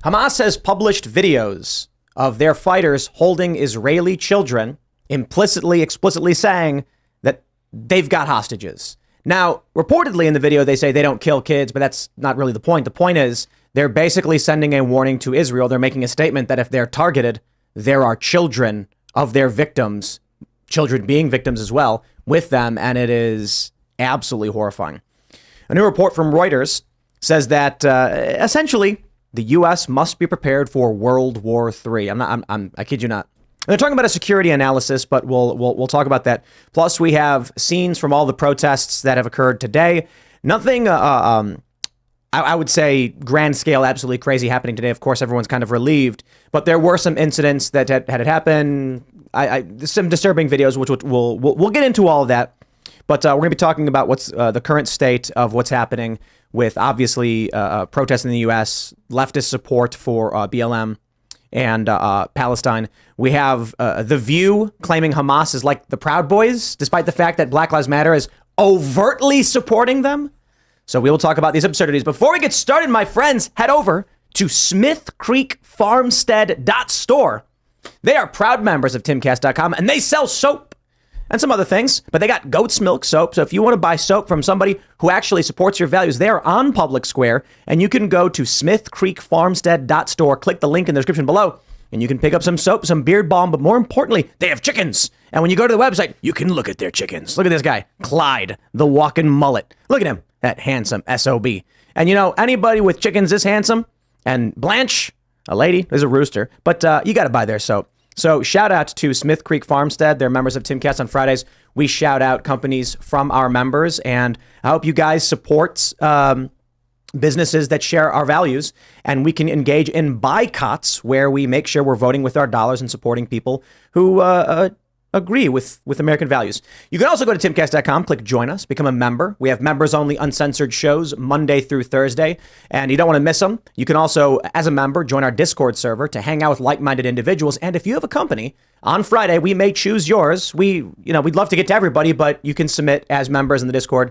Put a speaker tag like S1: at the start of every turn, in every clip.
S1: Hamas has published videos of their fighters holding Israeli children, explicitly saying that they've got hostages. Now, reportedly in the video, they say they don't kill kids, but that's not really the point. The point is they're basically sending a warning to Israel. They're making a statement that if they're targeted, there are children of their victims, children being victims as well, with them, and it is absolutely horrifying. A new report from Reuters says that essentially the U.S. must be prepared for World War III. I kid you not. They're talking about a security analysis, but we'll talk about that. Plus, we have scenes from all the protests that have occurred today. Nothing, I would say, grand scale, absolutely crazy happening today. Of course, everyone's kind of relieved, but there were some incidents that had happened. Some disturbing videos, which we'll get into all of that. But we're going to be talking about what's the current state of what's happening with, obviously, protests in the U.S., leftist support for BLM and Palestine. We have The View claiming Hamas is like the Proud Boys, despite the fact that Black Lives Matter is overtly supporting them. So we will talk about these absurdities. Before we get started, my friends, head over to smithcreekfarmstead.store. They are proud members of Timcast.com, and they sell soap and some other things, but they got goat's milk soap. So if you want to buy soap from somebody who actually supports your values, they are on Public Square, and you can go to smithcreekfarmstead.store, click the link in the description below, and you can pick up some soap, some beard balm, but more importantly, they have chickens. And when you go to the website, you can look at their chickens. Look at this guy, Clyde, the walking mullet. Look at him, that handsome SOB. And you know, anybody with chickens is handsome, and Blanche, a lady, is a rooster, but you got to buy their soap. So shout out to Smith Creek Farmstead. They're members of Timcast on Fridays. We shout out companies from our members, and I hope you guys support businesses that share our values, and we can engage in boycotts where we make sure we're voting with our dollars and supporting people who agree with American values. You can also go to timcast.com, click join us, become a member. We have members only uncensored shows Monday through Thursday, and you don't want to miss them. You can also, as a member, join our Discord server to hang out with like-minded individuals. And if you have a company, on Friday, we may choose yours. We'd love to get to everybody, but you can submit as members in the Discord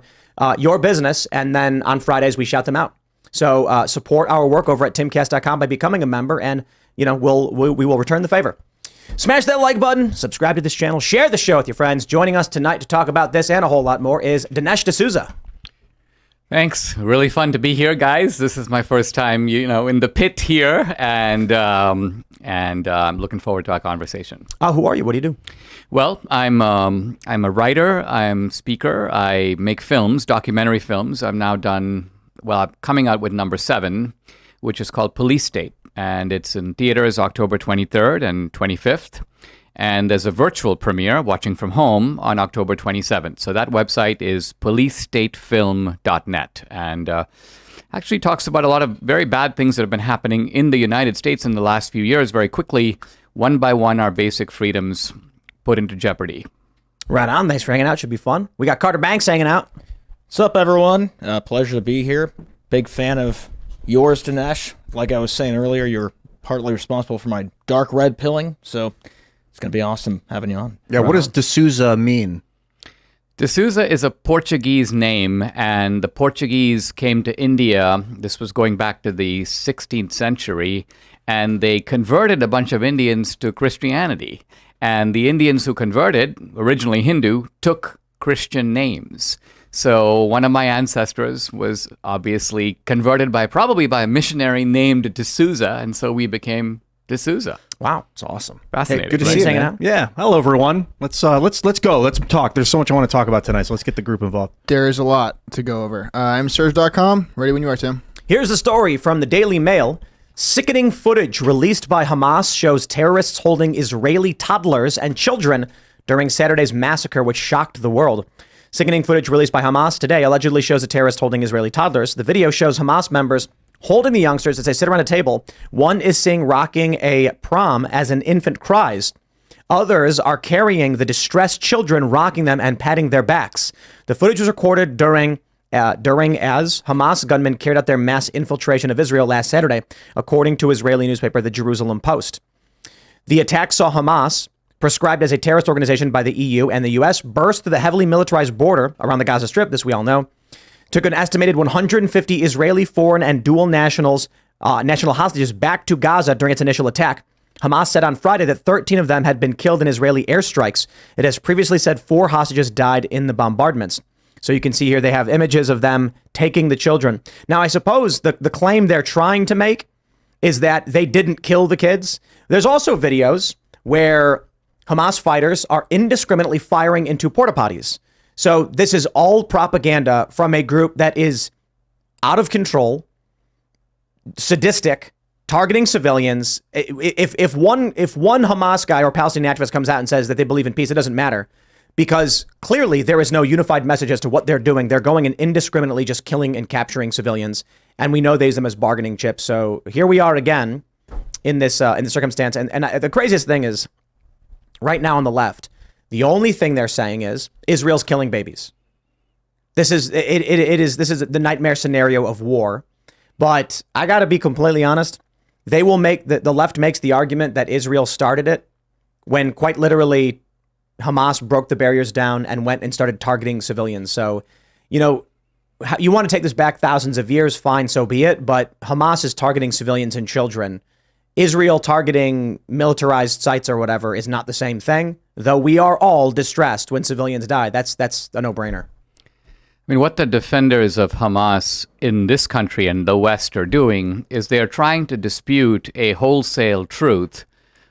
S1: your business, and then on Fridays, we shout them out. So support our work over at timcast.com by becoming a member, and we will return the favor. Smash that like button, subscribe to this channel, share the show with your friends. Joining us tonight to talk about this and a whole lot more is Dinesh D'Souza.
S2: Thanks. Really fun to be here, guys. This is my first time, in the pit here, and I'm looking forward to our conversation.
S1: Who are you? What do you do?
S2: Well, I'm a writer. I'm a speaker. I make films, documentary films. I'm coming out with number 7, which is called Police State. And it's in theaters October 23rd and 25th. And there's a virtual premiere, watching from home, on October 27th. So that website is policestatefilm.net. And actually talks about a lot of very bad things that have been happening in the United States in the last few years. Very quickly, one by one, our basic freedoms put into jeopardy.
S1: Right on. Thanks for hanging out. Should be fun. We got Carter Banks hanging out.
S3: What's up, everyone? Pleasure to be here. Big fan of yours, Dinesh. Like I was saying earlier, you're partly responsible for my dark red pilling, so it's going to be awesome having you on.
S4: Yeah, what does D'Souza mean?
S2: D'Souza is a Portuguese name, and the Portuguese came to India. This was going back to the 16th century, and they converted a bunch of Indians to Christianity. And the Indians who converted, originally Hindu, took Christian names. So one of my ancestors was obviously converted probably by a missionary named D'Souza, and so we became D'Souza.
S1: Wow, it's awesome.
S2: Fascinating.
S4: Hey, good to see you,
S1: hanging
S4: man.
S1: out.
S4: Yeah, hello everyone. Let's go. Let's talk. There's so much I want to talk about tonight, so let's get the group involved.
S5: There is a lot to go over. I'm Serge.com. Ready when you are, Tim.
S1: Here's a story from the Daily Mail. Sickening footage released by Hamas shows terrorists holding Israeli toddlers and children during Saturday's massacre, which shocked the world. Sickening footage released by Hamas today allegedly shows a terrorist holding Israeli toddlers. The video shows Hamas members holding the youngsters as they sit around a table. One is seen rocking a pram as an infant cries. Others are carrying the distressed children, rocking them and patting their backs. The footage was recorded during as Hamas gunmen carried out their mass infiltration of Israel last Saturday, according to Israeli newspaper The Jerusalem Post. The attack saw Hamas, prescribed as a terrorist organization by the EU and the US, burst through the heavily militarized border around the Gaza Strip, this we all know, took an estimated 150 Israeli foreign and dual nationals national hostages back to Gaza during its initial attack. Hamas said on Friday that 13 of them had been killed in Israeli airstrikes. It has previously said 4 hostages died in the bombardments. So you can see here they have images of them taking the children. Now, I suppose the claim they're trying to make is that they didn't kill the kids. There's also videos where Hamas fighters are indiscriminately firing into porta potties. So this is all propaganda from a group that is out of control, sadistic, targeting civilians. If one Hamas guy or Palestinian activist comes out and says that they believe in peace, it doesn't matter, because clearly there is no unified message as to what they're doing. They're going and indiscriminately just killing and capturing civilians, and we know they use them as bargaining chips. So here we are again in this circumstance. And the craziest thing is, right now on the left, the only thing they're saying is Israel's killing babies. This is the nightmare scenario of war. But I got to be completely honest. They will make the left makes the argument that Israel started it, when quite literally Hamas broke the barriers down and went and started targeting civilians. So, you know, you want to take this back thousands of years, fine, so be it. But Hamas is targeting civilians and children. Israel targeting militarized sites or whatever is not the same thing, though we are all distressed when civilians die. That's a no-brainer.
S2: I mean, what the defenders of Hamas in this country and the West are doing is they're trying to dispute a wholesale truth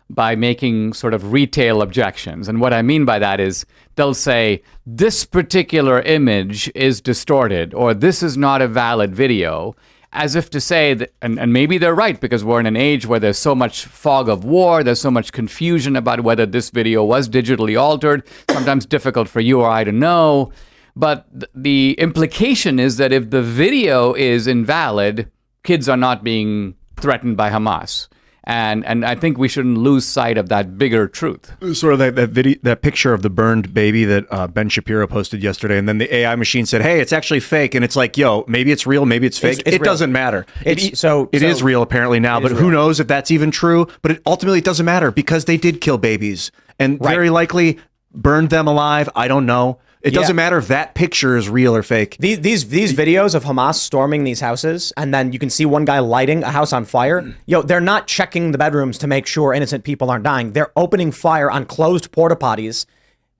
S2: by making sort of retail objections. And what I mean by that is they'll say, this particular image is distorted, or this is not a valid video, as if to say that, and maybe they're right, because we're in an age where there's so much fog of war, there's so much confusion about whether this video was digitally altered, sometimes difficult for you or I to know. But the implication is that if the video is invalid, kids are not being threatened by Hamas. And I think we shouldn't lose sight of that bigger truth.
S4: Sort of that video, that picture of the burned baby that Ben Shapiro posted yesterday, and then the AI machine said, "Hey, it's actually fake," and it's like, "Yo, maybe it's real, maybe it's fake.
S1: It's
S4: it
S1: real.
S4: Doesn't matter. It is real apparently now, but who knows if that's even true? But ultimately, it doesn't matter because they did kill babies and very likely burned them alive. I don't know. It doesn't matter if that picture is real or fake.
S1: These videos of Hamas storming these houses, and then you can see one guy lighting a house on fire. They're not checking the bedrooms to make sure innocent people aren't dying. They're opening fire on closed porta potties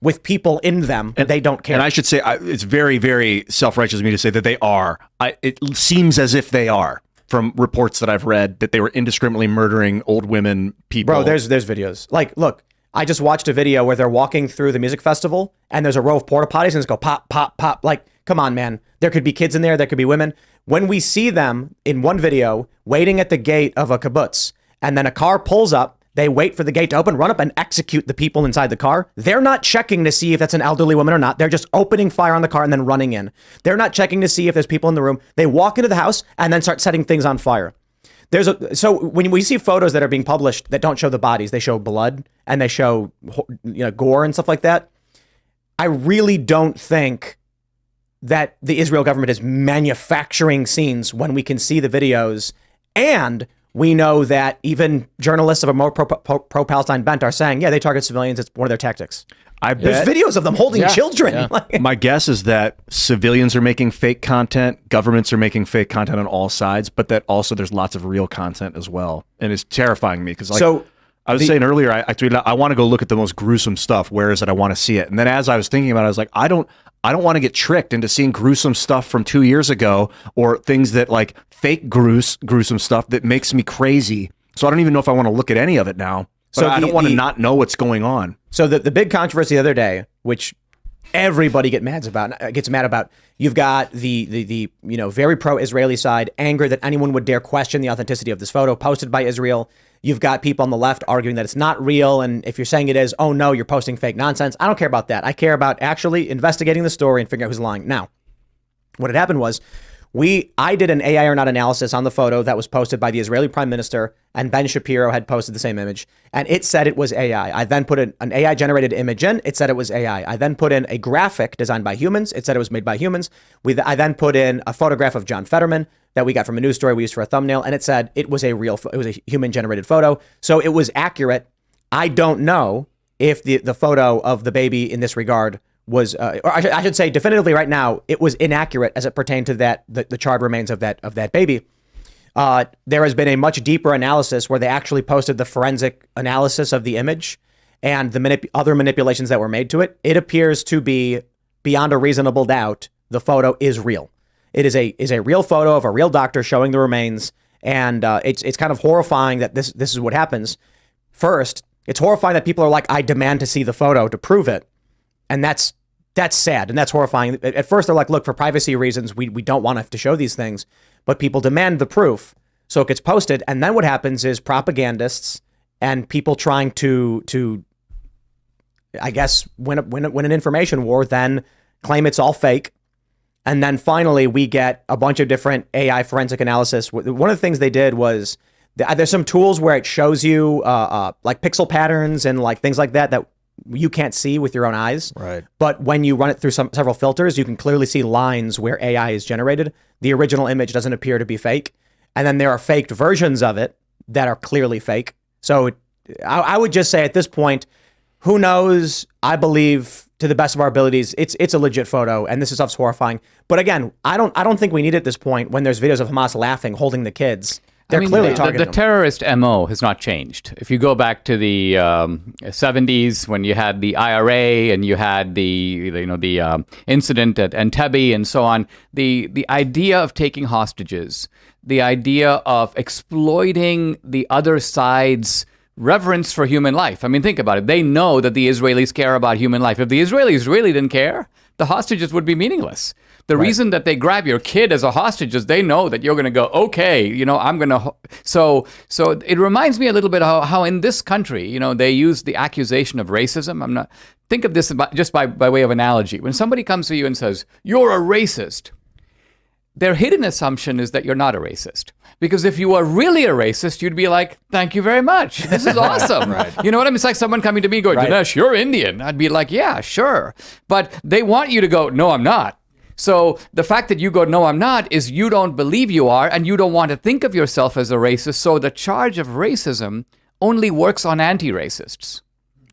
S1: with people in them. And they don't care.
S4: And I should say, it's very, very self-righteous of me to say that they are. It seems as if they are, from reports that I've read, that they were indiscriminately murdering old women, people.
S1: Bro, there's videos. Like, look. I just watched a video where they're walking through the music festival and there's a row of porta potties and it's go pop, pop, pop. Like, come on, man. There could be kids in there. There could be women. When we see them in one video waiting at the gate of a kibbutz and then a car pulls up, they wait for the gate to open, run up and execute the people inside the car. They're not checking to see if that's an elderly woman or not. They're just opening fire on the car and then running in. They're not checking to see if there's people in the room. They walk into the house and then start setting things on fire. So when we see photos that are being published that don't show the bodies, they show blood and they show gore and stuff like that. I really don't think that the Israel government is manufacturing scenes when we can see the videos, and we know that even journalists of a more pro-Palestine bent are saying, yeah, they target civilians. It's one of their tactics.
S4: I bet.
S1: There's videos of them holding children.
S3: Yeah.
S4: My guess is that civilians are making fake content, governments are making fake content on all sides, but that also there's lots of real content as well. And it's terrifying me because, like, I was saying earlier, I tweeted, I want to go look at the most gruesome stuff. Where is it? I want to see it. And then as I was thinking about it, I was like, I don't want to get tricked into seeing gruesome stuff from 2 years ago, or things that like fake gruesome stuff that makes me crazy. So I don't even know if I want to look at any of it now. So I don't want to not know what's going on.
S1: So the big controversy the other day, which everybody gets mad about, you've got the very pro-Israeli side anger that anyone would dare question the authenticity of this photo posted by Israel. You've got people on the left arguing that it's not real, and if you're saying it is, oh no, you're posting fake nonsense. I don't care about that. I care about actually investigating the story and figuring out who's lying. Now, what had happened was I did an AI or not analysis on the photo that was posted by the Israeli Prime Minister, and Ben Shapiro had posted the same image, and it said it was AI. I then put an AI generated image in. It said it was AI. I then put in a graphic designed by humans. It said it was made by humans. I then put in a photograph of John Fetterman that we got from a news story we used for a thumbnail, and it said it was a human generated photo. So it was accurate. I don't know if the photo of the baby in this regard was, or I should say definitively right now, it was inaccurate as it pertained to the charred remains of that baby. there has been a much deeper analysis where they actually posted the forensic analysis of the image and the other manipulations that were made to it. It appears to be beyond a reasonable doubt the photo is real. It is a real photo of a real doctor showing the remains, and it's kind of horrifying that this is what happens. First, it's horrifying that people are like, I demand to see the photo to prove it, and that's sad and that's horrifying. At first, they're like, look, for privacy reasons, we don't want to have to show these things, but people demand the proof, so it gets posted, and then what happens is propagandists and people trying to I guess win an information war then claim it's all fake. And then finally, we get a bunch of different AI forensic analysis. One of the things they did was there's some tools where it shows you like pixel patterns and like things like that you can't see with your own eyes.
S3: Right.
S1: But when you run it through several filters, you can clearly see lines where AI is generated. The original image doesn't appear to be fake. And then there are faked versions of it that are clearly fake. So I would just say at this point, who knows? I believe, to the best of our abilities, it's a legit photo, and this stuff's horrifying. But again, I don't think we need it at this point when there's videos of Hamas laughing, holding the kids. They're clearly targeting
S2: the
S1: them.
S2: terrorist MO has not changed. If you go back to the 70s when you had the IRA and you had the incident at Entebbe and so on, the idea of taking hostages, the idea of exploiting the other side's reverence for human life. I mean, think about it. They know that the Israelis care about human life. If the Israelis really didn't care, the hostages would be meaningless. The reason that they grab your kid as a hostage is they know that you're going to go, okay, I'm going to. So it reminds me a little bit of how in this country, they use the accusation of racism. Think of this just by way of analogy. When somebody comes to you and says, you're a racist, their hidden assumption is that you're not a racist. Because if you were really a racist, you'd be like, thank you very much. This is awesome. Right. You know what I mean? It's like someone coming to me going, Dinesh, you're Indian. I'd be like, yeah, sure. But they want you to go, no, I'm not. So the fact that you go, no, I'm not, is you don't believe you are, and you don't want to think of yourself as a racist. So the charge of racism only works on anti-racists.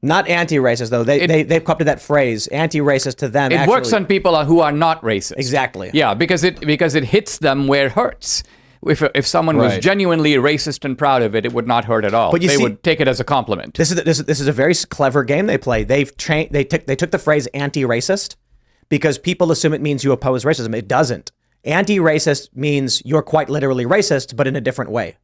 S1: Not anti-racist, though. They've co-opted that phrase, anti-racist to them.
S2: It works on people who are not racist.
S1: Exactly.
S2: Yeah, because it hits them where it hurts. If someone was genuinely racist and proud of it, it would not hurt at all. But they would take it as a compliment.
S1: This is a very clever game they play. They took the phrase anti-racist because people assume it means you oppose racism. It doesn't. Anti-racist means you're quite literally racist, but in a different way.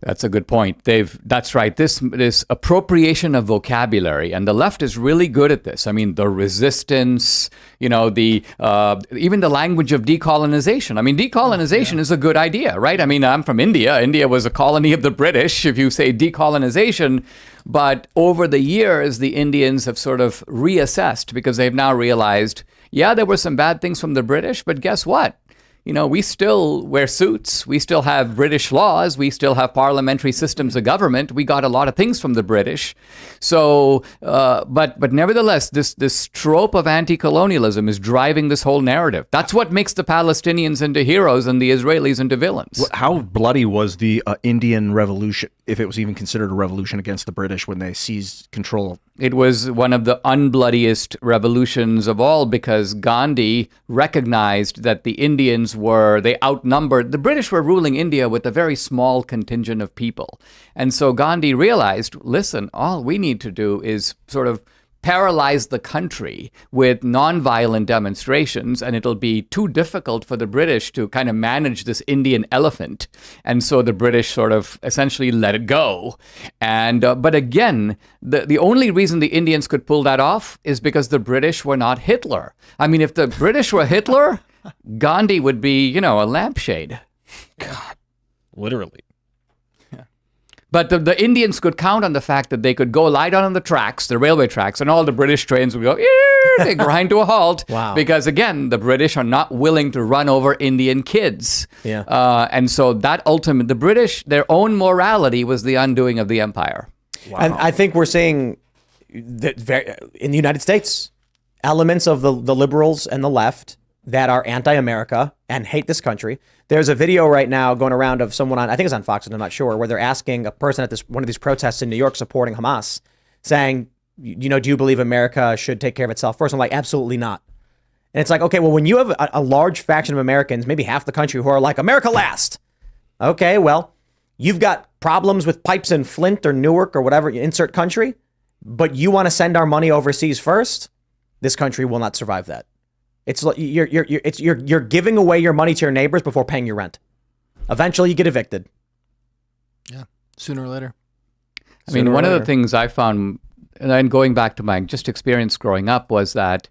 S2: That's a good point. That's right. This appropriation of vocabulary, and the left is really good at this. I mean, the resistance, even the language of decolonization. I mean, decolonization is a good idea, right? I mean, I'm from India. India was a colony of the British, if you say decolonization. But over the years, the Indians have sort of reassessed because they've now realized, yeah, there were some bad things from the British, but guess what? We still wear suits. We still have British laws. We still have parliamentary systems of government. We got a lot of things from the British. So, but nevertheless, this trope of anti-colonialism is driving this whole narrative. That's what makes the Palestinians into heroes and the Israelis into villains.
S4: How bloody was the Indian Revolution, if it was even considered a revolution against the British when they seized control?
S2: It was one of the unbloodiest revolutions of all because Gandhi recognized that the Indians they outnumbered. The British were ruling India with a very small contingent of people. And so Gandhi realized, listen, all we need to do is sort of paralyze the country with nonviolent demonstrations, and it'll be too difficult for the British to kind of manage this Indian elephant. And so the British sort of essentially let it go. And but again, the only reason the Indians could pull that off is because the British were not Hitler. I mean, if the British were Hitler, Gandhi would be, a lampshade.
S3: God, literally.
S2: But the Indians could count on the fact that they could go lie down on the tracks, the railway tracks, and all the British trains would go, they grind to a halt.
S1: Wow.
S2: Because, again, the British are not willing to run over Indian kids.
S1: Yeah.
S2: And so the British, their own morality was the undoing of the empire.
S1: Wow. And I think we're seeing that in the United States, elements of the liberals and the left that are anti-America and hate this country. There's a video right now going around of someone I think it's on Fox, I'm not sure, where they're asking a person at one of these protests in New York supporting Hamas, saying, do you believe America should take care of itself first? I'm like, absolutely not. And it's like, okay, well, when you have a large faction of Americans, maybe half the country, who are like, America last. Okay, well, you've got problems with pipes in Flint or Newark or whatever, you insert country, but you want to send our money overseas first? This country will not survive that. It's like you're giving away your money to your neighbors before paying your rent. Eventually, you get evicted.
S5: Yeah, sooner or later.
S2: I mean, one of the things I found, and then going back to my just experience growing up, was that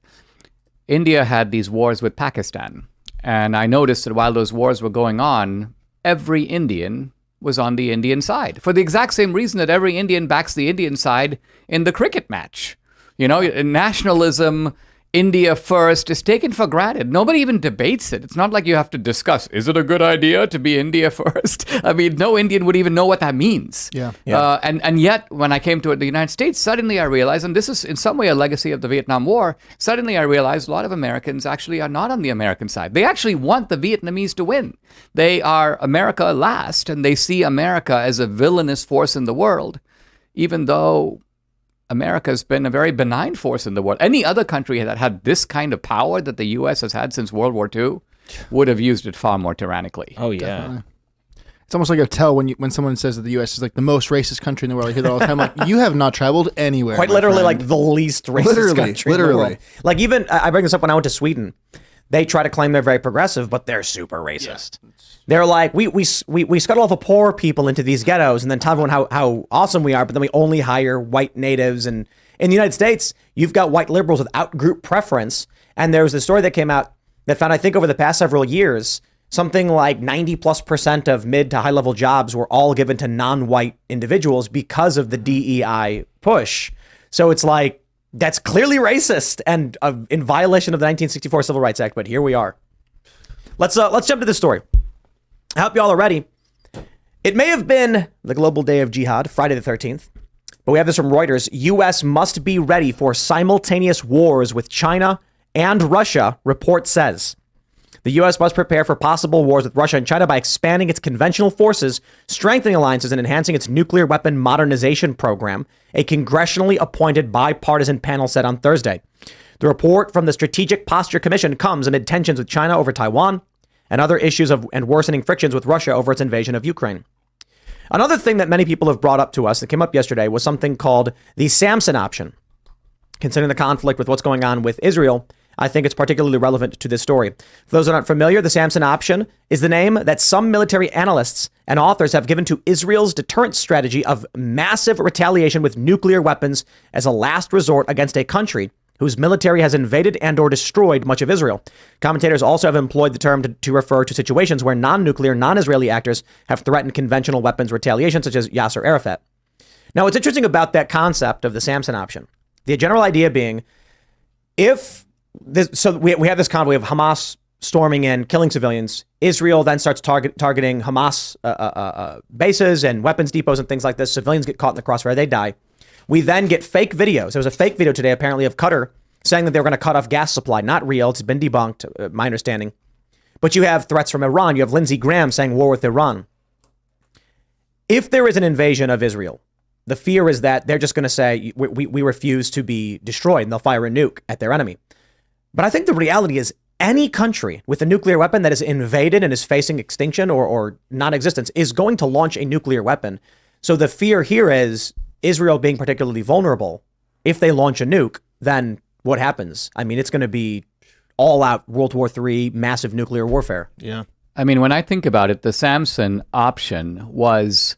S2: India had these wars with Pakistan. And I noticed that while those wars were going on, every Indian was on the Indian side for the exact same reason that every Indian backs the Indian side in the cricket match. You know, nationalism, India first, is taken for granted. Nobody even debates it. It's not like you have to discuss, is it a good idea to be India first? I mean, no Indian would even know what that means.
S5: Yeah.
S2: And yet, when I came to the United States, suddenly I realized, and this is in some way a legacy of the Vietnam War, suddenly I realized a lot of Americans actually are not on the American side. They actually want the Vietnamese to win. They are America last, and they see America as a villainous force in the world, even though America has been a very benign force in the world. Any other country that had this kind of power that the U.S. has had since World War II would have used it far more tyrannically.
S3: Oh, yeah.
S5: Definitely. It's almost like a tell when someone says that the U.S. is like the most racist country in the world. I hear that all the time. Like, you have not traveled anywhere.
S1: Quite literally, like the least racist country in the world. Like, even, I bring this up when I went to Sweden. They try to claim they're very progressive, but they're super racist. Yeah. They're like, we scuttle all the poor people into these ghettos and then tell everyone how awesome we are, but then we only hire white natives. And in the United States, you've got white liberals without group preference. And there was a story that came out that found, I think, over the past several years, something like 90+% of mid to high level jobs were all given to non-white individuals because of the DEI push. So it's like, that's clearly racist and in violation of the 1964 Civil Rights Act. But here we are. Let's jump to this story. I hope you all are ready. It may have been the global day of jihad, Friday the 13th, but we have this from Reuters. U.S. must be ready for simultaneous wars with China and Russia, report says. The U.S. must prepare for possible wars with Russia and China by expanding its conventional forces, strengthening alliances, and enhancing its nuclear weapon modernization program, a congressionally appointed bipartisan panel said on Thursday. The report from the Strategic Posture Commission comes amid tensions with China over Taiwan and other issues and worsening frictions with Russia over its invasion of Ukraine. Another thing that many people have brought up to us that came up yesterday was something called the Samson option. Considering the conflict with what's going on with Israel, I think it's particularly relevant to this story. For those who are not familiar, the Samson option is the name that some military analysts and authors have given to Israel's deterrence strategy of massive retaliation with nuclear weapons as a last resort against a country whose military has invaded and or destroyed much of Israel. Commentators also have employed the term to refer to situations where non-nuclear, non-Israeli actors have threatened conventional weapons retaliation, such as Yasser Arafat. Now, what's interesting about that concept of the Samson option, the general idea being, if this, so we have this convoy of Hamas storming in, killing civilians. Israel then starts targeting Hamas bases and weapons depots and things like this. Civilians get caught in the crossfire. They die. We then get fake videos. There was a fake video today, apparently, of Qatar saying that they were going to cut off gas supply. Not real. It's been debunked, my understanding. But you have threats from Iran. You have Lindsey Graham saying war with Iran. If there is an invasion of Israel, the fear is that they're just going to say, we refuse to be destroyed, and they'll fire a nuke at their enemy. But I think the reality is any country with a nuclear weapon that is invaded and is facing extinction or non-existence is going to launch a nuclear weapon. So the fear here is Israel being particularly vulnerable. If they launch a nuke, then what happens? I mean, it's going to be all out World War III, massive nuclear warfare.
S3: Yeah.
S2: I mean, when I think about it, the Samson option was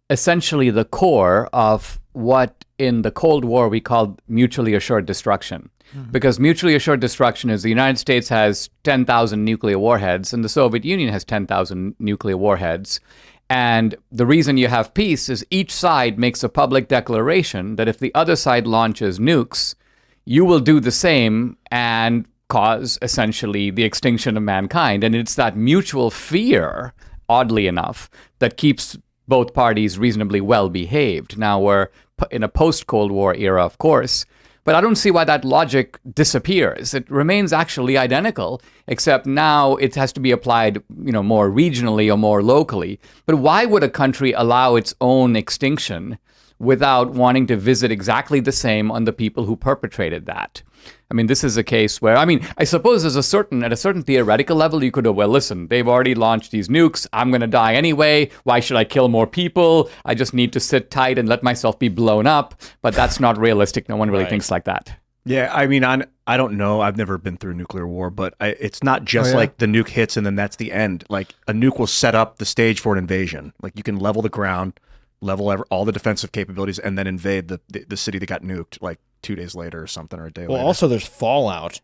S2: essentially the core of what in the Cold War we called mutually assured destruction. Because mutually assured destruction is the United States has 10,000 nuclear warheads and the Soviet Union has 10,000 nuclear warheads. And the reason you have peace is each side makes a public declaration that if the other side launches nukes, you will do the same and cause essentially the extinction of mankind. And it's that mutual fear, oddly enough, that keeps both parties reasonably well behaved. Now we're in a post-Cold War era, of course, but I don't see why that logic disappears. It remains actually identical, except now it has to be applied, more regionally or more locally. But why would a country allow its own extinction without wanting to visit exactly the same on the people who perpetrated that? I mean, this is a case where, I mean, I suppose at a certain theoretical level, you could have, well, listen, they've already launched these nukes. I'm going to die anyway. Why should I kill more people? I just need to sit tight and let myself be blown up. But that's not realistic. No one really thinks like that.
S4: Yeah, I mean, I don't know. I've never been through a nuclear war, but it's not just like the nuke hits and then that's the end. Like a nuke will set up the stage for an invasion. Like you can level the ground, level all the defensive capabilities, and then invade the city that got nuked like 2 days later or something, or a day later.
S3: Well, also there's fallout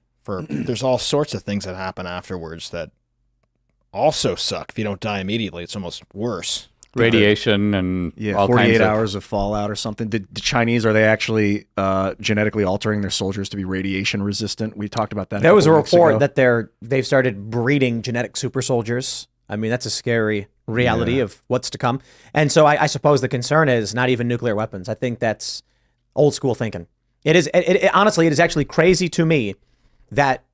S3: there's all sorts of things that happen afterwards that also suck. If you don't die immediately, it's almost worse.
S2: Radiation and all
S4: 48
S2: kinds
S4: hours of fallout or something. The Chinese, are they actually genetically altering their soldiers to be radiation resistant? We talked about that.
S1: There was a
S4: couple weeks
S1: report
S4: ago.
S1: that they've started breeding genetic super soldiers. I mean, that's a scary reality of what's to come. And so I suppose the concern is not even nuclear weapons. I think that's old school thinking. It is honestly, it is actually crazy to me that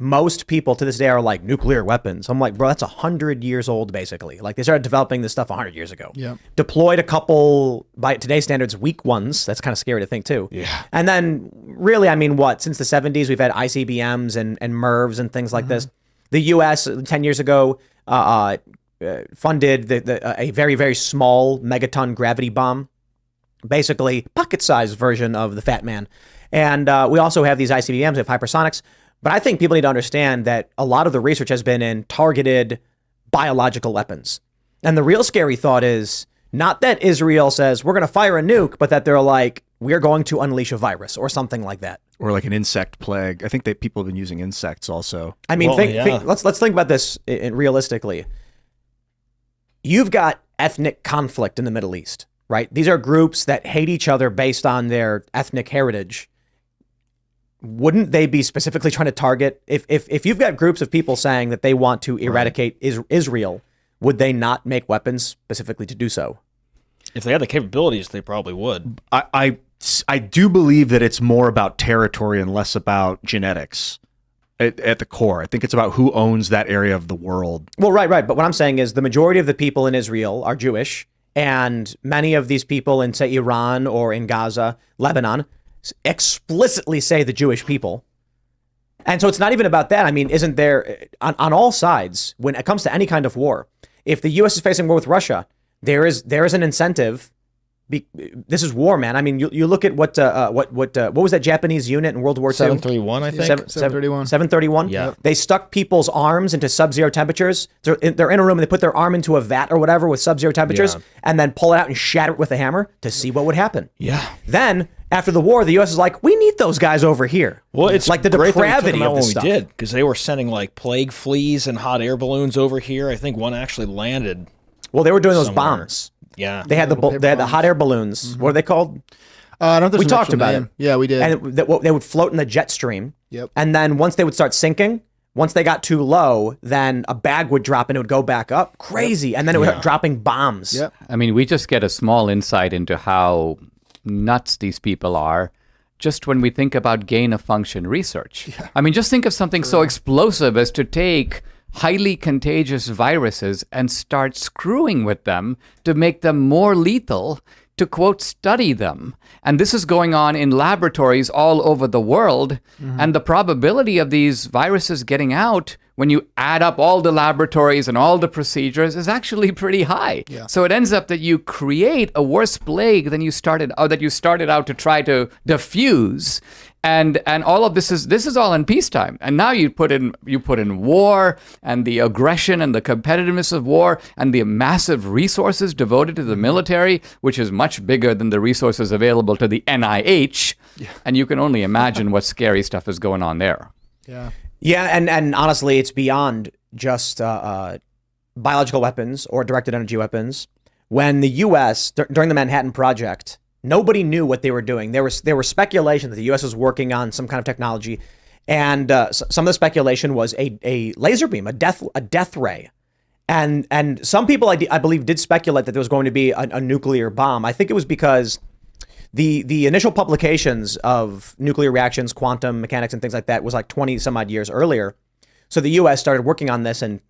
S1: most people to this day are like, nuclear weapons. I'm like, bro, that's 100 years old, basically. Like they started developing this stuff 100 years ago.
S5: Yeah.
S1: Deployed a couple, by today's standards, weak ones. That's kind of scary to think too.
S3: Yeah.
S1: And then really, I mean, since the 70s, we've had ICBMs and MIRVs and things like this. The U.S. 10 years ago funded a very, very small megaton gravity bomb, basically pocket-sized version of the Fat Man. And we also have these ICBMs, we have hypersonics. But I think people need to understand that a lot of the research has been in targeted biological weapons. And the real scary thought is not that Israel says, we're going to fire a nuke, but that they're like, we're going to unleash a virus or something like that.
S4: Or like an insect plague. I think that people have been using insects also.
S1: I mean,
S3: Well,
S1: let's think about this realistically. You've got ethnic conflict in the Middle East, right? These are groups that hate each other based on their ethnic heritage. Wouldn't they be specifically trying to target, if you've got groups of people saying that they want to eradicate Israel, would they not make weapons specifically to do so?
S3: If they had the capabilities, they probably would.
S4: I do believe that it's more about territory and less about genetics at the core. I think it's about who owns that area of the world.
S1: Well, right. But what I'm saying is the majority of the people in Israel are Jewish, and many of these people in, say, Iran or in Gaza, Lebanon, explicitly say the Jewish people. And so it's not even about that. I mean, isn't there, on all sides, when it comes to any kind of war, if the U.S. is facing war with Russia, there is an incentive. This is war, man. I mean, you look at what was that Japanese unit in World War II?
S3: 731, I think.
S5: 731.
S1: 731?
S3: Yeah.
S1: They stuck people's arms into sub-zero temperatures. They're in a room and they put their arm into a vat or whatever with sub-zero temperatures and then pull it out and shatter it with a hammer to see what would happen.
S3: Yeah.
S1: Then, after the war, the U.S. is like, we need those guys over here.
S3: Well, it's
S1: like the
S3: great that we took
S1: depravity
S3: them out
S1: of
S3: when
S1: this stuff.
S3: we did, because they were sending like plague fleas and hot air balloons over here. I think one actually landed.
S1: Well, they were doing those
S3: somewhere.
S1: bombs.
S3: Yeah.
S1: They had the hot air balloons. What are they called?
S5: I don't know if there's
S1: We
S5: an
S1: talked
S5: actual
S1: about
S5: name.
S1: it.
S5: Yeah, we did.
S1: And they would float in the jet stream.
S5: Yep.
S1: And then once they would start sinking, once they got too low, then a bag would drop and it would go back up. Crazy. And then it would start dropping bombs.
S5: Yep.
S2: I mean, we just get a small insight into how nuts these people are just when we think about gain-of-function research. Yeah. I mean, just think of something so explosive as to take highly contagious viruses and start screwing with them to make them more lethal, to, quote, study them. And this is going on in laboratories all over the world. And the probability of these viruses getting out, when you add up all the laboratories and all the procedures, is actually pretty high.
S5: Yeah.
S2: So it ends up that you create a worse plague than you started out to try to diffuse. And all of this is all in peacetime. And now you put in war and the aggression and the competitiveness of war and the massive resources devoted to the military, which is much bigger than the resources available to the NIH. Yeah. And you can only imagine what scary stuff is going on there.
S5: Yeah.
S1: Yeah, and honestly, it's beyond just biological weapons or directed energy weapons. When the U.S., during the Manhattan Project, nobody knew what they were doing. There was speculation that the U.S. was working on some kind of technology, and some of the speculation was a laser beam, a death ray. And some people, I believe, did speculate that there was going to be a nuclear bomb. I think it was because the initial publications of nuclear reactions, quantum mechanics, and things like that was like 20 some odd years earlier. So the U.S. started working on this and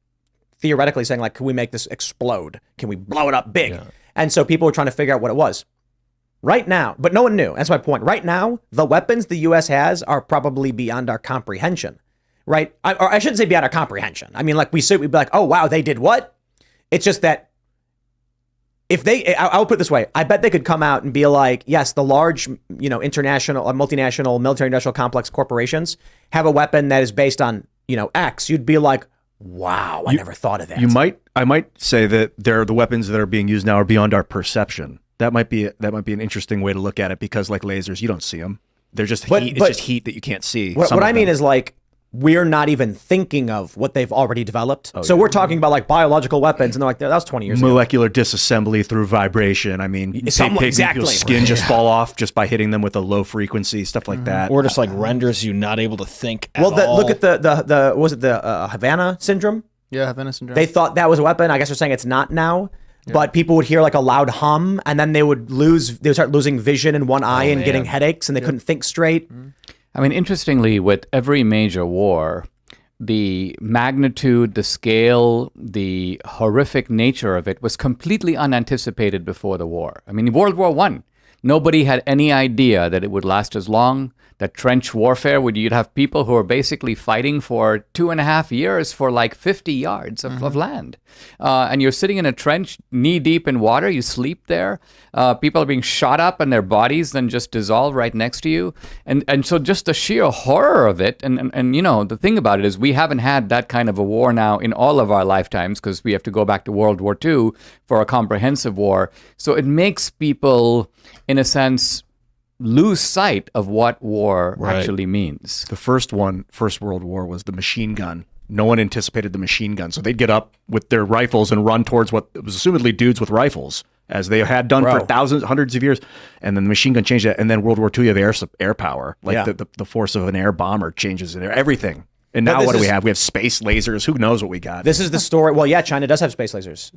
S1: theoretically saying, like, can we make this explode? Can we blow it up big? Yeah. And so people were trying to figure out what it was. Right now, but no one knew. That's my point. Right now, the weapons the U.S. has are probably beyond our comprehension, right? Or I shouldn't say beyond our comprehension. I mean, like we'd be like, oh, wow, they did what? It's just that if I'll put it this way, I bet they could come out and be like, yes, the large, international, multinational, military-industrial complex corporations have a weapon that is based on, X. You'd be like, wow, I never thought of that.
S4: I might say that the weapons that are being used now are beyond our perception. That might be an interesting way to look at it, because like lasers, you don't see them. They're just heat. It's just heat that you can't see.
S1: What I mean is like we're not even thinking of what they've already developed. So we're talking about like biological weapons, and they're like, that was 20 years ago.
S4: Molecular disassembly through vibration. I mean,
S1: Exactly.
S4: people's skin just fall off just by hitting them with a low frequency, stuff like that.
S3: Or just like renders you not able to think at all.
S1: Look at the was it the Havana syndrome?
S5: Yeah, Havana syndrome.
S1: They thought that was a weapon. I guess they're saying it's not now. Yeah. But people would hear like a loud hum, and then they would start losing vision in one eye and getting headaches, and they couldn't think straight.
S2: I mean, interestingly, with every major war, the magnitude, the scale, the horrific nature of it was completely unanticipated before the war. I mean, World War I, nobody had any idea that it would last as long. That trench warfare, where you'd have people who are basically fighting for 2.5 years for like 50 yards of land. And you're sitting in a trench knee deep in water, you sleep there. People are being shot up and their bodies then just dissolve right next to you. And so just the sheer horror of it. And the thing about it is we haven't had that kind of a war now in all of our lifetimes, because we have to go back to World War II for a comprehensive war. So it makes people, in a sense, lose sight of what war actually means.
S4: The First World War was the machine gun. No one anticipated the machine gun. So they'd get up with their rifles and run towards what was assumedly dudes with rifles, as they had done for hundreds of years. And then the machine gun changed that. And then World War II, you have air power. Like the force of an air bomber changes in everything. And now what do we have? We have space lasers. Who knows what we got?
S1: This is the story. Well, yeah, China does have space lasers.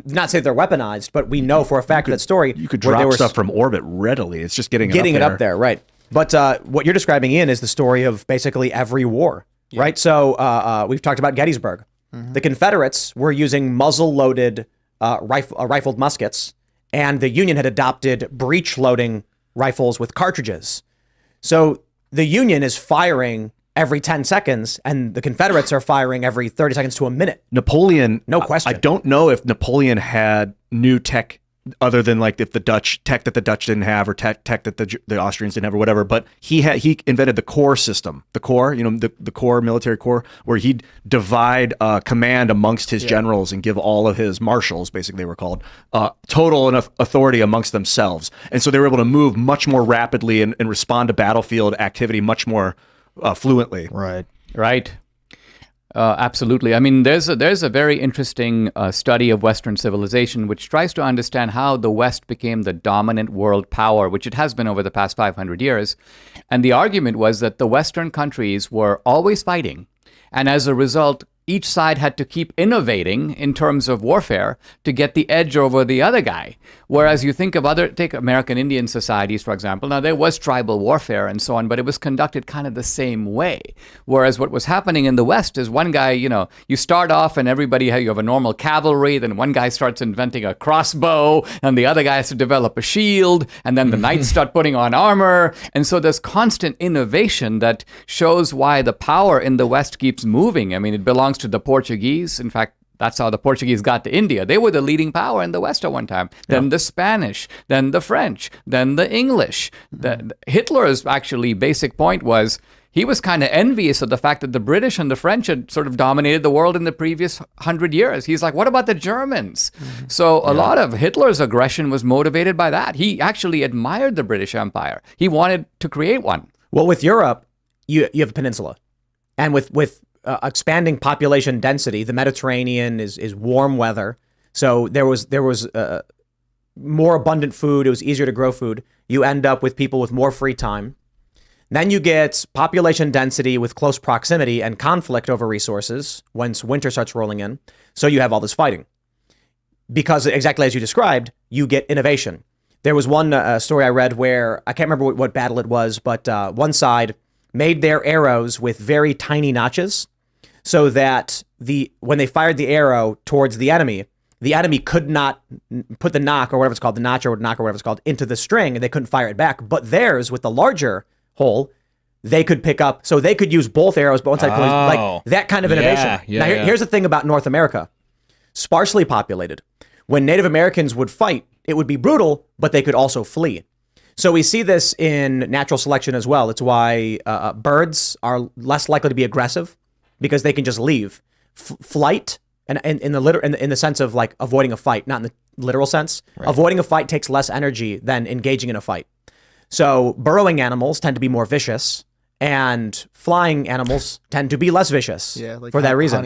S1: Not say they're weaponized, but we know for a fact that story.
S4: You could drop stuff from orbit readily. It's just getting
S1: it up there, right? But what you're describing, Ian, is the story of basically every war, right? So we've talked about Gettysburg. The Confederates were using muzzle-loaded rifled muskets, and the Union had adopted breech-loading rifles with cartridges. So the Union is firing every 10 seconds, and the Confederates are firing every 30 seconds to a minute.
S4: Napoleon,
S1: no question.
S4: I don't know if Napoleon had new tech other than like if the Dutch tech that the Dutch didn't have, or tech that the Austrians didn't have, or whatever. But he invented the corps system, the corps, the corps, military corps, where he'd divide command amongst his generals and give all of his marshals, basically they were called, total enough authority amongst themselves. And so they were able to move much more rapidly and respond to battlefield activity much more fluently.
S2: Right. Absolutely. I mean, there's a very interesting study of Western civilization which tries to understand how the West became the dominant world power, which it has been over the past 500 years. And the argument was that the Western countries were always fighting. And as a result, each side had to keep innovating in terms of warfare to get the edge over the other guy. Whereas you think of take American Indian societies, for example. Now, there was tribal warfare and so on, but it was conducted kind of the same way. Whereas what was happening in the West is one guy, you start off and you have a normal cavalry, then one guy starts inventing a crossbow, and the other guy has to develop a shield, and then the knights start putting on armor. And so there's constant innovation that shows why the power in the West keeps moving. I mean, it belongs to the Portuguese. In fact, that's how the Portuguese got to India. They were the leading power in the West at one time. Then the Spanish, then the French, then the English. Hitler's actually basic point was he was kind of envious of the fact that the British and the French had sort of dominated the world in the previous 100 years. He's like, what about the Germans? So a lot of Hitler's aggression was motivated by that. He actually admired the British Empire. He wanted to create one.
S1: Well, with Europe, you have a peninsula. And with expanding population density, the Mediterranean is warm weather, so there was more abundant food. It was easier to grow food. You end up with people with more free time. Then you get population density with close proximity and conflict over resources once winter starts rolling in. So you have all this fighting. Because exactly as you described, you get innovation. There was one story I read where I can't remember what battle it was, but one side made their arrows with very tiny notches, so that when they fired the arrow towards the enemy, the enemy could not put the knock or whatever it's called, the notch or knock or whatever it's called, into the string, and they couldn't fire it back. But theirs, with the larger hole, they could pick up, so they could use both arrows, but one side pulling, like that kind of innovation. Here's the thing about North America. Sparsely populated. When Native Americans would fight, it would be brutal, but they could also flee. So we see this in natural selection as well. It's why birds are less likely to be aggressive because they can just leave. Flight, and in the sense of like avoiding a fight, not in the literal sense. Right. Avoiding a fight takes less energy than engaging in a fight. So burrowing animals tend to be more vicious, and flying animals tend to be less vicious for that reason.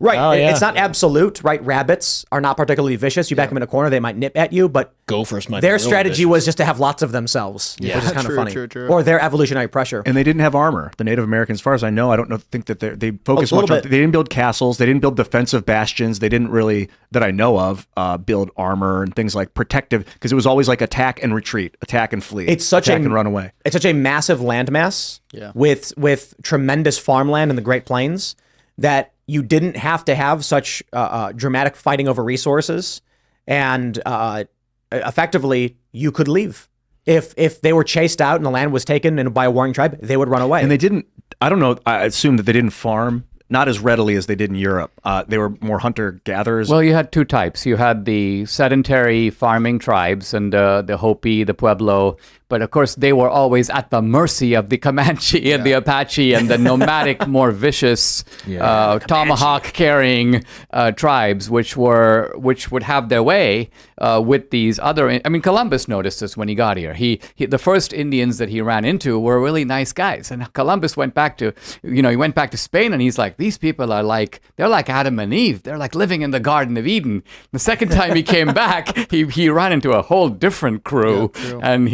S1: Right. It's not absolute, right? Rabbits are not particularly vicious. You back them in a corner, they might nip at you, but
S3: gophers might
S1: their strategy was just to have lots of themselves, which is kind of funny. True. Or their evolutionary pressure.
S4: And they didn't have armor. The Native Americans, as far as I know, I don't think that they focused much on. They didn't build castles. They didn't build defensive bastions. They didn't really, that I know of, build armor and things like protective, because it was always like attack and retreat, attack and flee, attack and run away.
S1: It's such a massive landmass with tremendous farmland in the Great Plains that you didn't have to have such dramatic fighting over resources, and effectively you could leave. If they were chased out and the land was taken by a warring tribe, they would run away.
S4: And they didn't, I don't know, I assume that they didn't farm not as readily as they did in Europe. They were more hunter-gatherers.
S2: Well, you had two types. You had the sedentary farming tribes and the Hopi, the Pueblo, but of course they were always at the mercy of the Comanche and the Apache and the nomadic, more vicious tomahawk-carrying tribes, which would have their way with these other. I mean, Columbus noticed this when he got here. He the first Indians that he ran into were really nice guys, and Columbus went back to Spain, and he's like, these people are they're like Adam and Eve. They're like living in the Garden of Eden. The second time he came back, he ran into a whole different crew, and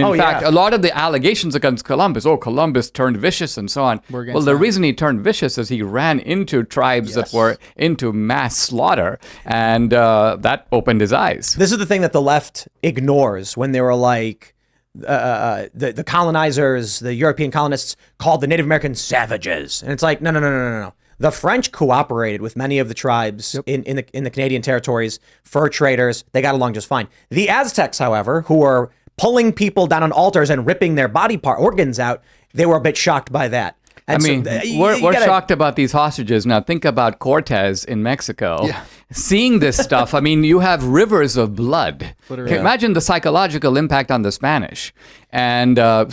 S2: in fact, a lot of the allegations against Columbus turned vicious and so on. Well, the reason he turned vicious is he ran into tribes that were into mass slaughter, and that opened his eyes.
S1: This is the thing that the left ignores when they were like, the colonizers, the European colonists called the Native Americans savages. And it's like, no. The French cooperated with many of the tribes in the Canadian territories, fur traders. They got along just fine. The Aztecs, however, who were pulling people down on altars and ripping their body organs out, they were a bit shocked by that. And
S2: we're shocked about these hostages. Now think about Cortez in Mexico. Yeah. Seeing this stuff, I mean, you have rivers of blood. Imagine the psychological impact on the Spanish. And I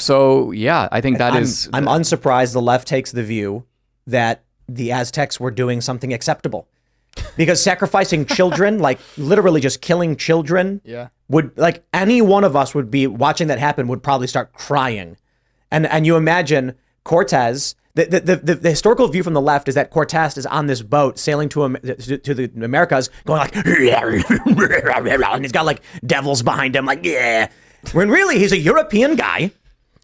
S2: think I'm
S1: unsurprised the left takes the view that the Aztecs were doing something acceptable. Because sacrificing children, like literally just killing children, would, like, any one of us would be watching that happen would probably start crying. And you imagine Cortez. The historical view from the left is that Cortez is on this boat sailing to the Americas, going like, and he's got like devils behind him, like, yeah. When really he's a European guy.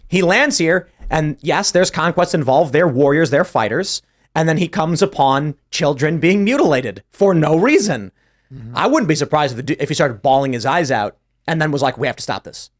S1: He lands here, and yes, there's conquest involved. They're warriors, they're fighters, and then he comes upon children being mutilated for no reason. Mm-hmm. I wouldn't be surprised if he started bawling his eyes out and then was like, we have to stop this.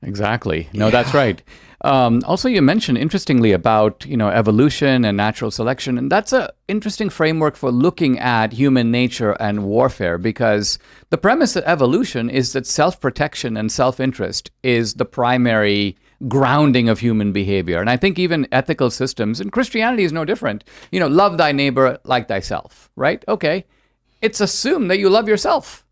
S2: Exactly. No, that's right. Also, you mentioned interestingly about, evolution and natural selection, and that's an interesting framework for looking at human nature and warfare, because the premise of evolution is that self-protection and self-interest is the primary grounding of human behavior. And I think even ethical systems, and Christianity is no different, love thy neighbor like thyself, right? Okay. It's assumed that you love yourself.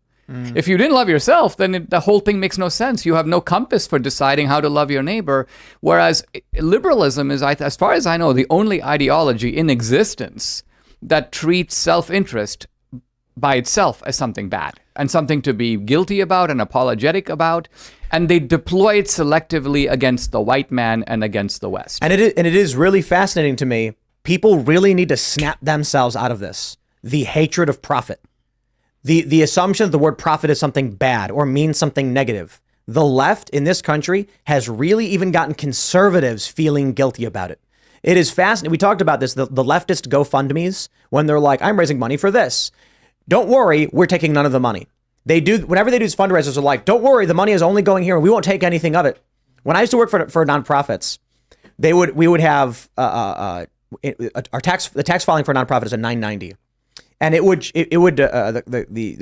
S2: If you didn't love yourself, then the whole thing makes no sense. You have no compass for deciding how to love your neighbor. Whereas liberalism is, as far as I know, the only ideology in existence that treats self-interest by itself as something bad and something to be guilty about and apologetic about. And they deploy it selectively against the white man and against the West.
S1: And it is really fascinating to me. People really need to snap themselves out of this. The hatred of profit. The assumption that the word profit is something bad or means something negative. The left in this country has really even gotten conservatives feeling guilty about it. It is fascinating. We talked about this, the leftist GoFundMes, when they're like, I'm raising money for this. Don't worry, we're taking none of the money. Whenever they do these fundraisers, are like, don't worry, the money is only going here and we won't take anything of it. When I used to work for nonprofits, we would have the tax filing for a nonprofit is a 990. And the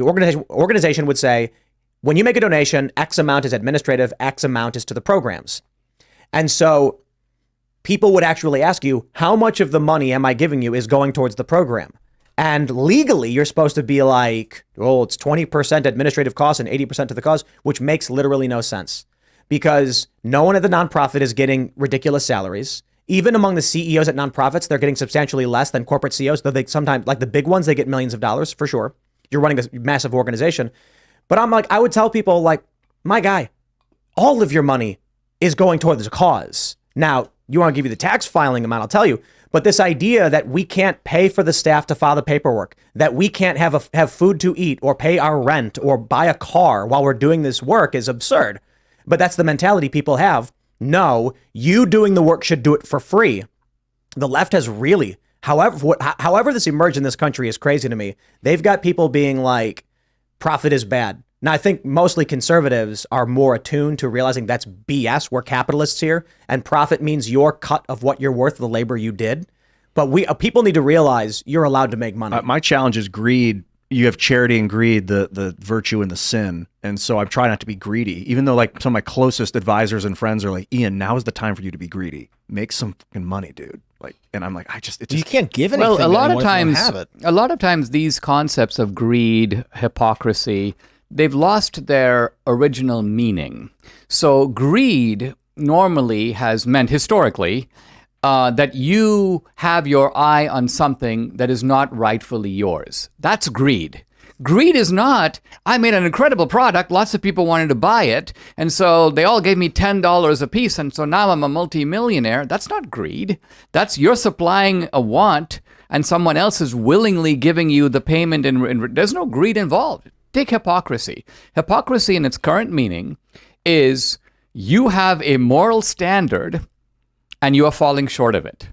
S1: organization would say, when you make a donation, X amount is administrative, X amount is to the programs. And so people would actually ask you, how much of the money am I giving you is going towards the program? And legally, you're supposed to be like, oh, it's 20% administrative costs and 80% to the cause, which makes literally no sense because no one at the nonprofit is getting ridiculous salaries. Even among the CEOs at nonprofits, they're getting substantially less than corporate CEOs, though they sometimes, like the big ones, they get millions of dollars for sure. You're running this massive organization. But I'm like, I would tell people like, my guy, all of your money is going towards the cause. Now, you want to give you the tax filing amount, I'll tell you. But this idea that we can't pay for the staff to file the paperwork, that we can't have food to eat or pay our rent or buy a car while we're doing this work is absurd. But that's the mentality people have. No, you doing the work should do it for free. The left has really, however this emerged in this country is crazy to me. They've got people being like, profit is bad. Now, I think mostly conservatives are more attuned to realizing that's BS. We're capitalists here, and profit means your cut of what you're worth, the labor you did. But people need to realize you're allowed to make money.
S4: My challenge is greed. You have charity and greed, the virtue and the sin. And so I'm trying not to be greedy, even though like some of my closest advisors and friends are like, Ian, now is the time for you to be greedy. Make some fucking money, dude. Like, and I'm like,
S3: you can't give anything.
S2: Well, a lot of
S3: times,
S2: these concepts of greed, hypocrisy, they've lost their original meaning. So greed normally has meant historically that you have your eye on something that is not rightfully yours. That's greed. Greed is not, I made an incredible product, lots of people wanted to buy it, and so they all gave me $10 a piece, and so now I'm a multimillionaire. That's not greed. That's you're supplying a want, and someone else is willingly giving you the payment, and there's no greed involved. Take hypocrisy. Hypocrisy in its current meaning is you have a moral standard and you are falling short of it.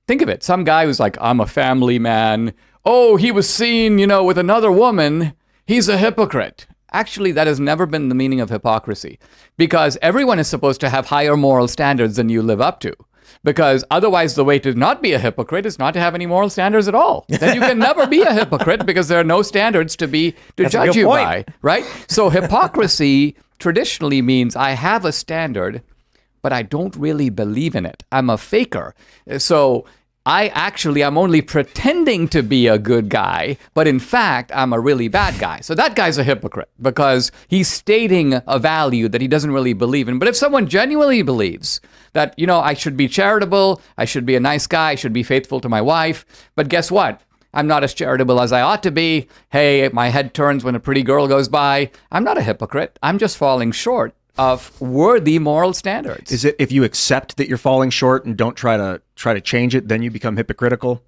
S2: Think of it. Some guy who's like, I'm a family man. Oh, he was seen, with another woman. He's a hypocrite. Actually, that has never been the meaning of hypocrisy because everyone is supposed to have higher moral standards than you live up to. Because otherwise, the way to not be a hypocrite is not to have any moral standards at all. Then you can never be a hypocrite because there are no standards to judge you by, right? So hypocrisy traditionally means I have a standard, but I don't really believe in it. I'm a faker. So I'm only pretending to be a good guy, but in fact, I'm a really bad guy. So that guy's a hypocrite because he's stating a value that he doesn't really believe in. But if someone genuinely believes that, I should be charitable, I should be a nice guy, I should be faithful to my wife, but guess what? I'm not as charitable as I ought to be. Hey, my head turns when a pretty girl goes by. I'm not a hypocrite. I'm just falling short of worthy moral standards.
S4: Is it if you accept that you're falling short and don't try to change it, then you become hypocritical?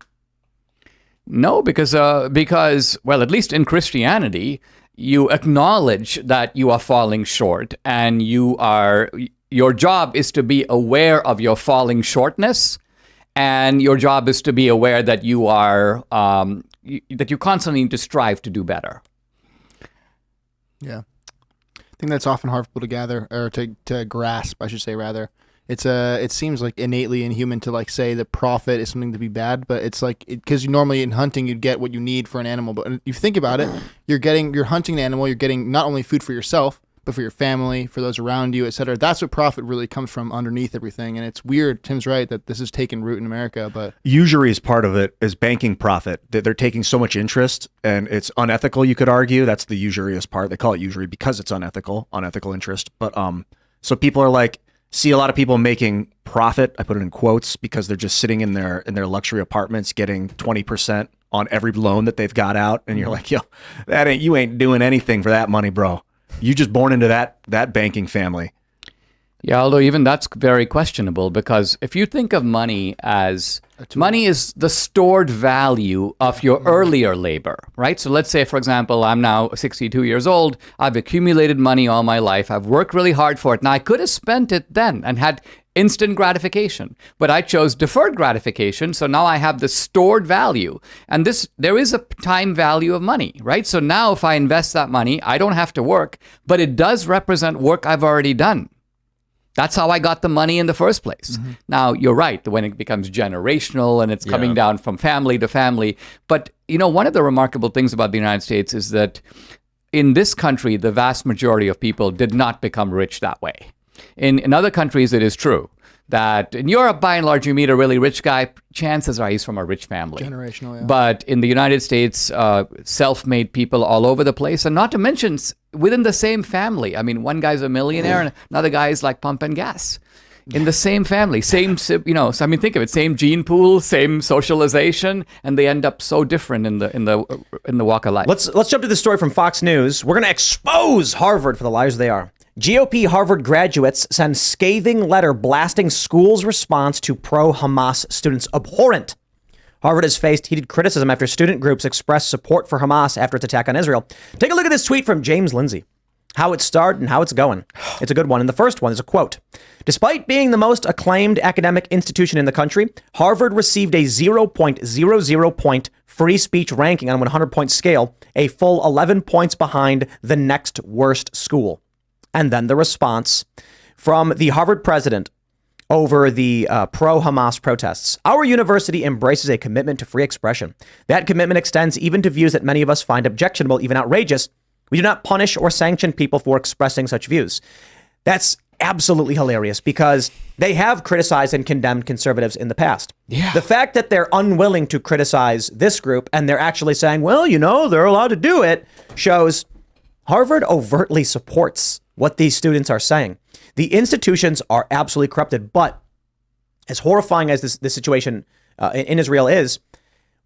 S2: No, because well, at least in Christianity, you acknowledge that you are falling short, and your job is to be aware of your falling shortness, and your job is to be aware that you are that you constantly need to strive to do better.
S5: Yeah. I think that's often hard for people to gather or to grasp, I should say, rather. It seems like innately inhuman to like say that profit is something to be bad, but it's like because normally in hunting you'd get what you need for an animal, but if you think about it, you're hunting an animal, you're getting not only food for yourself, but for your family, for those around you, etc. That's what profit really comes from underneath everything, and it's weird. Tim's right that this has taken root in America, but
S4: usury is part of it. Is banking profit that they're taking so much interest, and it's unethical. You could argue that's the usurious part. They call it usury because it's unethical interest. But so people are like, see a lot of people making profit. I put it in quotes because they're just sitting in their luxury apartments getting 20% on every loan that they've got out, and you're like, yo, you ain't doing anything for that money, bro. You just born into that banking family.
S2: Yeah, although even that's very questionable because if you think of money as money is the stored value of your earlier labor, right? So let's say, for example, I'm now 62 years old. I've accumulated money all my life. I've worked really hard for it. Now, I could have spent it then and had instant gratification, but I chose deferred gratification. So now I have the stored value. And there is a time value of money, right? So now if I invest that money, I don't have to work, but it does represent work I've already done. That's how I got the money in the first place. Now, you're right, when it becomes generational and it's coming down from family to family. But, one of the remarkable things about the United States is that in this country, the vast majority of people did not become rich that way. In other countries, it is true that in Europe, by and large, you meet a really rich guy, chances are he's from a rich family.
S5: Generational, yeah.
S2: But in the United States, self-made people all over the place, and not to mention within the same family. I mean, one guy's a millionaire and another guy is like pumping gas. In the same family, so I mean, think of it, same gene pool, same socialization, and they end up so different in the walk of life.
S1: Let's jump to the story from Fox News. We're going to expose Harvard for the liars they are. GOP Harvard graduates send scathing letter blasting school's response to pro-Hamas students abhorrent. Harvard has faced heated criticism after student groups expressed support for Hamas after its attack on Israel. Take a look at this tweet from James Lindsay. How it started and how it's going. It's a good one. And the first one is a quote. Despite being the most acclaimed academic institution in the country, Harvard received a 0.00 point free speech ranking on a 100-point scale, a full 11 points behind the next worst school. And then the response from the Harvard president over the pro-Hamas protests. Our university embraces a commitment to free expression. That commitment extends even to views that many of us find objectionable, even outrageous. We do not punish or sanction people for expressing such views. That's absolutely hilarious because they have criticized and condemned conservatives in the past.
S2: Yeah.
S1: The fact that they're unwilling to criticize this group and they're actually saying, well, they're allowed to do it, shows Harvard overtly supports what these students are saying. The institutions are absolutely corrupted, but as horrifying as this situation in Israel is,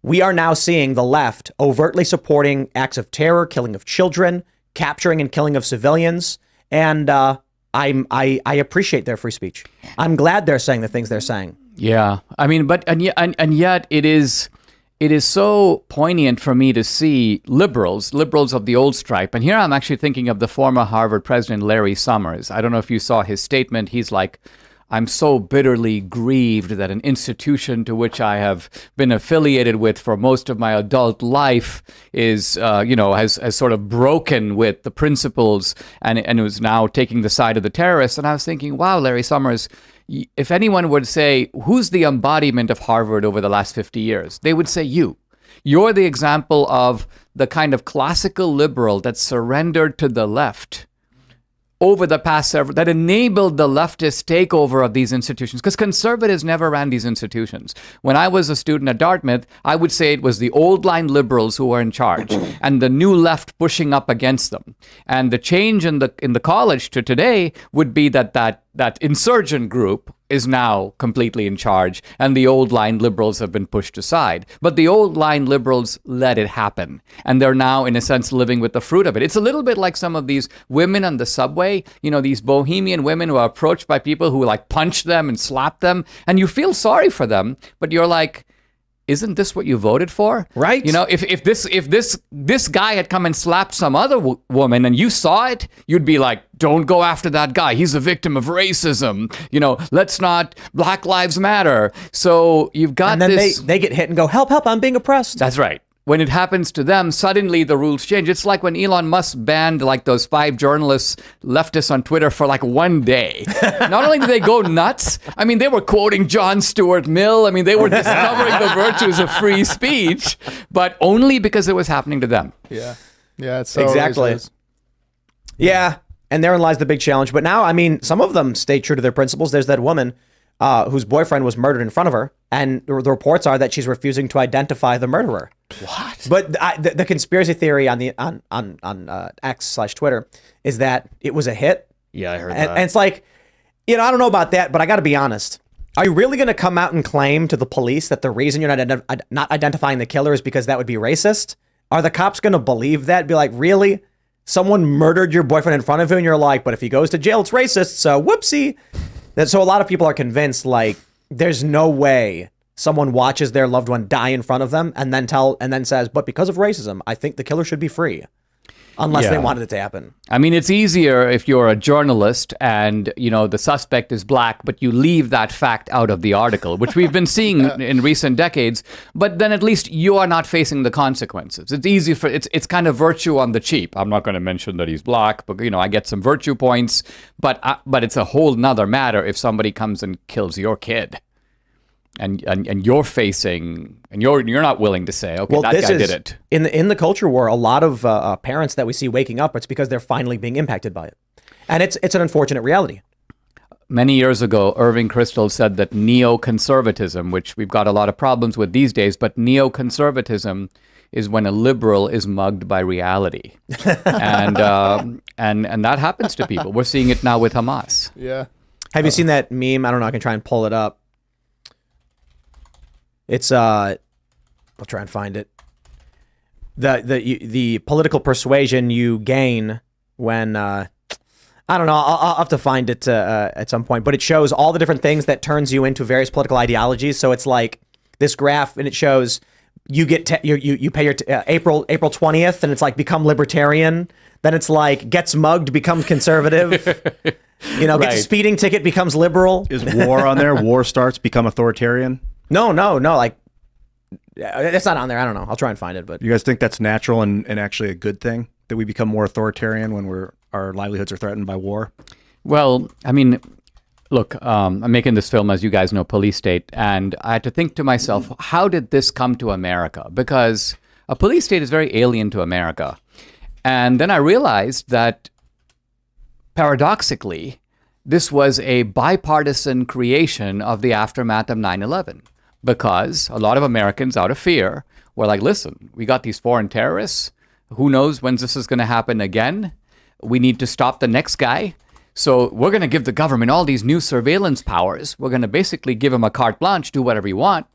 S1: we are now seeing the left overtly supporting acts of terror, killing of children, capturing and killing of civilians. And I appreciate their free speech. I'm glad they're saying the things they're saying.
S2: Yeah, I mean, and yet it is so poignant for me to see liberals of the old stripe. And here I'm actually thinking of the former Harvard president, Larry Summers. I don't know if you saw his statement. He's like, I'm so bitterly grieved that an institution to which I have been affiliated with for most of my adult life is, has sort of broken with the principles and is now taking the side of the terrorists. And I was thinking, wow, Larry Summers, if anyone would say, who's the embodiment of Harvard over the last 50 years? They would say you. You're the example of the kind of classical liberal that surrendered to the left over the past several, that enabled the leftist takeover of these institutions, because conservatives never ran these institutions. When I was a student at Dartmouth, I would say it was the old line liberals who were in charge and the new left pushing up against them. And the change in the college to today would be that insurgent group is now completely in charge and the old line liberals have been pushed aside. But the old line liberals let it happen. And they're now, in a sense, living with the fruit of it. It's a little bit like some of these women on the subway, these bohemian women who are approached by people who like punch them and slap them. And you feel sorry for them, but you're like, isn't this what you voted for?
S1: Right.
S2: If this guy had come and slapped some other woman and you saw it, you'd be like, don't go after that guy. He's a victim of racism. Let's not, Black Lives Matter. So you've got
S1: and then
S2: this.
S1: they get hit and go, help, I'm being oppressed.
S2: That's right. When it happens to them, suddenly the rules change. It's like when Elon Musk banned like those 5 journalists, leftists on Twitter for like one day. Not only did they go nuts, I mean, they were quoting John Stuart Mill. I mean, they were discovering the virtues of free speech, but only because it was happening to them.
S5: Yeah. Yeah, it's so
S1: exactly. Yeah, and therein lies the big challenge. But now, I mean, some of them stay true to their principles. There's that woman whose boyfriend was murdered in front of her, and the reports are that she's refusing to identify the murderer.
S2: What?
S1: But the conspiracy theory on X/Twitter is that it was a hit.
S3: Yeah, I heard that.
S1: And it's like, I don't know about that, but I got to be honest. Are you really going to come out and claim to the police that the reason you're not identifying the killer is because that would be racist? Are the cops going to believe that? Be like, really? Someone murdered your boyfriend in front of you, and you're like, but if he goes to jail, it's racist. So whoopsie. So a lot of people are convinced like there's no way someone watches their loved one die in front of them and then says, but because of racism, I think the killer should be free. unless they
S2: Yeah.
S1: wanted it to happen.
S2: I mean, it's easier if you're a journalist and, the suspect is black, but you leave that fact out of the article, which we've been seeing in recent decades. But then at least you are not facing the consequences. It's easy it's kind of virtue on the cheap. I'm not going to mention that he's black, but, I get some virtue points. But it's a whole nother matter if somebody comes and kills your kid. And you're facing, and you're not willing to say, okay, that guy did it.
S1: In the culture war, a lot of parents that we see waking up, it's because they're finally being impacted by it, and it's an unfortunate reality.
S2: Many years ago, Irving Kristol said that neoconservatism, which we've got a lot of problems with these days, but neoconservatism is when a liberal is mugged by reality, and that happens to people. We're seeing it now with Hamas.
S5: Yeah.
S1: Have you seen that meme? I don't know. I can try and pull it up. It's I'll try and find it. The political persuasion you gain when I don't know. I'll have to find it at some point. But it shows all the different things that turns you into various political ideologies. So it's like this graph, and it shows you get you pay your April 20th, and it's like become libertarian. Then it's like gets mugged, becomes conservative. Gets a speeding ticket, becomes liberal.
S4: Is war on there? War starts, become authoritarian?
S1: No. Like, it's not on there. I don't know. I'll try and find it. But
S4: You guys think that's natural and actually a good thing that we become more authoritarian when our livelihoods are threatened by war?
S2: Well, I mean, look, I'm making this film, as you guys know, Police State, and I had to think to myself, how did this come to America? Because a police state is very alien to America. And then I realized that, paradoxically, this was a bipartisan creation of the aftermath of 9/11. Because a lot of Americans, out of fear, were like, listen, we got these foreign terrorists. Who knows when this is going to happen again? We need to stop the next guy. So we're going to give the government all these new surveillance powers. We're going to basically give them a carte blanche, do whatever you want.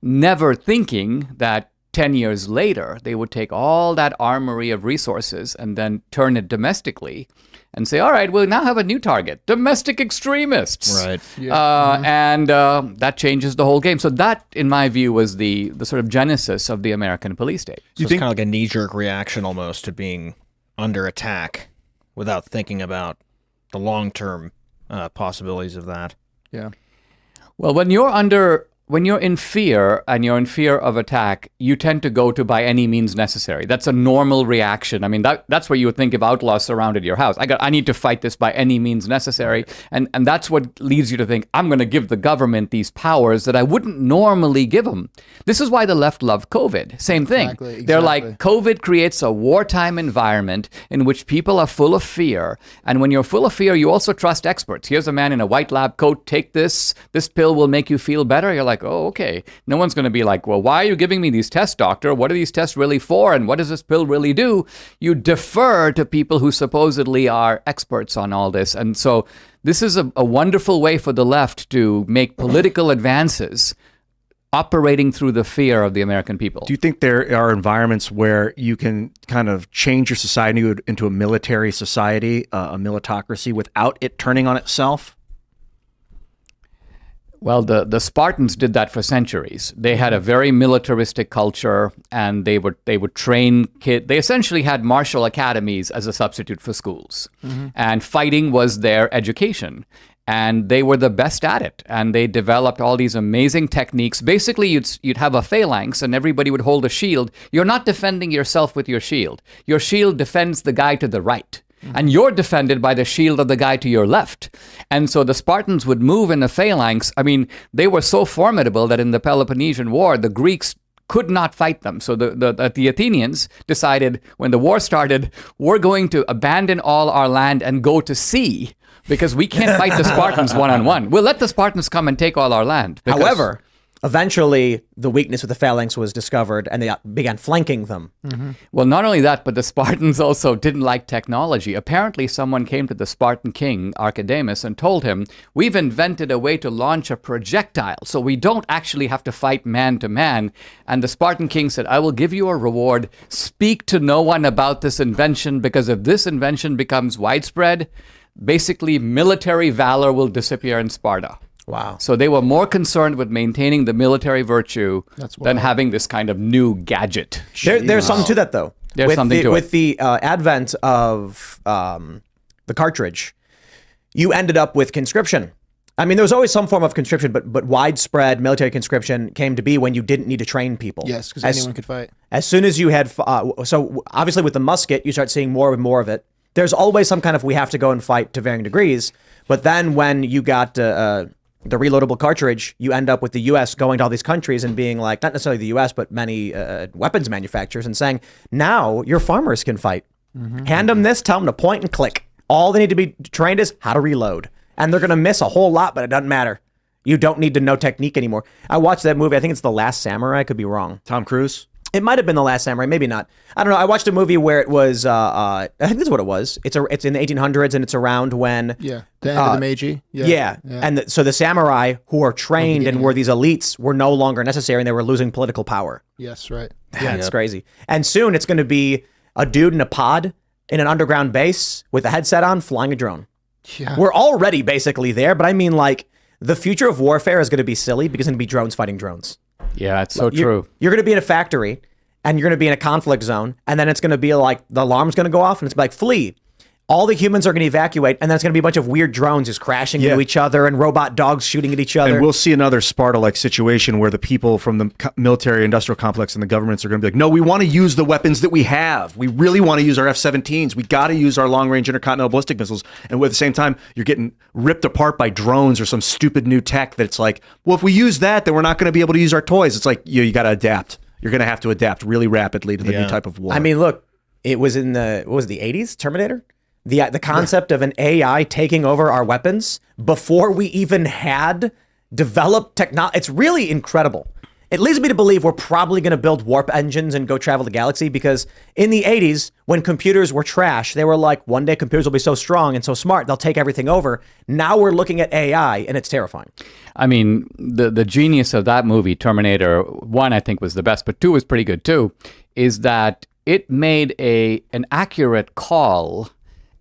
S2: Never thinking that 10 years later, they would take all that armory of resources and then turn it domestically and say, all right, we'll now have a new target, domestic extremists.
S3: Right.
S2: And that changes the whole game. So that, in my view, was the sort of genesis of the American police state.
S3: So it's kind of like a knee-jerk reaction almost to being under attack without thinking about the long-term possibilities of that.
S5: Yeah.
S2: Well, when you're in fear and you're in fear of attack, you tend to go to by any means necessary. That's a normal reaction. I mean, that's what you would think if outlaws surrounded your house. I need to fight this by any means necessary. And that's what leads you to think, I'm going to give the government these powers that I wouldn't normally give them. This is why the left love COVID. Same thing.
S5: Exactly.
S2: They're like, COVID creates a wartime environment in which people are full of fear. And when you're full of fear, you also trust experts. Here's a man in a white lab coat. Take this. This pill will make you feel better. You're like, oh, okay. No one's going to be like, well, why are you giving me these tests, doctor? What are these tests really for? And what does this pill really do? You defer to people who supposedly are experts on all this. And so this is a wonderful way for the left to make political advances operating through the fear of the American people.
S4: Do you think there are environments where you can kind of change your society into a military society, a militocracy, without it turning on itself?
S2: Well, the Spartans did that for centuries. They had a very militaristic culture, and they would train kids. They essentially had martial academies as a substitute for schools, and fighting was their education. And they were the best at it, and they developed all these amazing techniques. Basically, you'd have a phalanx, and everybody would hold a shield. You're not defending yourself with your shield. Your shield defends the guy to the right. And you're defended by the shield of the guy to your left. And so the Spartans would move in a phalanx. I mean, they were so formidable that in the Peloponnesian War, the Greeks could not fight them. So the Athenians decided when the war started, we're going to abandon all our land and go to sea because we can't fight the Spartans one-on-one. We'll let the Spartans come and take all our land.
S1: However, eventually the weakness with the phalanx was discovered and they began flanking them.
S2: Well, not only that, but the Spartans also didn't like technology. Apparently, someone came to the Spartan king, Archidamus, and told him, we've invented a way to launch a projectile, so we don't actually have to fight man to man. And the Spartan king said, I will give you a reward. Speak to no one about this invention, because if this invention becomes widespread, basically military valor will disappear in Sparta.
S1: Wow.
S2: So they were more concerned with maintaining the military virtue than having this kind of new gadget.
S1: There's something to that, though.
S2: There's something to it.
S1: With the advent of the cartridge, you ended up with conscription. I mean, there was always some form of conscription, but widespread military conscription came to be when you didn't need to train people.
S5: Yes, because anyone could fight.
S1: As soon as you had, so obviously with the musket, you start seeing more and more of it. There's always some kind of we have to go and fight to varying degrees. But then when you got the reloadable cartridge, you end up with the U.S. going to all these countries and being like, not necessarily the U.S., but many weapons manufacturers and saying, now your farmers can fight. Hand them this, tell them to point and click. All they need to be trained is how to reload. And they're going to miss a whole lot, but it doesn't matter. You don't need to know technique anymore. I watched that movie. I think it's The Last Samurai. I could be wrong.
S4: Tom Cruise?
S1: It might have been The Last Samurai. Maybe not. I don't know. I watched a movie where it was, I think that's what it was. It's in the 1800s and it's around when...
S5: Yeah. The end of the Meiji.
S1: Yeah. And so the samurai who are trained and were these elites were no longer necessary and they were losing political power.
S5: Yes, right.
S1: Yeah, it's crazy. And soon it's going to be a dude in a pod in an underground base with a headset on flying a drone.
S5: Yeah.
S1: We're already basically there, but I mean, like, the future of warfare is going to be silly because it's going to be drones fighting drones.
S2: Yeah, it's so true.
S1: You're going to be in a factory and you're going to be in a conflict zone, and then it's going to be like the alarm's going to go off and it's like, flee. All the humans are going to evacuate, and then it's going to be a bunch of weird drones just crashing into each other and robot dogs shooting at each other.
S4: And we'll see another Sparta-like situation where the people from the military industrial complex and the governments are going to be like, no, we want to use the weapons that we have. We really want to use our F-17s. We got to use our long-range intercontinental ballistic missiles. And at the same time, you're getting ripped apart by drones or some stupid new tech that's like, well, if we use that, then we're not going to be able to use our toys. It's like, you got to adapt. You're going to have to adapt really rapidly to the new type of war.
S1: I mean, look, it was in the 80s, Terminator? The concept of an AI taking over our weapons before we even had developed technology. It's really incredible. It leads me to believe we're probably going to build warp engines and go travel the galaxy because in the 80s, when computers were trash, they were like, one day computers will be so strong and so smart, they'll take everything over. Now we're looking at AI and it's terrifying.
S2: I mean, the genius of that movie, Terminator 1, I think was the best, but 2 was pretty good too, is that it made an accurate call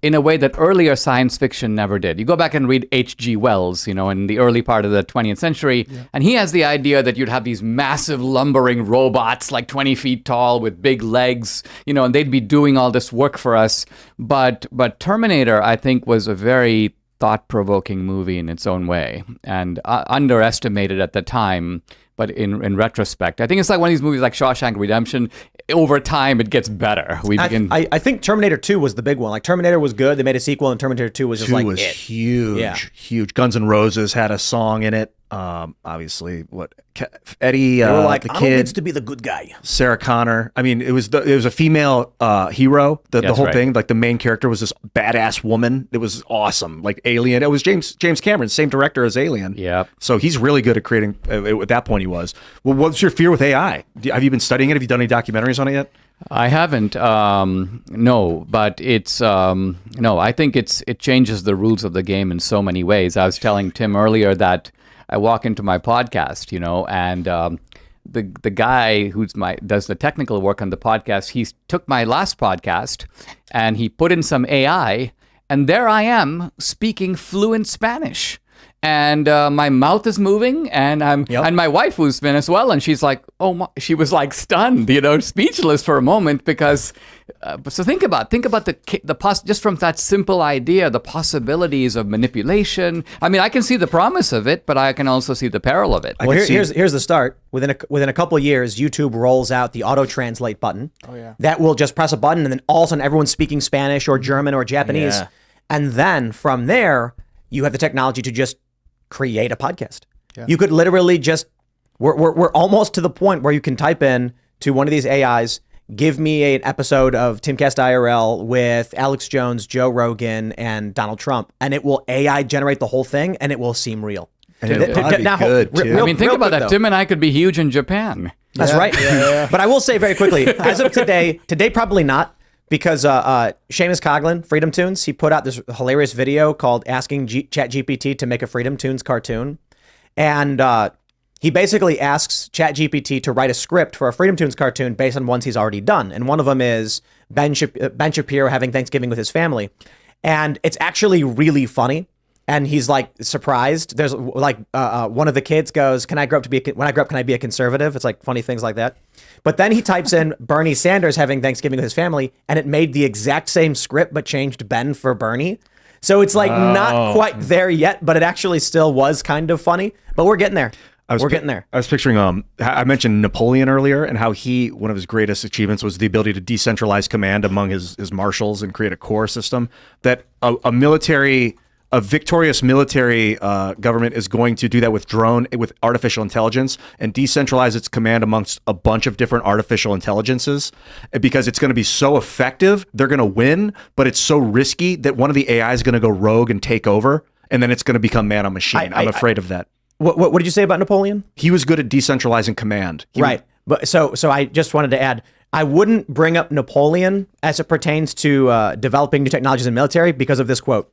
S2: in a way that earlier science fiction never did. You go back and read H.G. Wells, in the early part of the 20th century, and he has the idea that you'd have these massive lumbering robots like 20 feet tall with big legs, and they'd be doing all this work for us. But Terminator, I think, was a very thought-provoking movie in its own way and underestimated at the time. But in retrospect, I think it's like one of these movies like Shawshank Redemption. Over time, it gets better.
S1: I think Terminator 2 was the big one. Like, Terminator was good. They made a sequel, and Terminator 2 was just like it.
S4: Huge, huge. Guns N' Roses had a song in it. Obviously, Eddie,
S1: they were like,
S4: the
S1: Arnold
S4: kid,
S1: needs to be the good guy.
S4: Sarah Connor. I mean, it was a female hero. The whole thing, like the main character was this badass woman. It was awesome, like Alien. It was James Cameron, same director as Alien.
S2: Yeah.
S4: So he's really good at creating. At that point, he was. Well, what's your fear with AI? Have you been studying it? Have you done any documentaries on it yet?
S2: I haven't. No, but it's no. I think it changes the rules of the game in so many ways. I was telling Tim earlier that I walk into my podcast, and the guy does the technical work on the podcast. He took my last podcast and he put in some AI, and there I am speaking fluent Spanish. And my mouth is moving, and and my wife who's Venezuelan, she's like, she was like stunned, speechless for a moment because. So think about just from that simple idea, the possibilities of manipulation. I mean, I can see the promise of it, but I can also see the peril of it.
S1: Well, here's the start. Within a couple of years, YouTube rolls out the auto translate button. Oh yeah. That will just press a button, and then all of a sudden everyone's speaking Spanish or German or Japanese, and then from there you have the technology to just create a podcast. Yeah. You could literally we're almost to the point where you can type in to one of these AIs, give me an episode of Timcast IRL with Alex Jones, Joe Rogan, and Donald Trump, and it will AI generate the whole thing, and it will seem real.
S4: And it'll probably be good, too.
S2: Think about that. Though. Tim and I could be huge in Japan.
S1: That's right. Yeah. But I will say very quickly, as of today probably not, because Seamus Coughlin, Freedom Tunes, he put out this hilarious video called Asking ChatGPT to make a Freedom Tunes cartoon. And he basically asks ChatGPT to write a script for a Freedom Tunes cartoon based on ones he's already done. And one of them is Ben Shapiro having Thanksgiving with his family. And it's actually really funny. and he's like surprised. There's like one of the kids goes, "Can I grow up to be when I grow up? Can I be a conservative?" It's like funny things like that. But then he types in Bernie Sanders having Thanksgiving with his family, and it made the exact same script but changed Ben for Bernie. So it's like not quite there yet, but it actually still was kind of funny. But we're getting there. We're getting there.
S4: I was picturing, I mentioned Napoleon earlier and how one of his greatest achievements was the ability to decentralize command among his marshals and create a corps system. That a victorious military government is going to do that with artificial intelligence and decentralize its command amongst a bunch of different artificial intelligences, because it's going to be so effective. They're going to win, but it's so risky that one of the AI is going to go rogue and take over, and then it's going to become man on machine. I'm afraid of that.
S1: What did you say about Napoleon?
S4: He was good at decentralizing command.
S1: Right. But so I just wanted to add, I wouldn't bring up Napoleon as it pertains to developing new technologies in the military because of this quote.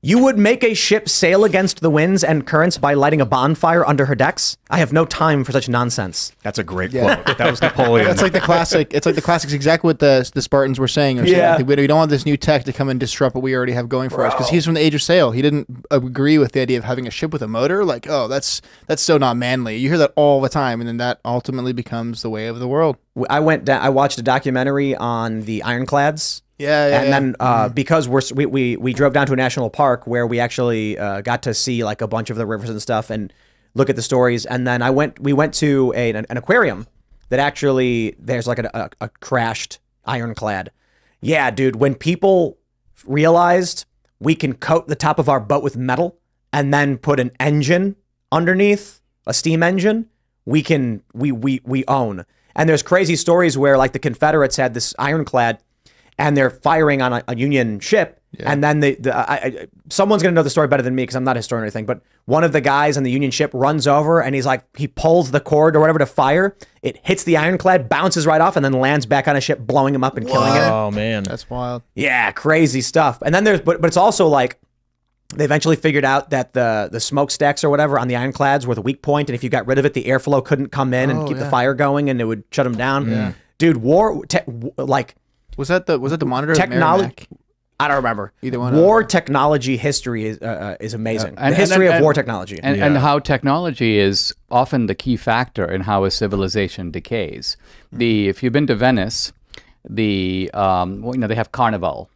S1: You would make a ship sail against the winds and currents by lighting a bonfire under her decks? I have no time for such nonsense.
S4: That's a great quote. That was Napoleon.
S5: That's like the classic. It's like the classics, exactly what the Spartans were saying.
S1: Yeah.
S5: We don't want this new tech to come and disrupt what we already have going for us. Because he's from the age of sail. He didn't agree with the idea of having a ship with a motor. Like, oh, that's so not manly. You hear that all the time, and then that ultimately becomes the way of the world.
S1: I watched a documentary on the ironclads. And then because we drove down to a national park where we actually got to see like a bunch of the rivers and stuff and look at the stories. And then we went to an aquarium that actually there's like a crashed ironclad. Yeah, dude. When people realized we can coat the top of our boat with metal and then put an engine underneath, a steam engine, we own. And there's crazy stories where like the Confederates had this ironclad and they're firing on a Union ship, and then someone's gonna know the story better than me because I'm not a historian or anything. But one of the guys on the Union ship runs over and he pulls the cord or whatever to fire. It hits the ironclad, bounces right off, and then lands back on a ship, blowing him up and killing it.
S3: Oh man,
S5: that's wild.
S1: Yeah, crazy stuff. And then but it's also like they eventually figured out that the smokestacks or whatever on the ironclads were the weak point, and if you got rid of it, the airflow couldn't come in and keep the fire going, and it would shut them down.
S5: Yeah.
S1: Dude,
S5: Was that the monitor?
S1: Technology. I don't remember.
S5: Either one.
S1: War technology history is amazing. The history of war technology.
S2: And how technology is often the key factor in how a civilization decays. If you've been to Venice, they have Carnival.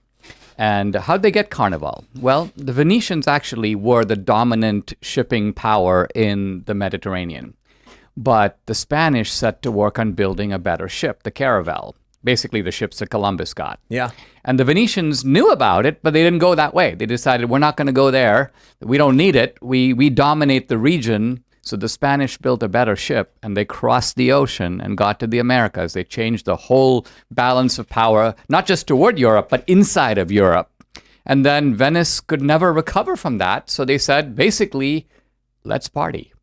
S2: And how'd they get Carnival? Well, the Venetians actually were the dominant shipping power in the Mediterranean. But the Spanish set to work on building a better ship, the Caravel. Basically the ships that Columbus got.
S1: Yeah.
S2: And the Venetians knew about it, but they didn't go that way. They decided, we're not going to go there. We don't need it. We dominate the region. So the Spanish built a better ship, and they crossed the ocean and got to the Americas. They changed the whole balance of power, not just toward Europe, but inside of Europe. And then Venice could never recover from that. So they said, basically, let's party.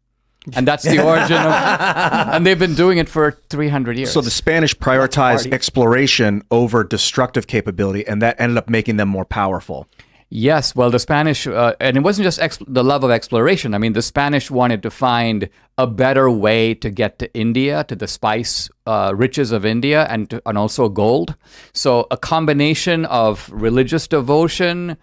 S2: And that's the origin of, and they've been doing it for 300 years.
S4: So the Spanish prioritized exploration over destructive capability, and that ended up making them more powerful.
S2: Yes, well, the Spanish, and it wasn't just the love of exploration. I mean, the Spanish wanted to find a better way to get to India, to the spice riches of India, and also gold. So a combination of religious devotion,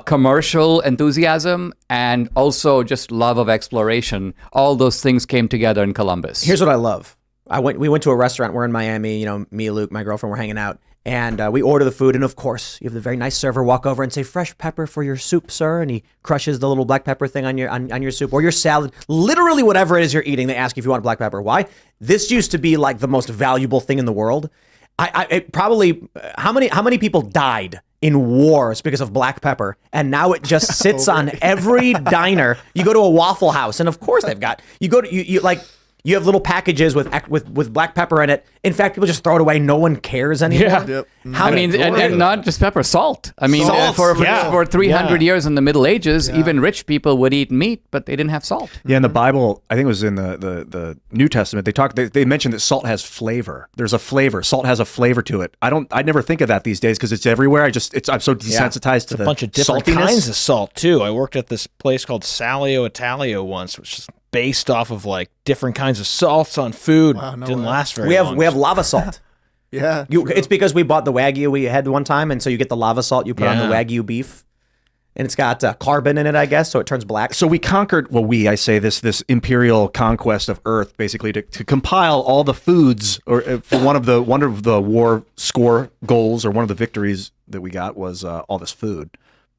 S2: commercial enthusiasm, and also just love of exploration. All those things came together in Columbus.
S1: Here's what I love. We went to a restaurant. We're in Miami. Me, Luke, my girlfriend, we're hanging out. And we order the food. And of course, you have the very nice server walk over and say, "Fresh pepper for your soup, sir." And he crushes the little black pepper thing on your soup or your salad. Literally whatever it is you're eating, they ask you if you want black pepper. Why? This used to be like the most valuable thing in the world. How many people died in wars because of black pepper, and now it just sits on every diner. You go to a Waffle House, and of course they've got. You have little packages with black pepper in it. In fact, people just throw it away. No one cares anymore.
S2: Yeah.
S5: Yep.
S2: And not just pepper, salt. I mean, for 300 years in the Middle Ages, even rich people would eat meat, but they didn't have salt.
S4: Yeah, in the Bible, I think it was in the New Testament, they mentioned that salt has flavor. There's a flavor. Salt has a flavor to it. I never think of that these days because it's everywhere. I'm so desensitized to the
S3: a bunch of different
S4: saltiness.
S3: kinds of salt too. I worked at this place called Salio Italio once, which is based off of like different kinds of salts on food.
S5: Wow, no
S3: Didn't
S5: way.
S3: last very long.
S1: We have lava salt.
S5: Yeah.
S1: It's because we bought the Wagyu we had one time, and so you get the lava salt you put on the Wagyu beef. and it's got carbon in it, I guess, so it turns black.
S4: So we conquered, I say this imperial conquest of Earth, basically to compile all the foods, or for one of the war score goals, or one of the victories that we got was all this food.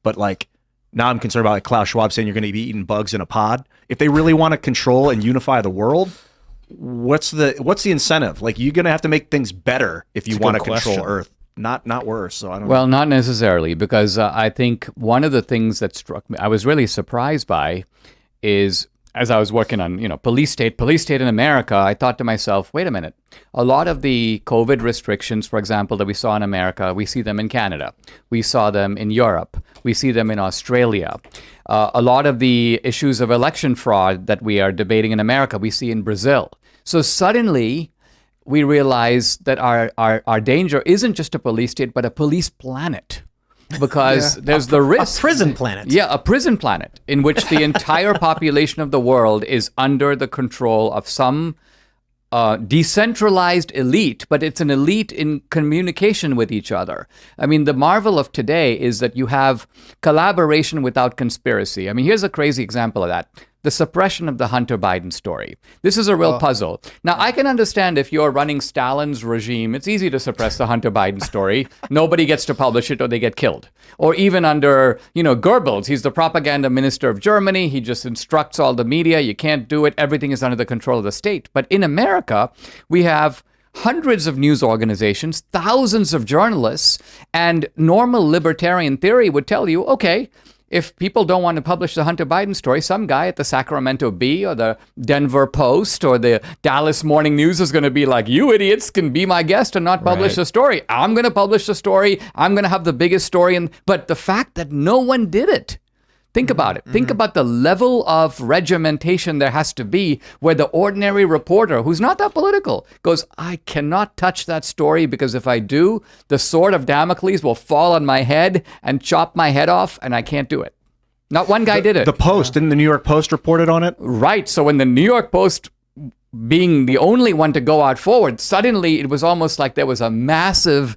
S4: But like now I'm concerned about like Klaus Schwab saying you're going to be eating bugs in a pod. If they really want to control and unify the world, what's the incentive? Like, you're going to have to make things better if you want to control Earth. Not worse. So I don't know.
S2: Well, not necessarily, because I think one of the things that struck me, I was really surprised by, is as I was working on, police state in America, I thought to myself, wait a minute. A lot of the COVID restrictions, for example, that we saw in America, we see them in Canada. We saw them in Europe. We see them in Australia. A lot of the issues of election fraud that we are debating in America, we see in Brazil. So suddenly, we realize that our danger isn't just a police state, but a police planet. Because there's the risk.
S1: A prison planet.
S2: Yeah, a prison planet in which the entire population of the world is under the control of some decentralized elite, but it's an elite in communication with each other. I mean, the marvel of today is that you have collaboration without conspiracy. I mean, here's a crazy example of that. The suppression of the Hunter Biden story. This is a real puzzle. Now, I can understand if you're running Stalin's regime, it's easy to suppress the Hunter Biden story. Nobody gets to publish it or they get killed. Or even under, Goebbels, he's the propaganda minister of Germany. He just instructs all the media. You can't do it. Everything is under the control of the state. But in America, we have hundreds of news organizations, thousands of journalists, and normal libertarian theory would tell you, okay, if people don't want to publish the Hunter Biden story, some guy at the Sacramento Bee or the Denver Post or the Dallas Morning News is going to be like, you idiots can be my guest and not publish the story. I'm going to publish the story. I'm going to have the biggest story. But the fact that no one did it, think about it. Think about the level of regimentation there has to be where the ordinary reporter, who's not that political, goes, I cannot touch that story because if I do, the sword of Damocles will fall on my head and chop my head off, and I can't do it. Not one guy did it.
S4: The Post, didn't the New York Post reported on it?
S2: Right. So when the New York Post, being the only one to go out forward, suddenly it was almost like there was a massive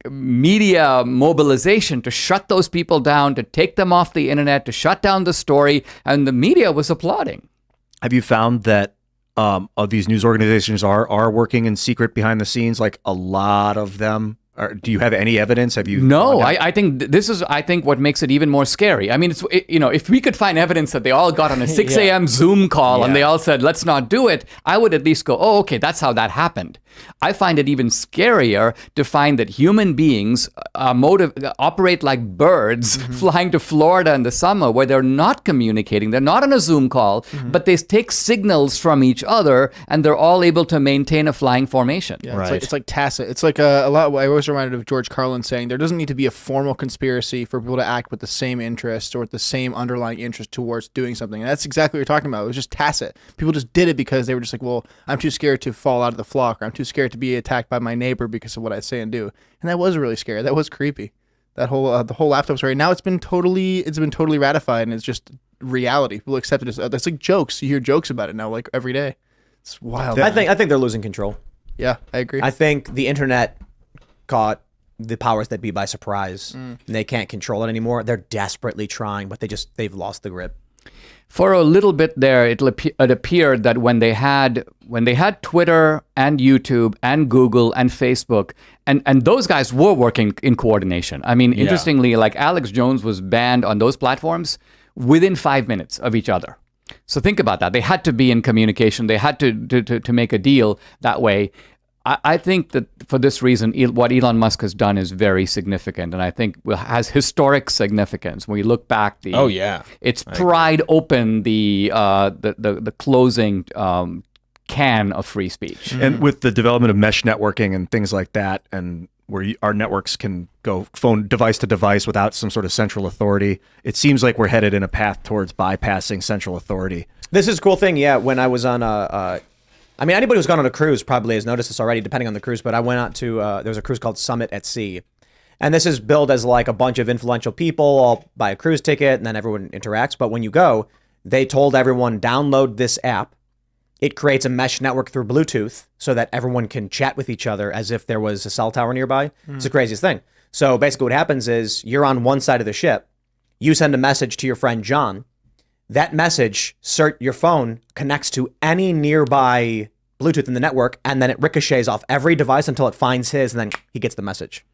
S2: media mobilization to shut those people down, to take them off the internet, to shut down the story, and the media was applauding.
S4: Have you found that of these news organizations are working in secret behind the scenes? Like a lot of them. Do you have any evidence? Have you?
S2: No, I think this is, what makes it even more scary. I mean, if we could find evidence that they all got on a 6 a.m. Zoom call and they all said, let's not do it, I would at least go, oh, okay, that's how that happened. I find it even scarier to find that human beings operate like birds flying to Florida in the summer where they're not communicating. They're not on a Zoom call, but they take signals from each other and they're all able to maintain a flying formation.
S5: Yeah, right. It's like tacit. It's like a lot. I always reminded of George Carlin saying there doesn't need to be a formal conspiracy for people to act with the same interest or with the same underlying interest towards doing something. And that's exactly what you're talking about. It was just tacit. People just did it because they were just like, well, I'm too scared to fall out of the flock, or I'm too scared to be attacked by my neighbor because of what I say and do. And that was really scary. That was creepy. That whole the whole laptop story. Now it's been totally ratified, and it's just reality. People accept it as that's like jokes. You hear jokes about it now, like every day. It's wild.
S1: I think they're losing control.
S5: Yeah, I agree.
S1: I think the internet caught the powers that be by surprise, and they can't control it anymore. They're desperately trying, but they've lost the grip.
S2: For a little bit there, it appeared that when they had Twitter and YouTube and Google and Facebook, and those guys were working in coordination. I mean, interestingly, like Alex Jones was banned on those platforms within 5 minutes of each other. So think about that. They had to be in communication. They had to make a deal that way. I think that for this reason, what Elon Musk has done is very significant, and I think has historic significance. When we look back, it's pried open the closing can of free speech.
S4: And with the development of mesh networking and things like that, and where our networks can go phone device to device without some sort of central authority, it seems like we're headed in a path towards bypassing central authority.
S1: This is a cool thing. Yeah, when I was on I mean, anybody who's gone on a cruise probably has noticed this already, depending on the cruise, but I went out to, there was a cruise called Summit at Sea. And this is billed as like a bunch of influential people all buy a cruise ticket and then everyone interacts. But when you go, they told everyone, download this app. It creates a mesh network through Bluetooth so that everyone can chat with each other as if there was a cell tower nearby. It's the craziest thing. So basically what happens is you're on one side of the ship You send a message to your friend John. That message, your phone connects to any nearby Bluetooth in the network, and then it ricochets off every device until it finds his, and then he gets the message.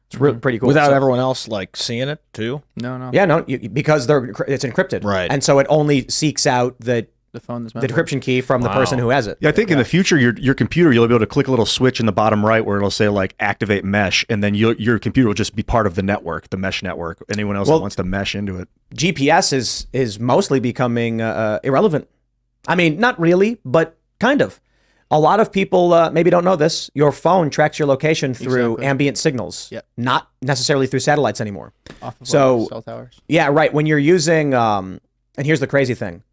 S1: It's really pretty cool.
S3: Without everyone else like seeing it too.
S5: No.
S1: Yeah, no, because it's encrypted,
S3: Right?
S1: And so it only seeks out the
S5: phone that's
S1: the decryption key from the person who has it.
S4: Yeah, I think in the future, your computer, you'll be able to click a little switch in the bottom right where it'll say like activate mesh, and then your computer will just be part of the network, the mesh network. Anyone else that wants to mesh into it.
S1: GPS is mostly becoming irrelevant. I mean, not really, but kind of. A lot of people maybe don't know this. Your phone tracks your location through ambient signals, not necessarily through satellites anymore.
S5: Off of cell towers.
S1: Yeah, right. When you're using, and here's the crazy thing.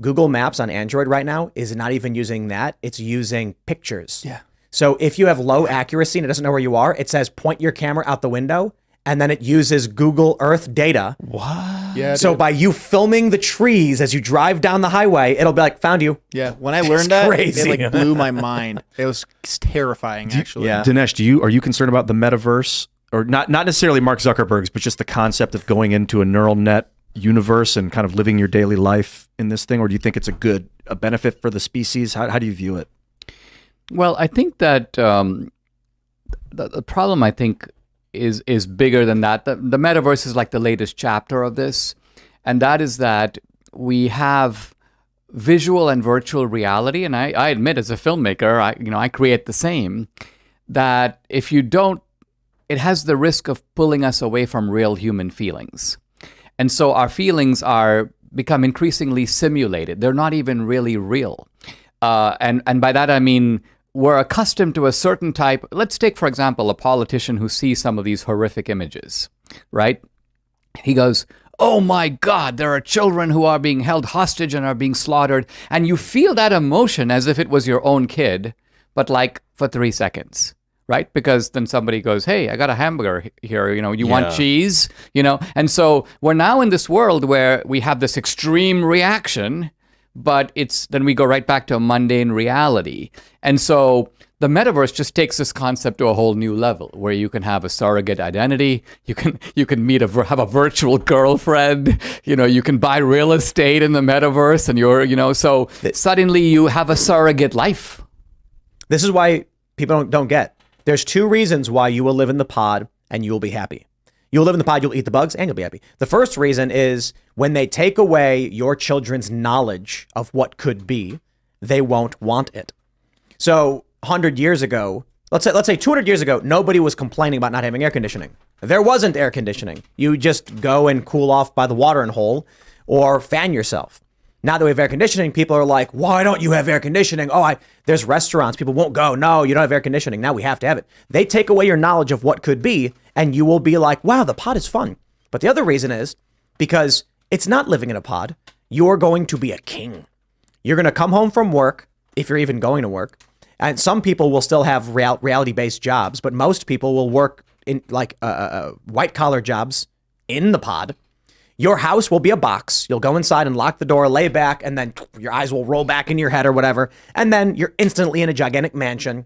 S1: Google Maps on Android right now is not even using that. It's using pictures.
S5: Yeah.
S1: So if you have low accuracy and it doesn't know where you are, it says point your camera out the window, and then it uses Google Earth data.
S3: What?
S5: Yeah.
S1: So by you filming the trees as you drive down the highway, it'll be like, found you.
S5: Yeah. When I learned that,
S1: crazy.
S5: it like blew my mind. It was terrifying, actually.
S1: Yeah.
S4: Dinesh, are you concerned about the metaverse, or not necessarily Mark Zuckerberg's, but just the concept of going into a neural net universe and kind of living your daily life in this thing, or do you think it's a benefit for the species? How do you view it?
S2: Well, I think that the problem, I think, is bigger than that. The metaverse is like the latest chapter of this, and that is that we have visual and virtual reality, and I admit as a filmmaker, I create the same, that if you don't, it has the risk of pulling us away from real human feelings. And so our feelings become increasingly simulated. They're not even really real. And by that I mean we're accustomed to a certain type. Let's take, for example, a politician who sees some of these horrific images, right? He goes, "Oh my God, there are children who are being held hostage and are being slaughtered." And you feel that emotion as if it was your own kid, but like for 3 seconds. Right? Because then somebody goes, "Hey, I got a hamburger here, you want cheese?" And so we're now in this world where we have this extreme reaction, but then we go right back to a mundane reality. And so the metaverse just takes this concept to a whole new level, where you can have a surrogate identity, you can have a virtual girlfriend, you can buy real estate in the metaverse, and so suddenly you have a surrogate life.
S1: This is why people don't get. There's 2 reasons why you will live in the pod and you will be happy. You'll live in the pod, you'll eat the bugs, and you'll be happy. The first reason is when they take away your children's knowledge of what could be, they won't want it. So 100 years ago, let's say 200 years ago, nobody was complaining about not having air conditioning. There wasn't air conditioning. You just go and cool off by the watering hole or fan yourself. Now that we have air conditioning, people are like, "Why don't you have air conditioning?" There's restaurants. People won't go. "No, you don't have air conditioning. Now we have to have it." They take away your knowledge of what could be, and you will be like, "Wow, the pod is fun." But the other reason is because it's not living in a pod. You're going to be a king. You're going to come home from work, if you're even going to work. And some people will still have reality-based jobs, but most people will work in like white-collar jobs in the pod. Your house will be a box. You'll go inside and lock the door, lay back, and then your eyes will roll back in your head or whatever. And then you're instantly in a gigantic mansion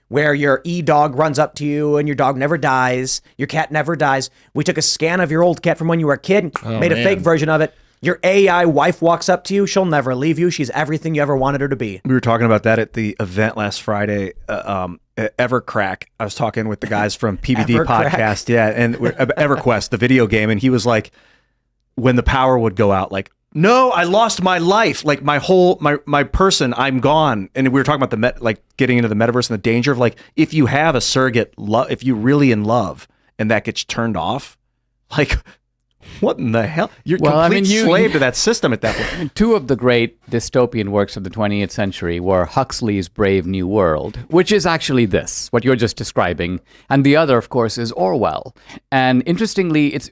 S1: where your e-dog runs up to you and your dog never dies. Your cat never dies. We took a scan of your old cat from when you were a kid, made a fake version of it. Your AI wife walks up to you. She'll never leave you. She's everything you ever wanted her to be.
S4: We were talking about that at the event last Friday. Evercrack. I was talking with the guys from PBD podcast. Yeah. And EverQuest, the video game. And he was like, when the power would go out, like, "No, I lost my life. Like my person, I'm gone." And we were talking about getting into the metaverse and the danger of like, if you have a surrogate if you're really in love and that gets turned off, like, what in the hell? You're complete slave to that system at that point.
S2: 2 of the great dystopian works of the 20th century were Huxley's Brave New World, which is actually this, what you're just describing. And the other, of course, is Orwell. And interestingly, it's,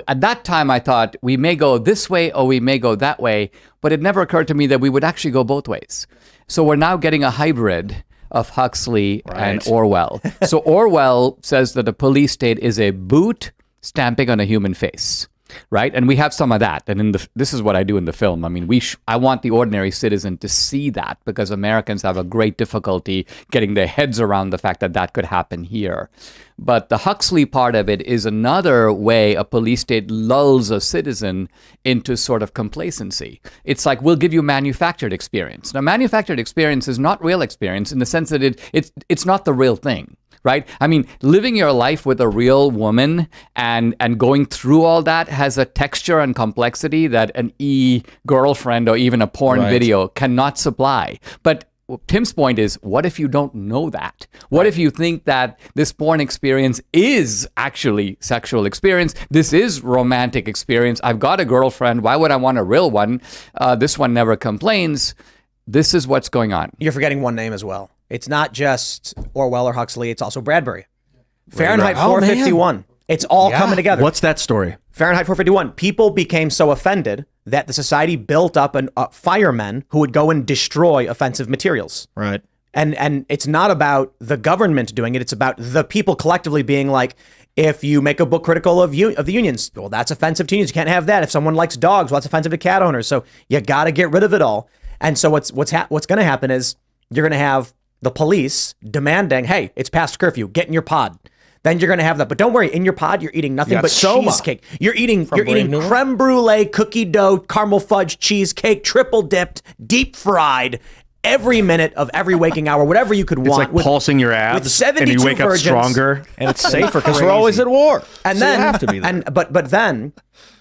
S2: at that time, I thought we may go this way or we may go that way, but it never occurred to me that we would actually go both ways. So we're now getting a hybrid of Huxley and Orwell. So Orwell says that a police state is a boot stamping on a human face, right? And we have some of that. And this is what I do in the film. I mean, I want the ordinary citizen to see that, because Americans have a great difficulty getting their heads around the fact that that could happen here. But the Huxley part of it is another way a police state lulls a citizen into sort of complacency. It's like, we'll give you manufactured experience. Now, manufactured experience is not real experience in the sense that it's not the real thing. Right? I mean, living your life with a real woman and going through all that has a texture and complexity that an e-girlfriend or even a porn video cannot supply. But Tim's point is, what if you don't know that? What if you think that this porn experience is actually sexual experience? This is romantic experience. I've got a girlfriend. Why would I want a real one? This one never complains. This is what's going on.
S1: You're forgetting one name as well. It's not just Orwell or Huxley. It's also Bradbury. Fahrenheit 451. It's all coming together.
S4: What's that story?
S1: Fahrenheit 451. People became so offended that the society built up firemen who would go and destroy offensive materials.
S3: Right.
S1: And it's not about the government doing it. It's about the people collectively being like, if you make a book critical of the unions, well, that's offensive to unions. You can't have that. If someone likes dogs, well, that's offensive to cat owners. So you got to get rid of it all. And so what's going to happen is you're going to have the police demanding, hey, it's past curfew, get in your pod. Then you're going to have that. But don't worry, in your pod, you're eating nothing but cheesecake. You're eating creme brulee, cookie dough, caramel fudge, cheesecake, triple dipped, deep fried, every minute of every waking hour, whatever you could want.
S4: It's like pulsing your abs,
S1: with 72
S4: and you wake
S1: virgins,
S4: up stronger.
S3: And it's safer because we're always at war.
S1: And
S3: so
S1: then,
S3: you have to be there.
S1: But then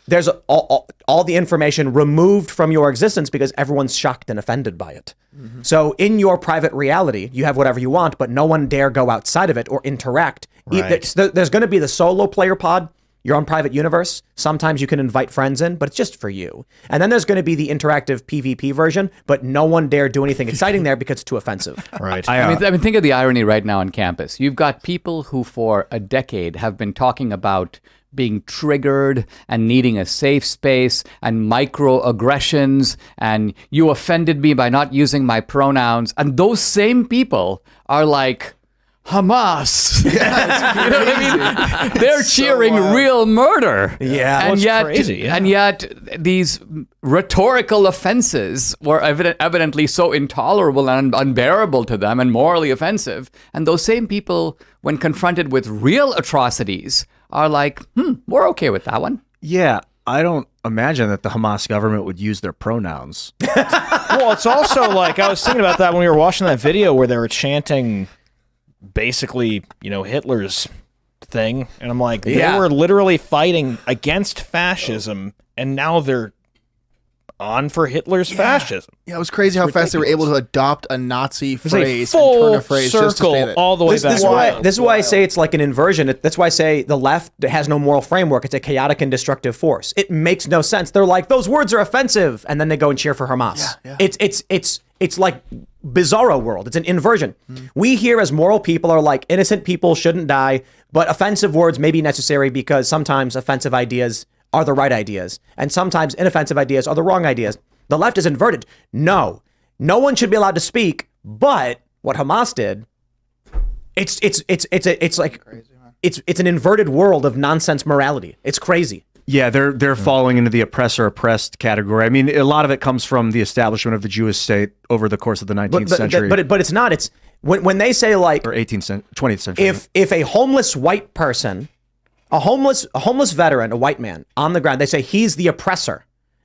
S1: there's all the information removed from your existence because everyone's shocked and offended by it. Mm-hmm. So in your private reality, you have whatever you want, but no one dare go outside of it or interact.
S3: Right.
S1: There's going to be the solo player pod, your own private universe. Sometimes you can invite friends in, but it's just for you. And then there's going to be the interactive PvP version, but no one dare do anything exciting there because it's too offensive.
S3: Right.
S2: I mean, think of the irony right now on campus. You've got people who for a decade have been talking about being triggered and needing a safe space and microaggressions and you offended me by not using my pronouns. And those same people are like, Hamas. You know what I mean? They're cheering real murder.
S1: Yeah.
S2: And yet,
S3: crazy, yeah.
S2: and yet these rhetorical offenses were evidently so intolerable and unbearable to them and morally offensive. And those same people, when confronted with real atrocities, are like, we're okay with that one.
S4: Yeah, I don't imagine that the Hamas government would use their pronouns.
S3: Well, it's also like, I was thinking about that when we were watching that video where they were chanting basically, Hitler's thing. And I'm like, they were literally fighting against fascism, and now they're on for Hitler's fascism.
S5: Yeah, it was crazy how fast they were able to adopt a Nazi phrase
S3: a
S5: and turn
S3: full
S5: a phrase
S3: circle
S5: just to say that.
S3: all the way back.
S1: This is why I say it's like an inversion. That's why I say the left has no moral framework. It's a chaotic and destructive force. It makes no sense. They're like, those words are offensive, and then they go and cheer for Hamas.
S5: Yeah.
S1: It's like bizarro world. It's an inversion. We here as moral people are like, innocent people shouldn't die, but offensive words may be necessary because sometimes offensive ideas are the right ideas, and sometimes inoffensive ideas are the wrong ideas. The left is inverted. No one should be allowed to speak. But what Hamas did, it's an inverted world of nonsense morality. It's crazy.
S4: Yeah, they're falling into the oppressor-oppressed category. I mean, a lot of it comes from the establishment of the Jewish state over the course of the 19th century.
S1: But it's not. It's when they say like,
S4: or 20th century.
S1: If a homeless white person, a homeless veteran, a white man on the ground, they say he's the oppressor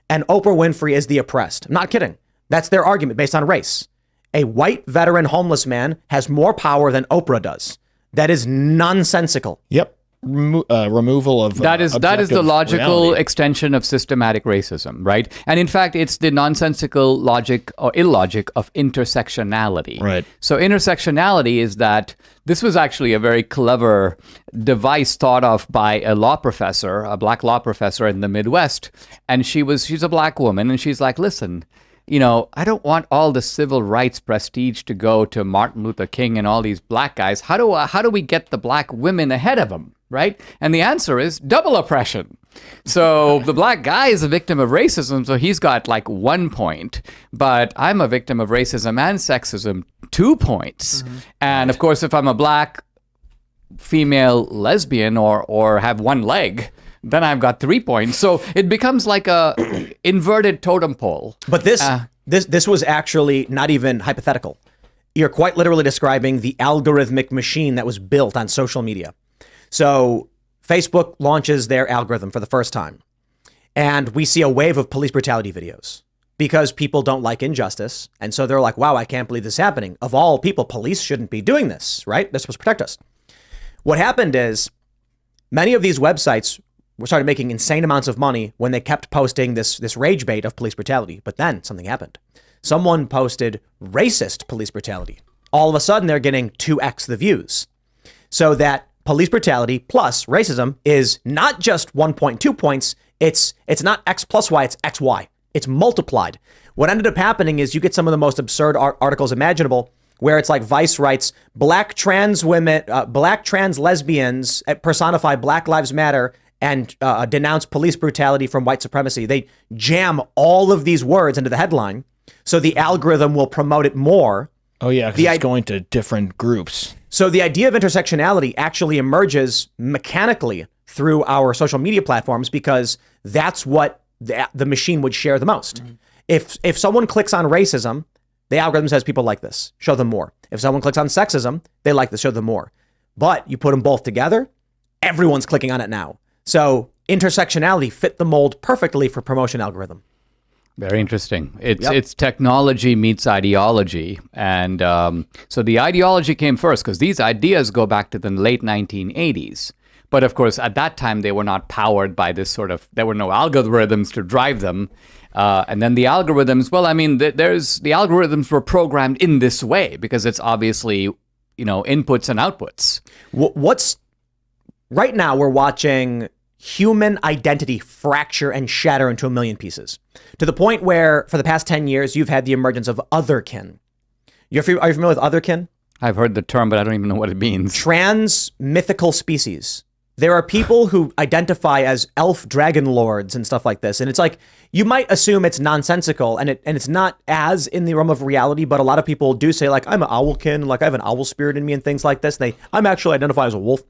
S1: and Oprah Winfrey is the oppressed. I'm not kidding. That's their argument based on race. A white veteran homeless man has more power than Oprah does. That is nonsensical.
S3: Yep. Removal of
S2: that is the logical
S3: reality.
S2: Extension of systematic racism, right? And in fact, it's the nonsensical logic or illogic of intersectionality.
S3: Right.
S2: So intersectionality is that this was actually a very clever device thought of by a law professor, a black law professor in the Midwest, and she's a black woman, and she's like, listen, I don't want all the civil rights prestige to go to Martin Luther King and all these black guys. How do we get the black women ahead of them, right? And the answer is double oppression. So the black guy is a victim of racism, so he's got like 1 point. But I'm a victim of racism and sexism, 2 points. Mm-hmm. And of course, if I'm a black female lesbian or have one leg, then I've got 3 points. So it becomes like a inverted totem pole.
S1: But this was actually not even hypothetical. You're quite literally describing the algorithmic machine that was built on social media. So Facebook launches their algorithm for the first time, and we see a wave of police brutality videos because people don't like injustice. And so they're like, wow, I can't believe this is happening. Of all people, police shouldn't be doing this, right? They're supposed to protect us. What happened is many of these websites started making insane amounts of money when they kept posting this rage bait of police brutality. But then something happened. Someone posted racist police brutality. All of a sudden, they're getting 2x the views. So that police brutality plus racism is not just 1.2 points. It's not X plus Y, it's XY. It's multiplied. What ended up happening is you get some of the most absurd articles imaginable, where it's like Vice writes, black trans women, black trans lesbians personify Black Lives Matter and denounce police brutality from white supremacy. They jam all of these words into the headline, so the algorithm will promote it more.
S3: Oh, yeah, because it's going to different groups.
S1: So the idea of intersectionality actually emerges mechanically through our social media platforms because that's what the machine would share the most. Mm-hmm. If someone clicks on racism, the algorithm says people like this, show them more. If someone clicks on sexism, they like this, show them more. But you put them both together, everyone's clicking on it now. So intersectionality fit the mold perfectly for promotion algorithm.
S2: Very interesting. It's technology meets ideology. And so the ideology came first because these ideas go back to the late 1980s. But of course, at that time, they were not powered by this there were no algorithms to drive them. And then the algorithms, well, I mean, the algorithms were programmed in this way because it's obviously, inputs and outputs.
S1: Right now we're watching human identity fracture and shatter into a million pieces to the point where for the past 10 years, you've had the emergence of otherkin. Are you familiar with otherkin?
S2: I've heard the term, but I don't even know what it means.
S1: Trans mythical species. There are people who identify as elf dragon lords and stuff like this. And it's like, you might assume it's nonsensical and it's not as in the realm of reality, but a lot of people do say like, I'm an owlkin, like I have an owl spirit in me and things like this. I'm actually identify as a wolf.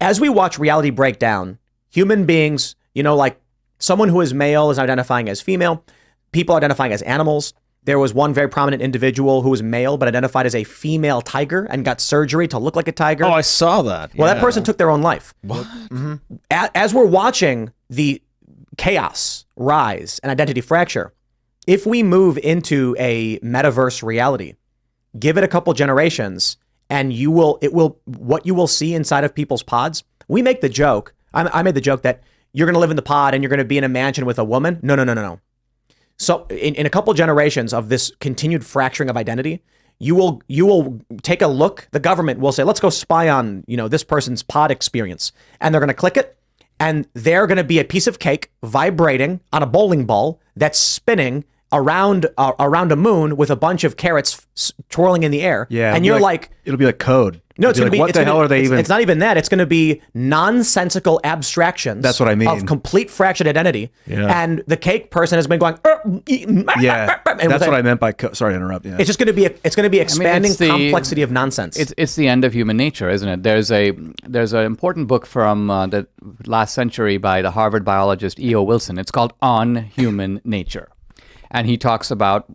S1: As we watch reality break down, human beings, like someone who is male is identifying as female, people identifying as animals. There was one very prominent individual who was male but identified as a female tiger and got surgery to look like a tiger.
S3: Oh, I saw that.
S1: Well, that person took their own life.
S3: What?
S1: Mm-hmm. As we're watching the chaos rise and identity fracture, if we move into a metaverse reality, give it a couple generations, and what you will see inside of people's pods. We make the joke. I made the joke that you're going to live in the pod and you're going to be in a mansion with a woman. No. So in a couple generations of this continued fracturing of identity, you will take a look. The government will say, let's go spy on, this person's pod experience. And they're going to click it. And they're going to be a piece of cake vibrating on a bowling ball that's spinning around a moon with a bunch of carrots twirling in the air.
S4: Yeah.
S1: And you're like,
S4: it'll be like code.
S1: No, it's going to be.
S4: What the hell are they even?
S1: It's not even that. It's going to be nonsensical abstractions.
S4: That's what I mean.
S1: Of complete fractured identity.
S4: Yeah.
S1: And the cake person has been going.
S4: Yeah. That's what I meant by. Sorry to interrupt. Yeah.
S1: It's just going to be. It's going to be expanding complexity of nonsense.
S2: It's the end of human nature, isn't it? There's an important book from the last century by the Harvard biologist E.O. Wilson. It's called On Human Nature, and he talks about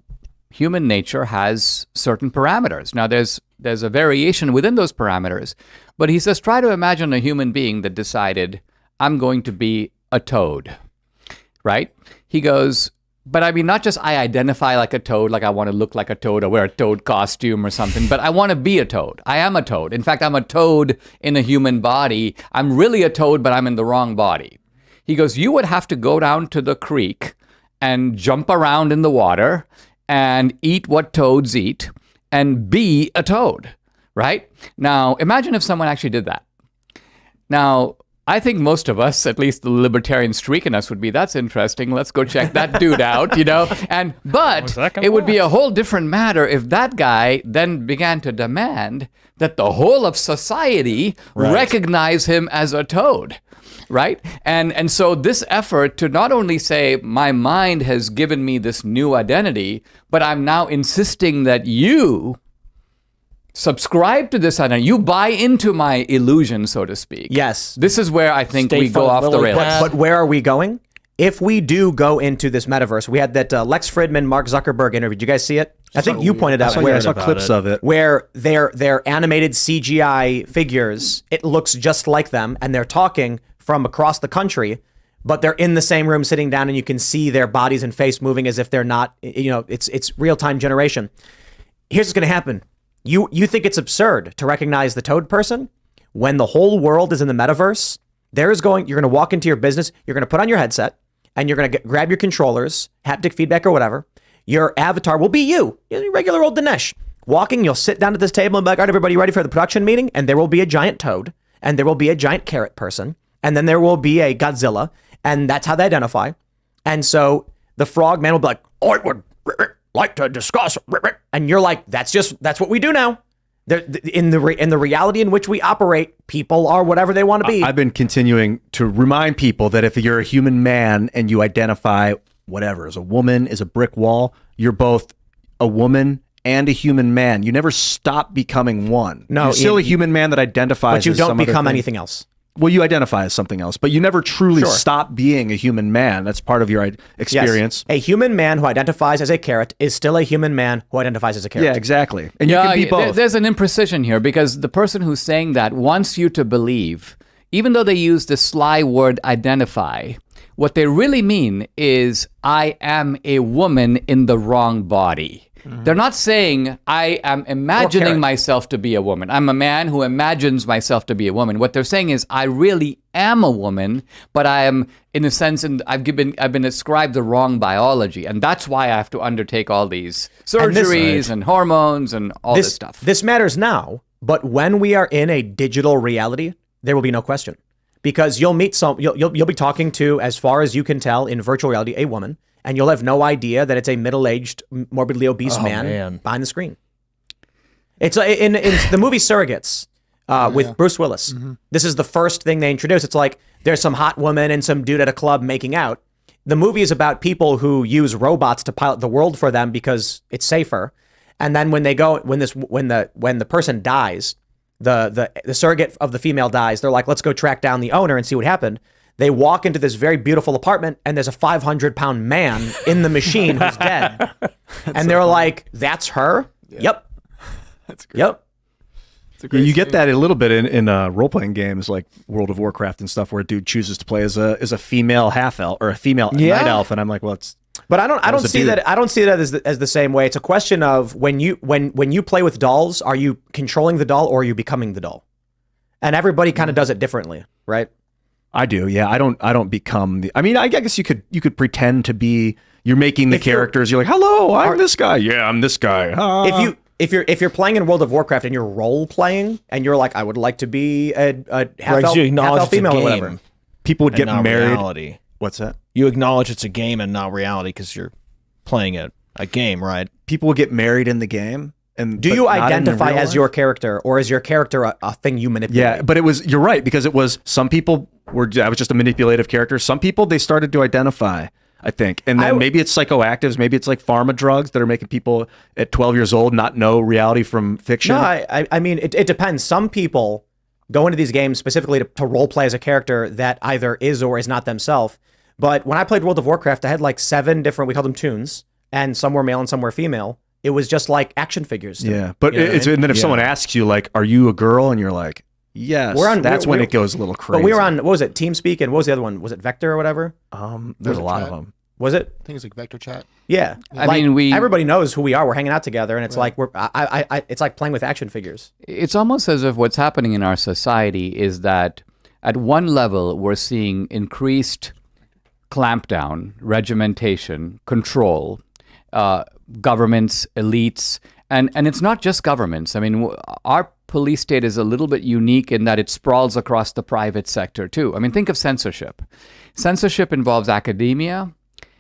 S2: human nature has certain parameters. Now, there's a variation within those parameters, but he says, try to imagine a human being that decided, I'm going to be a toad, right? He goes, but I mean, not just I identify like a toad, like I want to look like a toad or wear a toad costume or something, but I want to be a toad. I am a toad. In fact, I'm a toad in a human body. I'm really a toad, but I'm in the wrong body. He goes, you would have to go down to the creek and jump around in the water and eat what toads eat and be a toad, right? Now, imagine if someone actually did that. Now, I think most of us, at least the libertarian streak in us, would be, that's interesting. Let's go check that dude out, But it would be a whole different matter if that guy then began to demand that the whole of society recognize him as a toad. Right? And so this effort to not only say, my mind has given me this new identity, but I'm now insisting that you subscribe to this identity. You buy into my illusion, so to speak.
S1: Yes.
S2: This is where I think we go off the rails.
S1: But where are we going? If we do go into this metaverse, we had that Lex Fridman, Mark Zuckerberg interview. Did you guys see it? I think you pointed out
S4: I saw clips of it.
S1: where they're animated CGI figures. It looks just like them, and they're talking from across the country, but they're in the same room sitting down, and you can see their bodies and face moving as if they're not. It's real-time generation. Here's what's going to happen. You think it's absurd to recognize the Toad person when the whole world is in the metaverse? You're going to walk into your business, you're going to put on your headset, and you're going to grab your controllers, haptic feedback or whatever. Your avatar will be you, regular old Dinesh. Walking, you'll sit down at this table and be like, all right, everybody ready for the production meeting? And there will be a giant toad, and there will be a giant carrot person, and then there will be a Godzilla, and that's how they identify. And so the frog man will be like, I would like to discuss, and you're like, that's what we do now. In the reality in which we operate, people are whatever they want to be.
S4: I've been continuing to remind people that if you're a human man and you identify whatever as a woman, as a brick wall, you're both a woman and a human man. You never stop becoming one.
S1: No,
S4: you're still a human man that identifies.
S1: But you
S4: as
S1: don't
S4: some other
S1: become
S4: thing.
S1: anything else.
S4: Well, you identify as something else, but you never truly stop being a human man. That's part of your experience.
S1: Yes. A human man who identifies as a carrot is still a human man who identifies as a carrot.
S4: Yeah, exactly. And you can be both.
S2: There's an imprecision here because the person who's saying that wants you to believe, even though they use the sly word identify, what they really mean is I am a woman in the wrong body. They're not saying I am imagining myself to be a woman. I'm a man who imagines myself to be a woman. What they're saying is I really am a woman, but I am, in a sense, and I've been ascribed the wrong biology, and that's why I have to undertake all these surgeries and hormones and all this stuff.
S1: This matters now, but when we are in a digital reality, there will be no question, because you'll meet you'll be talking to, as far as you can tell, in virtual reality, a woman. And you'll have no idea that it's a middle-aged, morbidly obese man behind the screen. It's in the movie Surrogates with Bruce Willis. Mm-hmm. This is the first thing they introduce. It's like there's some hot woman and some dude at a club making out. The movie is about people who use robots to pilot the world for them because it's safer. And then when the person dies, the surrogate of the female dies, they're like, let's go track down the owner and see what happened. They walk into this very beautiful apartment, and there's a 500-pound man in the machine who's dead. And they're like, that's her? Yeah. Yep.
S5: That's great.
S1: Yep.
S4: You get that a little bit in role-playing games like World of Warcraft and stuff, where a dude chooses to play as a female half-elf or a female night elf, and I'm like, well, it's...
S1: But I don't see that. I don't see that as the same way. It's a question of when you play with dolls, are you controlling the doll or are you becoming the doll? And everybody kind of does it differently, right?
S4: I do, yeah. I don't become the. I mean, I guess you could pretend to be. You're making the characters. You're like, hello, I'm this guy. Yeah, I'm this guy.
S1: If you're playing in World of Warcraft and you're role playing and you're like, I would like to be a half elf female or whatever.
S4: People would get married.
S3: Reality.
S4: What's that?
S3: You acknowledge it's a game and not reality because you're playing a game, right?
S4: People would get married in the game. And
S1: do you identify as your character, or is your character a thing you manipulate?
S4: Yeah, but you're right, because it was some people I was just a manipulative character. Some people, they started to identify, I think. And then maybe it's psychoactives, maybe it's like pharma drugs that are making people at 12 years old not know reality from fiction.
S1: No, I mean, it depends. Some people go into these games specifically to role play as a character that either is or is not themselves. But when I played World of Warcraft, I had like 7 different, we called them toons, and some were male and some were female. It was just like action figures.
S4: Yeah, but and then if someone asks you, like, are you a girl? And you're like, yes. That's when it goes a little crazy.
S1: But we were on, what was it, TeamSpeak, and what was the other one? Was it Vector or whatever?
S4: There's a lot of them.
S1: Was it?
S5: I think it's like Vector Chat.
S1: Yeah.
S2: I mean, everybody
S1: knows who we are. We're hanging out together, and it's like it's like playing with action figures.
S2: It's almost as if what's happening in our society is that at one level we're seeing increased clampdown, regimentation, control, governments, elites, and it's not just governments. I mean, our police state is a little bit unique in that it sprawls across the private sector too. I mean, think of censorship. Censorship involves academia,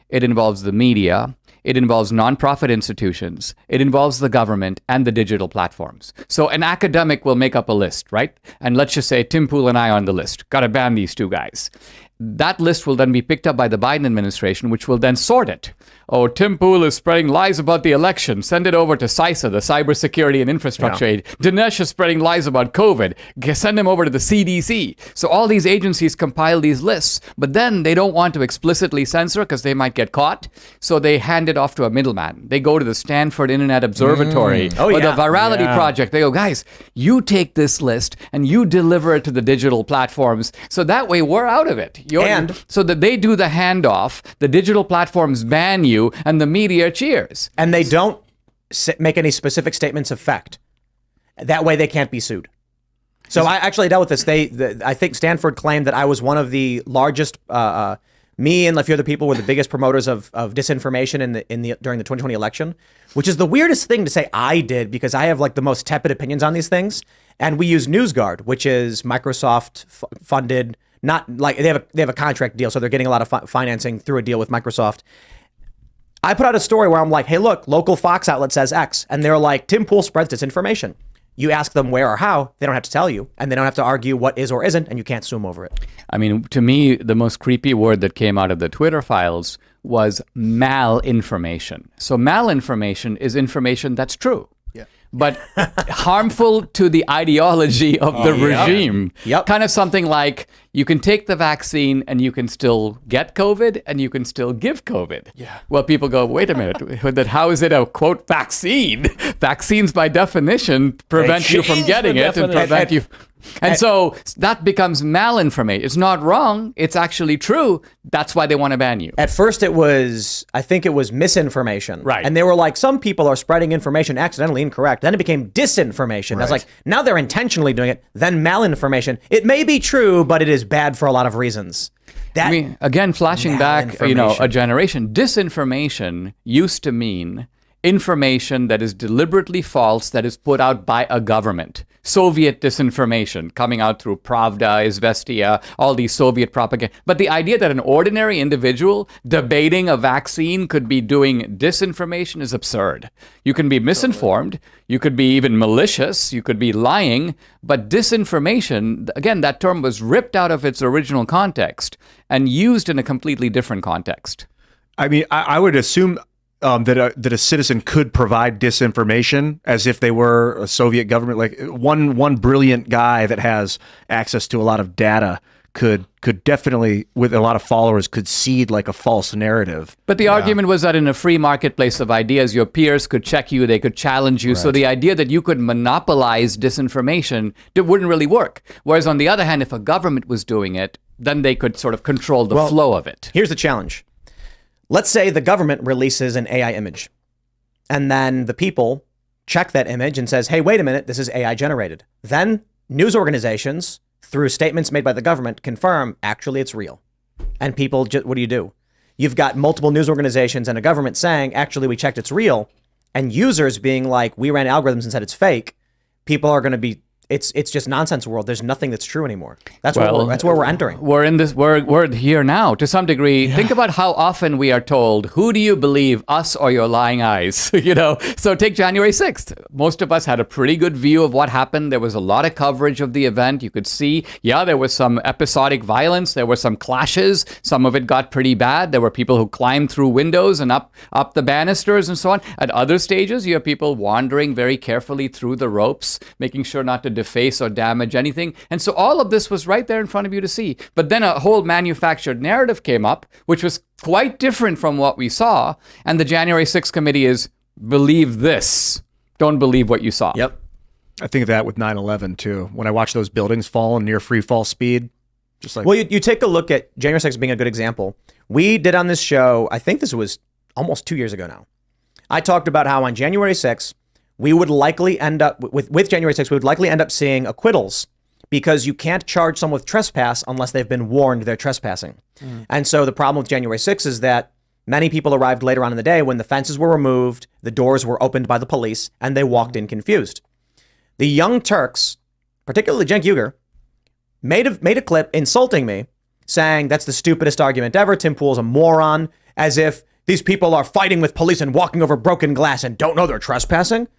S2: it involves the media, it involves nonprofit institutions, it involves the government and the digital platforms. So an academic will make up a list, right? And let's just say Tim Pool and I are on the list. Got to ban these 2 guys. that list will then be picked up by the Biden administration, which will then sort it. Oh, Tim Pool is spreading lies about the election. Send it over to CISA, the Cybersecurity and Infrastructure Aid. Dinesh is spreading lies about COVID. Send him over to the CDC. So all these agencies compile these lists, but then they don't want to explicitly censor because they might get caught. So they hand it off to a middleman. They go to the Stanford Internet Observatory or the Virality Project. They go, guys, you take this list and you deliver it to the digital platforms. So that way we're out of it. So that they do the handoff, the digital platforms ban you, and the media cheers.
S1: And they don't make any specific statements of fact. That way they can't be sued. So I actually dealt with this. I think Stanford claimed that I was one of the largest, me and a few other people were the biggest promoters of disinformation during the 2020 election, which is the weirdest thing to say I did because I have like the most tepid opinions on these things. And we use NewsGuard, which is Microsoft funded, not like they have a contract deal. So they're getting a lot of financing through a deal with Microsoft. I put out a story where I'm like, hey, look, local Fox outlet says X. And they're like, Tim Pool spreads disinformation. You ask them where or how, they don't have to tell you. And they don't have to argue what is or isn't, and you can't sue them over it.
S2: I mean, to me, the most creepy word that came out of the Twitter files was malinformation. So malinformation is information that's true. But harmful to the ideology of the regime. Kind of something like you can take the vaccine and you can still get COVID and you can still give COVID. Well, people go, wait a minute, how is it a, quote, vaccine? Vaccines, by definition, prevent you from getting it and prevent you... And so that becomes malinformation. It's not wrong. It's actually true. That's why they want to ban you.
S1: At first I think it was misinformation.
S2: Right.
S1: And they were like, some people are spreading information accidentally incorrect. Then it became disinformation. I was like, now they're intentionally doing it. Then malinformation. It may be true, but it is bad for a lot of reasons.
S2: I mean, again, flashing back, a generation, disinformation used to mean information that is deliberately false, that is put out by a government. Soviet disinformation coming out through Pravda, Izvestia, all these Soviet propaganda. But the idea that an ordinary individual debating a vaccine could be doing disinformation is absurd. You can be misinformed, you could be even malicious, you could be lying, but disinformation, again, that term was ripped out of its original context and used in a completely different context.
S4: I mean, I would assume that a citizen could provide disinformation as if they were a Soviet government. Like one brilliant guy that has access to a lot of data could definitely, with a lot of followers, could seed like a false narrative.
S2: But the argument was that in a free marketplace of ideas, your peers could check you, they could challenge you. Right. So the idea that you could monopolize disinformation wouldn't really work. Whereas on the other hand, if a government was doing it, then they could sort of control the flow of it.
S1: Here's the challenge. Let's say the government releases an AI image, and then the people check that image and says, hey, wait a minute, this is AI generated. Then news organizations, through statements made by the government, confirm, actually, it's real. And people, what do? You've got multiple news organizations and a government saying, actually, we checked, it's real. And users being like, we ran algorithms and said it's fake. People are going to be, it's just nonsense world. There's nothing that's true anymore. That's where we're entering.
S2: We're here now to some degree. Yeah. Think about how often we are told, who do you believe, us or your lying eyes? So take January 6th. Most of us had a pretty good view of what happened. There was a lot of coverage of the event. You could see, there was some episodic violence. There were some clashes. Some of it got pretty bad. There were people who climbed through windows and up the banisters and so on. At other stages, you have people wandering very carefully through the ropes, making sure not to deface or damage anything. And so all of this was right there in front of you to see. But then a whole manufactured narrative came up, which was quite different from what we saw. And the January 6th committee is, believe this. Don't believe what you saw.
S1: Yep.
S4: I think of that with 9/11 too. When I watch those buildings fall in near free fall speed, just like...
S1: Well, you take a look at January 6th being a good example. We did on this show, I think this was almost 2 years ago now. I talked about how on January 6th, we would likely end up with January 6th, we would likely end up seeing acquittals because you can't charge someone with trespass unless they've been warned they're trespassing. And so the problem with January 6th is that many people arrived later on in the day when the fences were removed, the doors were opened by the police, and they walked in confused. The Young Turks, particularly Cenk Uygur, made a clip insulting me, saying that's the stupidest argument ever. Tim Pool's a moron, as if these people are fighting with police and walking over broken glass and don't know they're trespassing.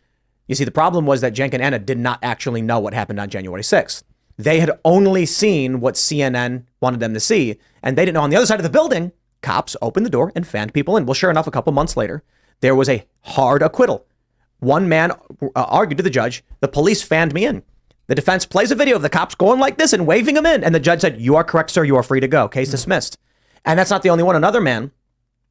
S1: You see, the problem was that Cenk and Anna did not actually know what happened on January 6th. they had only seen what CNN wanted them to see, and they didn't know on the other side of the building, cops opened the door and fanned people in. Well, sure enough, a couple months later, there was a hard acquittal. One man argued to the judge, the police fanned me in. The defense plays a video of the cops going like this and waving him in. And the judge said, you are correct, sir. You are free to go. Case dismissed. And that's not the only one. Another man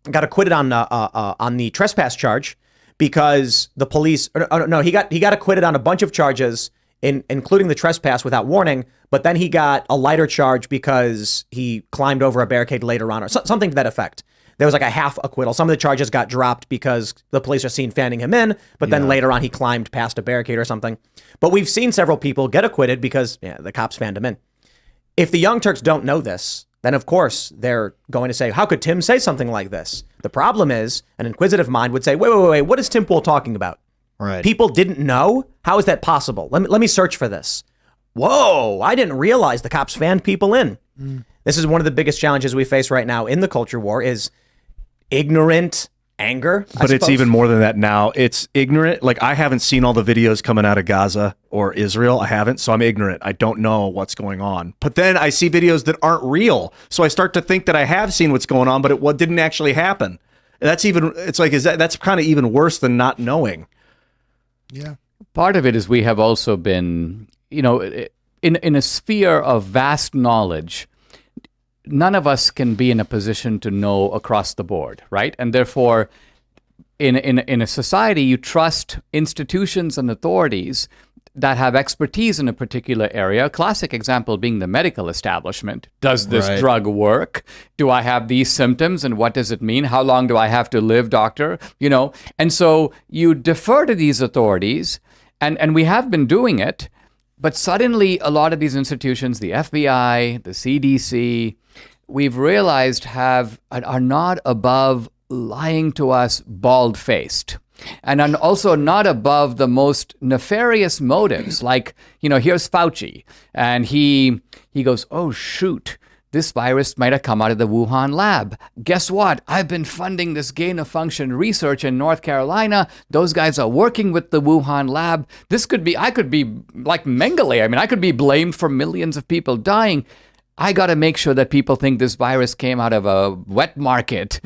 S1: got acquitted on the trespass charge because the police, no, he got acquitted on a bunch of charges, including the trespass without warning. But then he got a lighter charge because he climbed over a barricade later on, or something to that effect. There was like a half acquittal. Some of the charges got dropped because the police are seen fanning him in, but then later on he climbed past a barricade or something. But we've seen several people get acquitted because the cops fanned him in. If the Young Turks don't know this, then of course they're going to say, how could Tim say something like this? The problem is, an inquisitive mind would say, wait, what is Tim Pool talking about?
S3: Right.
S1: People didn't know? How is that possible? Let me search for this. Whoa, I didn't realize the cops fanned people in. This is one of the biggest challenges we face right now in the culture war is ignorant anger.
S4: But it's even more than that now. It's ignorant. Like, I haven't seen all the videos coming out of Gaza or Israel. I haven't. So I'm ignorant. I don't know what's going on. But then I see videos that aren't real. So I start to think that I have seen what's going on, but what didn't actually happen. That's kind of even worse than not knowing.
S5: Yeah.
S2: Part of it is we have also been, in a sphere of vast knowledge, none of us can be in a position to know across the board, right? And therefore, in a society, you trust institutions and authorities that have expertise in a particular area. A classic example being the medical establishment. Does this drug work? Do I have these symptoms and what does it mean? How long do I have to live, doctor? And so you defer to these authorities, and we have been doing it, but suddenly a lot of these institutions, the FBI, the CDC, we've realized are not above lying to us bald-faced. And also not above the most nefarious motives. Like, here's Fauci. And he goes, oh, shoot, this virus might have come out of the Wuhan lab. Guess what? I've been funding this gain-of-function research in North Carolina. Those guys are working with the Wuhan lab. I could be like Mengele. I mean, I could be blamed for millions of people dying. I got to make sure that people think this virus came out of a wet market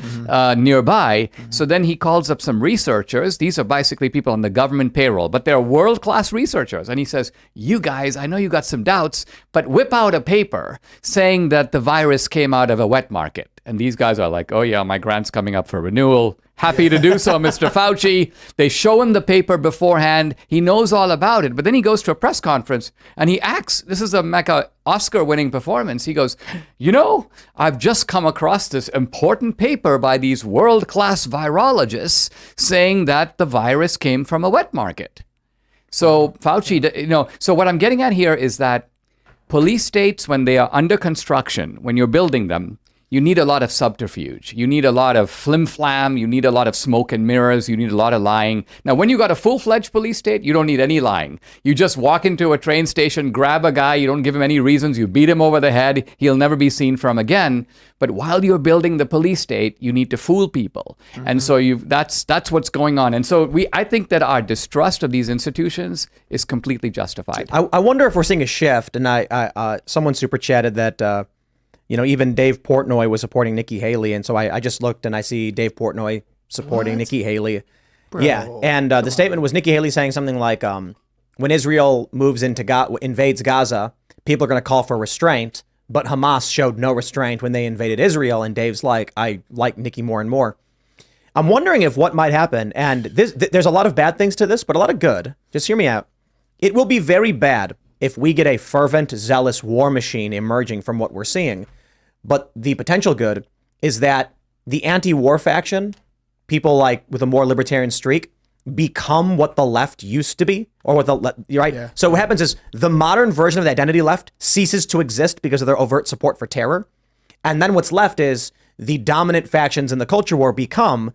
S2: nearby. So then he calls up some researchers. These are basically people on the government payroll, but they're world-class researchers. And he says, you guys, I know you got some doubts, but whip out a paper saying that the virus came out of a wet market. And these guys are like, oh yeah, my grant's coming up for renewal. Happy to do so, Mr. Fauci. They show him the paper beforehand. He knows all about it. But then he goes to a press conference and he acts. This is a mecca Oscar-winning performance. He goes, I've just come across this important paper by these world-class virologists saying that the virus came from a wet market. So Fauci, so what I'm getting at here is that police states, when they are under construction, when you're building them, you need a lot of subterfuge. You need a lot of flim-flam. You need a lot of smoke and mirrors. You need a lot of lying. Now, when you got a full-fledged police state, you don't need any lying. You just walk into a train station, grab a guy. You don't give him any reasons. You beat him over the head. He'll never be seen from again. But while you're building the police state, you need to fool people. Mm-hmm. And so that's what's going on. And so I think that our distrust of these institutions is completely justified.
S1: I wonder if we're seeing a shift. And I someone super chatted that even Dave Portnoy was supporting Nikki Haley. And so I just looked and I see Dave Portnoy supporting Nikki Haley. Bro, yeah. And the statement was Nikki Haley saying something like, when Israel invades Gaza, people are going to call for restraint. But Hamas showed no restraint when they invaded Israel. And Dave's like, I like Nikki more and more. I'm wondering if what might happen, and there's a lot of bad things to this, but a lot of good. Just hear me out. It will be very bad if we get a fervent, zealous war machine emerging from what we're seeing. But the potential good is that the anti-war faction, people like with a more libertarian streak, become what the left used to be, or what right? Yeah. So what happens is the modern version of the identity left ceases to exist because of their overt support for terror. And then what's left is the dominant factions in the culture war become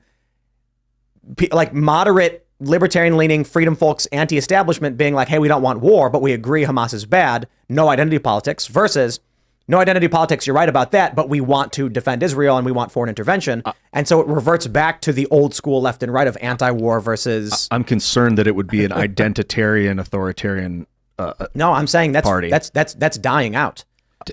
S1: like moderate, libertarian-leaning freedom folks, anti-establishment being like, hey, we don't want war, but we agree Hamas is bad, no identity politics, versus no identity politics, you're right about that, but we want to defend Israel and we want foreign intervention. And so it reverts back to the old school left and right of anti-war versus...
S4: I'm concerned that it would be an identitarian, authoritarian
S1: No, I'm saying
S4: party.
S1: that's dying out.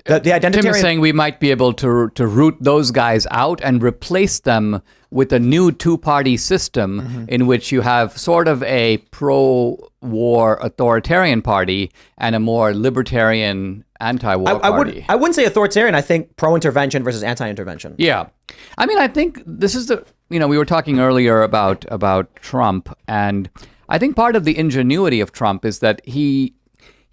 S1: The
S2: Tim
S1: identitarian
S2: is saying we might be able to root those guys out and replace them with a new two-party system in which you have sort of a pro-war authoritarian party and a more libertarian anti-war party.
S1: I wouldn't say authoritarian. I think pro-intervention versus anti-intervention.
S2: Yeah. I mean, I think this is we were talking earlier about Trump, and I think part of the ingenuity of Trump is that he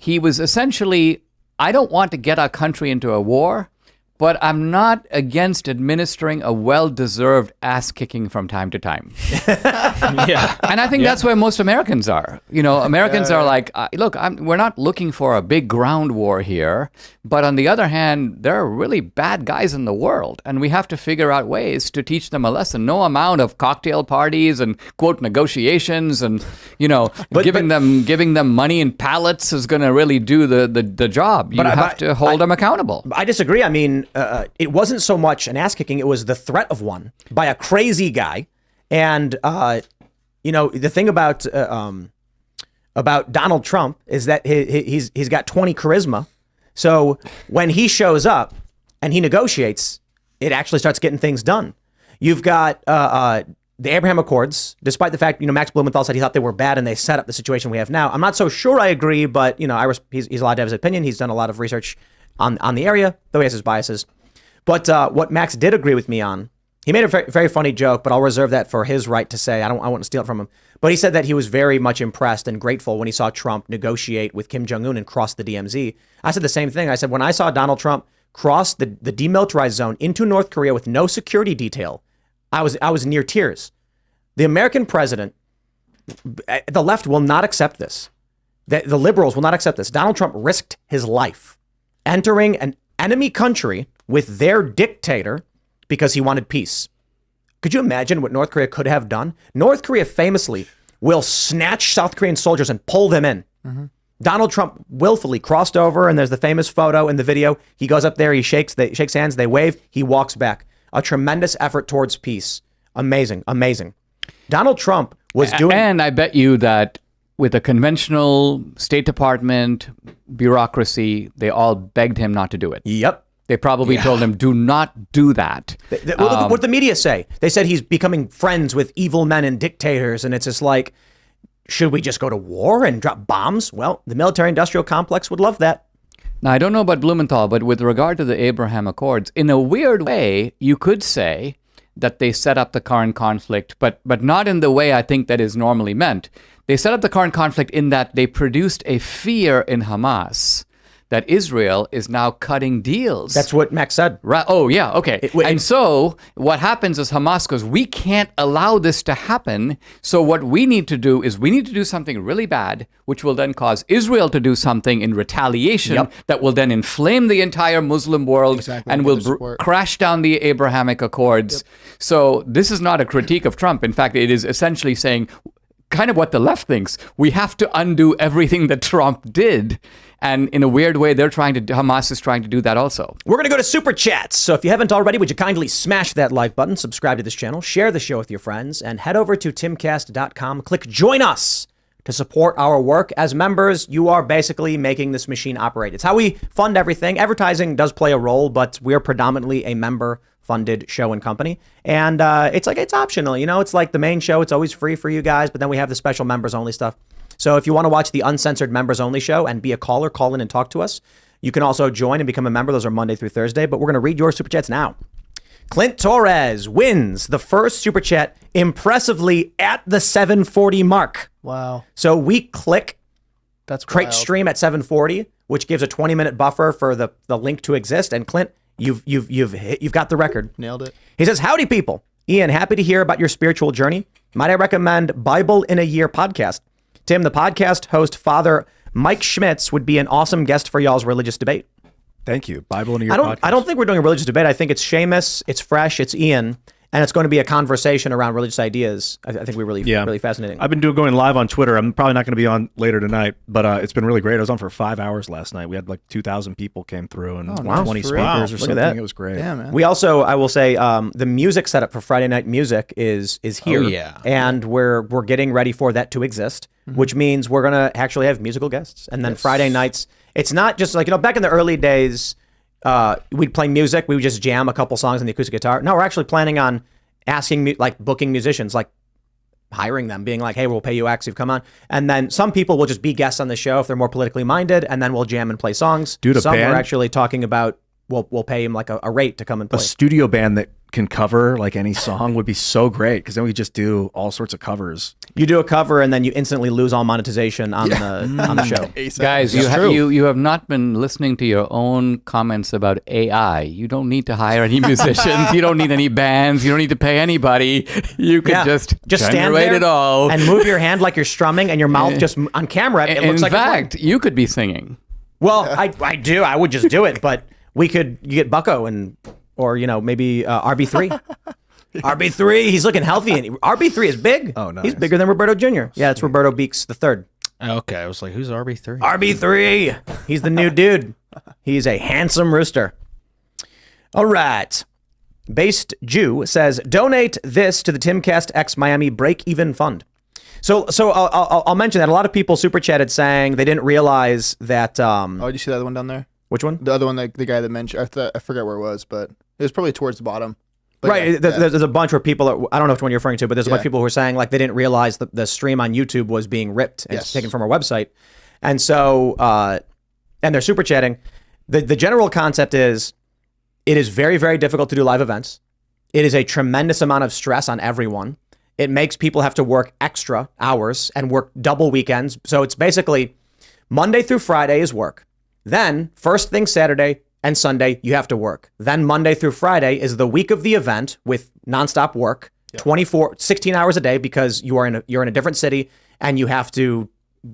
S2: was essentially, I don't want to get our country into a war, but I'm not against administering a well-deserved ass-kicking from time to time.
S3: Yeah.
S2: And I think that's where most Americans are. Americans are like, look, we're not looking for a big ground war here. But on the other hand, there are really bad guys in the world. And we have to figure out ways to teach them a lesson. No amount of cocktail parties and, quote, negotiations and, giving them money and pallets is going to really do the job. You have to hold them accountable.
S1: I disagree. I mean, it wasn't so much an ass kicking; it was the threat of one by a crazy guy. And the thing about Donald Trump is that he's got 20 charisma. So when he shows up and he negotiates, it actually starts getting things done. You've got the Abraham Accords, despite the fact Max Blumenthal said he thought they were bad and they set up the situation we have now. I'm not so sure I agree, but he's allowed to have his opinion. He's done a lot of research on the area, though he has his biases. But what Max did agree with me on, he made a very, very funny joke, but I'll reserve that for his right to say. I won't steal it from him. But he said that he was very much impressed and grateful when he saw Trump negotiate with Kim Jong-un and cross the DMZ. I said the same thing. I said, when I saw Donald Trump cross the demilitarized zone into North Korea with no security detail, I was near tears. The American president, the left will not accept this. The liberals will not accept this. Donald Trump risked his life entering an enemy country with their dictator because he wanted peace. Could you imagine what North Korea could have done? North Korea famously will snatch South Korean soldiers and pull them in. Mm-hmm. Donald Trump willfully crossed over, and there's the famous photo in the video. He goes up there, he shakes hands, they wave, he walks back. A tremendous effort towards peace. Amazing, amazing. Donald Trump was doing...
S2: And I bet you that with a conventional State Department bureaucracy, they all begged him not to do it.
S1: Yep.
S2: They probably told him, do not do that.
S1: What did the media say? They said he's becoming friends with evil men and dictators. And it's just like, should we just go to war and drop bombs? Well, the military-industrial complex would love that.
S2: Now, I don't know about Blumenthal, but with regard to the Abraham Accords, in a weird way, you could say that they set up the current conflict, but not in the way I think that is normally meant. They set up the current conflict in that they produced a fear in Hamas that Israel is now cutting deals.
S1: That's what Max said.
S2: Right. Oh, yeah. Okay. And so what happens is Hamas goes, we can't allow this to happen. So what we need to do is we need to do something really bad, which will then cause Israel to do something in retaliation that will then inflame the entire Muslim world and will crash down the Abrahamic Accords. So this is not a critique of Trump. In fact, it is essentially saying kind of what the left thinks. We have to undo everything that Trump did. And in a weird way, Hamas is trying to do that also.
S1: We're going to go to Super Chats. So if you haven't already, would you kindly smash that like button, subscribe to this channel, share the show with your friends, and head over to timcast.com. Click Join Us to support our work. As members, you are basically making this machine operate. It's how we fund everything. Advertising does play a role, but we're predominantly a member-funded show and company. And it's optional. It's like the main show. It's always free for you guys, but then we have the special members-only stuff. So if you want to watch the uncensored members only show and be a caller, call in and talk to us. You can also join and become a member. Those are Monday through Thursday, but we're going to read your Super Chats now. Clint Torres wins the first Super Chat impressively at the 740 mark.
S5: Wow.
S1: So we click
S5: That's
S1: Crate
S5: wild.
S1: Stream at 740, which gives a 20-minute buffer for the link to exist. And Clint, you've got the record.
S5: Nailed it.
S1: He says, howdy people. Ian, happy to hear about your spiritual journey. Might I recommend Bible in a Year podcast? Tim, the podcast host, Father Mike Schmitz, would be an awesome guest for y'all's religious debate.
S4: Thank you. Bible in your
S1: podcast. I don't think we're doing a religious debate. I think it's Seamus, it's fresh, it's Ian, and it's going to be a conversation around religious ideas. I think we're really fascinating.
S4: I've been going live on Twitter. I'm probably not going to be on later tonight, but it's been really great. I was on for 5 hours last night. We had like 2,000 people came through and 20 speakers or
S1: Look
S4: something.
S1: at that.
S4: It was great.
S5: Yeah, man.
S1: We also, I will say, the music setup for Friday Night Music is here.
S3: Oh, yeah.
S1: And we're getting ready for that to exist, which means we're going to actually have musical guests. And then Friday nights, it's not just like, back in the early days, we'd play music. We would just jam a couple songs on the acoustic guitar. No, we're actually planning on asking, booking musicians, hiring them, being like, hey, we'll pay you X, you've come on. And then some people will just be guests on the show if they're more politically minded, and then we'll jam and play songs. Some are actually talking about, we'll pay him a rate to come and play.
S4: A studio band that can cover any song would be so great, because then we just do all sorts of covers.
S1: You do a cover and then you instantly lose all monetization on the show.
S2: Guys, you have not been listening to your own comments about AI. You don't need to hire any musicians. You don't need any bands. You don't need to pay anybody. You could just
S1: stand
S2: generate
S1: there
S2: it all
S1: and move your hand like you're strumming, and your mouth just on camera. It looks like
S2: in fact, you could be singing.
S1: Well, I do. I would just do it, but you get Bucko or maybe RB3. RB3, he's looking healthy, and RB3 is big.
S4: Oh, nice.
S1: He's bigger than Roberto Jr. Yeah, it's Roberto Beeks the third.
S3: Okay, I was like, who's RB3?
S1: RB3, he's the new dude. He's a handsome rooster. All right. Based Jew says, donate this to the Timcast X Miami Break-Even Fund. So I'll mention that a lot of people super chatted saying they didn't realize that.
S5: Oh, did you see the other one down there?
S1: Which one?
S5: The other one, the guy that mentioned. I forget where it was, but it was probably towards the bottom. But
S1: right.
S5: yeah,
S1: there's a bunch where people I don't know which one you're referring to, but there's a bunch of people who are saying they didn't realize that the stream on YouTube was being ripped and taken from our website. And so, and they're super chatting. The general concept is it is very, very difficult to do live events. It is a tremendous amount of stress on everyone. It makes people have to work extra hours and work double weekends. So it's basically Monday through Friday is work. Then first thing Saturday and Sunday, you have to work. Then Monday through Friday is the week of the event with nonstop work, 16 hours a day, because you're in a different city and you have to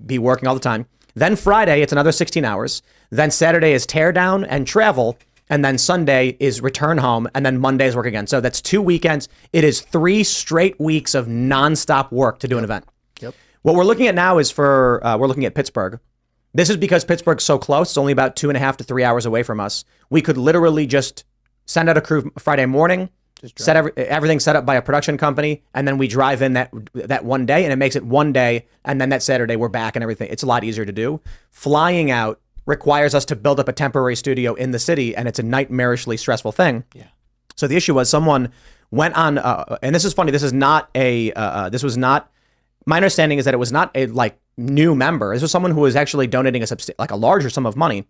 S1: be working all the time. Then Friday, it's another 16 hours. Then Saturday is tear down and travel. And then Sunday is return home. And then Monday is work again. So that's 2 weekends. It is 3 straight weeks of nonstop work to do an event.
S5: Yep.
S1: What we're looking at now is we're looking at Pittsburgh. This is because Pittsburgh's so close. It's only about 2.5 to 3 hours away from us. We could literally just send out a crew Friday morning, everything set up by a production company, and then we drive in that one day, and it makes it one day, and then that Saturday we're back and everything. It's a lot easier to do. Flying out requires us to build up a temporary studio in the city, and it's a nightmarishly stressful thing.
S5: Yeah.
S1: So the issue was someone went on, and this is funny. This was not. My understanding is that it was not a new member. This was someone who was actually donating a larger sum of money,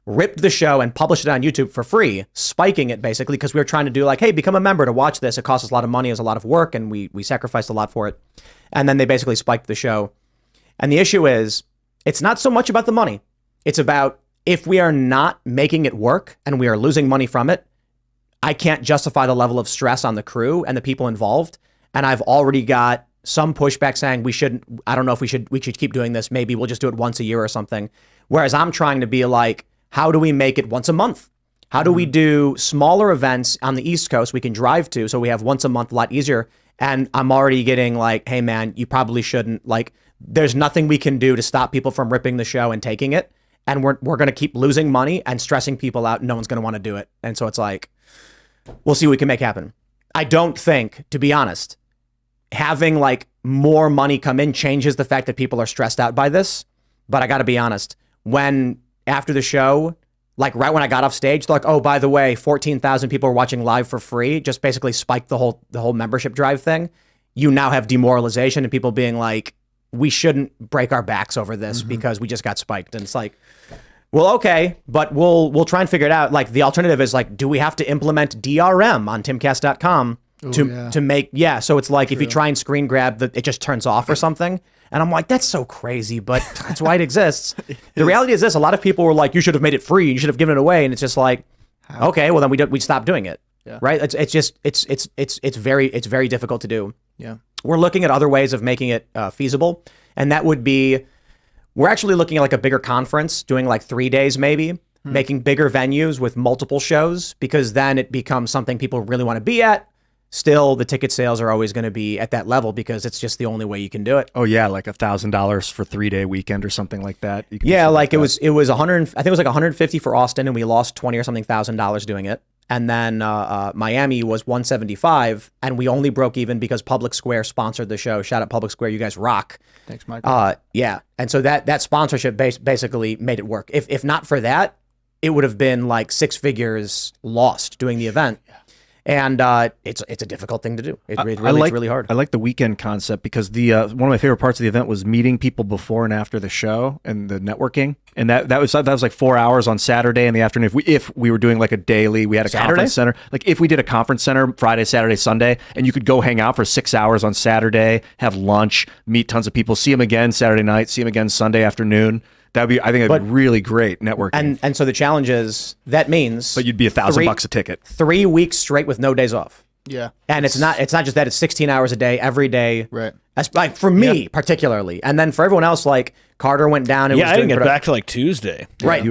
S1: ripped the show and published it on YouTube for free, spiking it basically because we were trying to do hey, become a member to watch this. It costs us a lot of money. It was a lot of work, and we sacrificed a lot for it. And then they basically spiked the show. And the issue is, it's not so much about the money. It's about if we are not making it work and we are losing money from it, I can't justify the level of stress on the crew and the people involved. And I've already got some pushback saying I don't know if we should keep doing this. Maybe we'll just do it once a year or something. Whereas I'm trying to be how do we make it once a month? How do we do smaller events on the East Coast we can drive to, so we have once a month a lot easier? And I'm already getting hey man, you probably shouldn't. There's nothing we can do to stop people from ripping the show and taking it. And we're going to keep losing money and stressing people out. No one's going to want to do it. And so it's we'll see what we can make happen. I don't think, to be honest, having more money come in changes the fact that people are stressed out by this. But I got to be honest, when after the show, right when I got off stage, they're oh, by the way, 14,000 people are watching live for free, just basically spiked the whole membership drive thing. You now have demoralization and people being we shouldn't break our backs over this because we just got spiked. And it's well, okay, but we'll try and figure it out. The alternative is do we have to implement DRM on timcast.com to make, so it's if you try and screen grab, it just turns off or something. And I'm that's so crazy, but that's why it exists. The reality is this: a lot of people were you should have made it free, you should have given it away, and it's just okay, well then we stop doing it, right? It's very difficult to do.
S5: Yeah,
S1: we're looking at other ways of making it feasible, and that would be we're actually looking at a bigger conference, doing 3 days maybe, making bigger venues with multiple shows, because then it becomes something people really want to be at. still the ticket sales are always going to be at that level because it's just the only way you can do it.
S4: Oh yeah, like $1,000 for 3-day weekend or something like that. You can do
S1: Yeah,
S4: something
S1: like
S4: that.
S1: it was 100. I think it was like 150 for Austin, and we lost 20 or something $1,000 doing it. And then Miami was 175, and we only broke even because Public Square sponsored the show. Shout out Public Square, you guys rock.
S5: Thanks, Michael.
S1: Yeah, and so that sponsorship basically made it work. If not for that, it would have been like 6 figures lost doing the event. And it's a difficult thing to do. It's really hard.
S4: I like the weekend concept because the one of my favorite parts of the event was meeting people before and after the show and the networking. And that was like 4 hours on Saturday in the afternoon. If we were doing like a daily, we had a conference center. Like if we did a conference center Friday, Saturday, Sunday, and you could go hang out for 6 hours on Saturday, have lunch, meet tons of people, see them again Saturday night, see them again Sunday afternoon. I think that'd be really great networking.
S1: And so the challenge is that means.
S4: But you'd be $1,000 a ticket.
S1: 3 weeks straight with no days off.
S5: Yeah.
S1: And it's not just that, it's 16 hours a day every day.
S5: Right.
S1: That's like for me particularly. And then for everyone else, like Carter went down and was
S3: I didn't
S1: doing
S3: get back to like Tuesday.
S1: Right.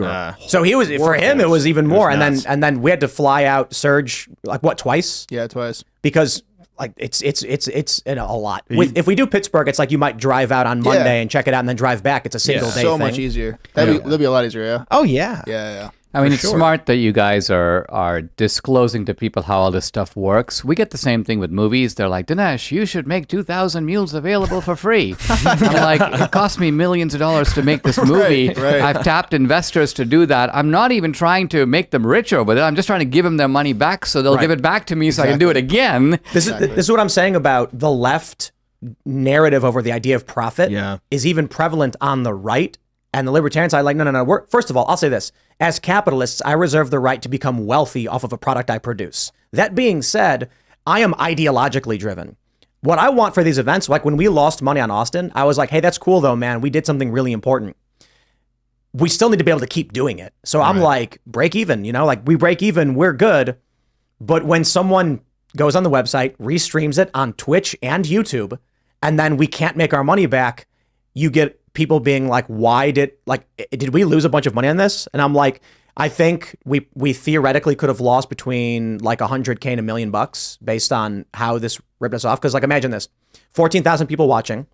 S1: So he was for him it was even more. And then we had to fly out Serge like what, twice?
S5: Yeah, twice.
S1: Because like it's a lot. If we do Pittsburgh, it's like you might drive out on Monday and check it out and then drive back. It's a single day
S5: So
S1: thing.
S5: much easier. That'll be a lot easier, yeah.
S3: Oh yeah.
S5: Yeah.
S2: I mean, it's smart that you guys are disclosing to people how all this stuff works. We get the same thing with movies. They're like, Dinesh, you should make 2,000 mules available for free. I'm like, it cost me millions of dollars to make this movie.
S5: Right.
S2: I've tapped investors to do that. I'm not even trying to make them richer with it. I'm just trying to give them their money back so they'll give it back to me so I can do it again.
S1: This is what I'm saying about the left narrative over the idea of profit is even prevalent on the right. And the libertarian side, like, no. First of all, I'll say this. As capitalists, I reserve the right to become wealthy off of a product I produce. That being said, I am ideologically driven. What I want for these events, like when we lost money on Austin, I was like, hey, that's cool though, man. We did something really important. We still need to be able to keep doing it. So I'm like, break even, like we break even, we're good. But when someone goes on the website, restreams it on Twitch and YouTube, and then we can't make our money back, you get people being like, did we lose a bunch of money on this? And I'm like, I think we theoretically could have lost between like $100K and $1 million based on how this ripped us off. Cause like, imagine this, 14,000 people watching.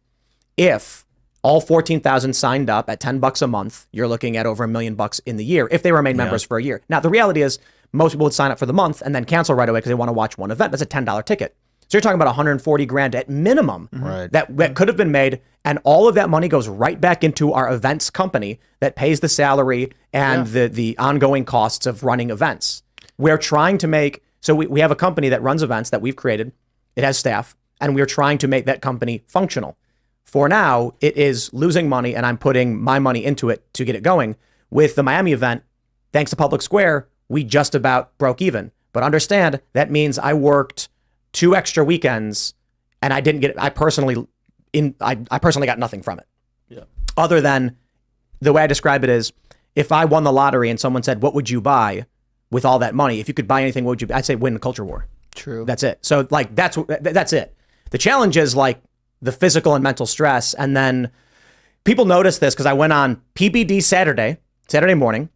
S1: If all 14,000 signed up at $10 a month, you're looking at over $1 million in the year if they remain members for a year. Now, the reality is most people would sign up for the month and then cancel right away because they want to watch one event. That's a $10 ticket. So you're talking about 140 grand at minimum that could have been made. And all of that money goes right back into our events company that pays the salary and the ongoing costs of running events. We're trying to make, so we have a company that runs events that we've created. It has staff, and we're trying to make that company functional. For now, it is losing money, and I'm putting my money into it to get it going. With the Miami event, thanks to Public Square, we just about broke even. But understand, that means I worked 2 extra weekends, and I didn't get. I personally got nothing from it. Yeah. Other than the way I describe it is, if I won the lottery and someone said, "What would you buy with all that money? If you could buy anything, what would you?" I'd say win the culture war.
S5: True.
S1: That's it. So like that's it. The challenge is like the physical and mental stress, and then people notice this because I went on PBD Saturday morning.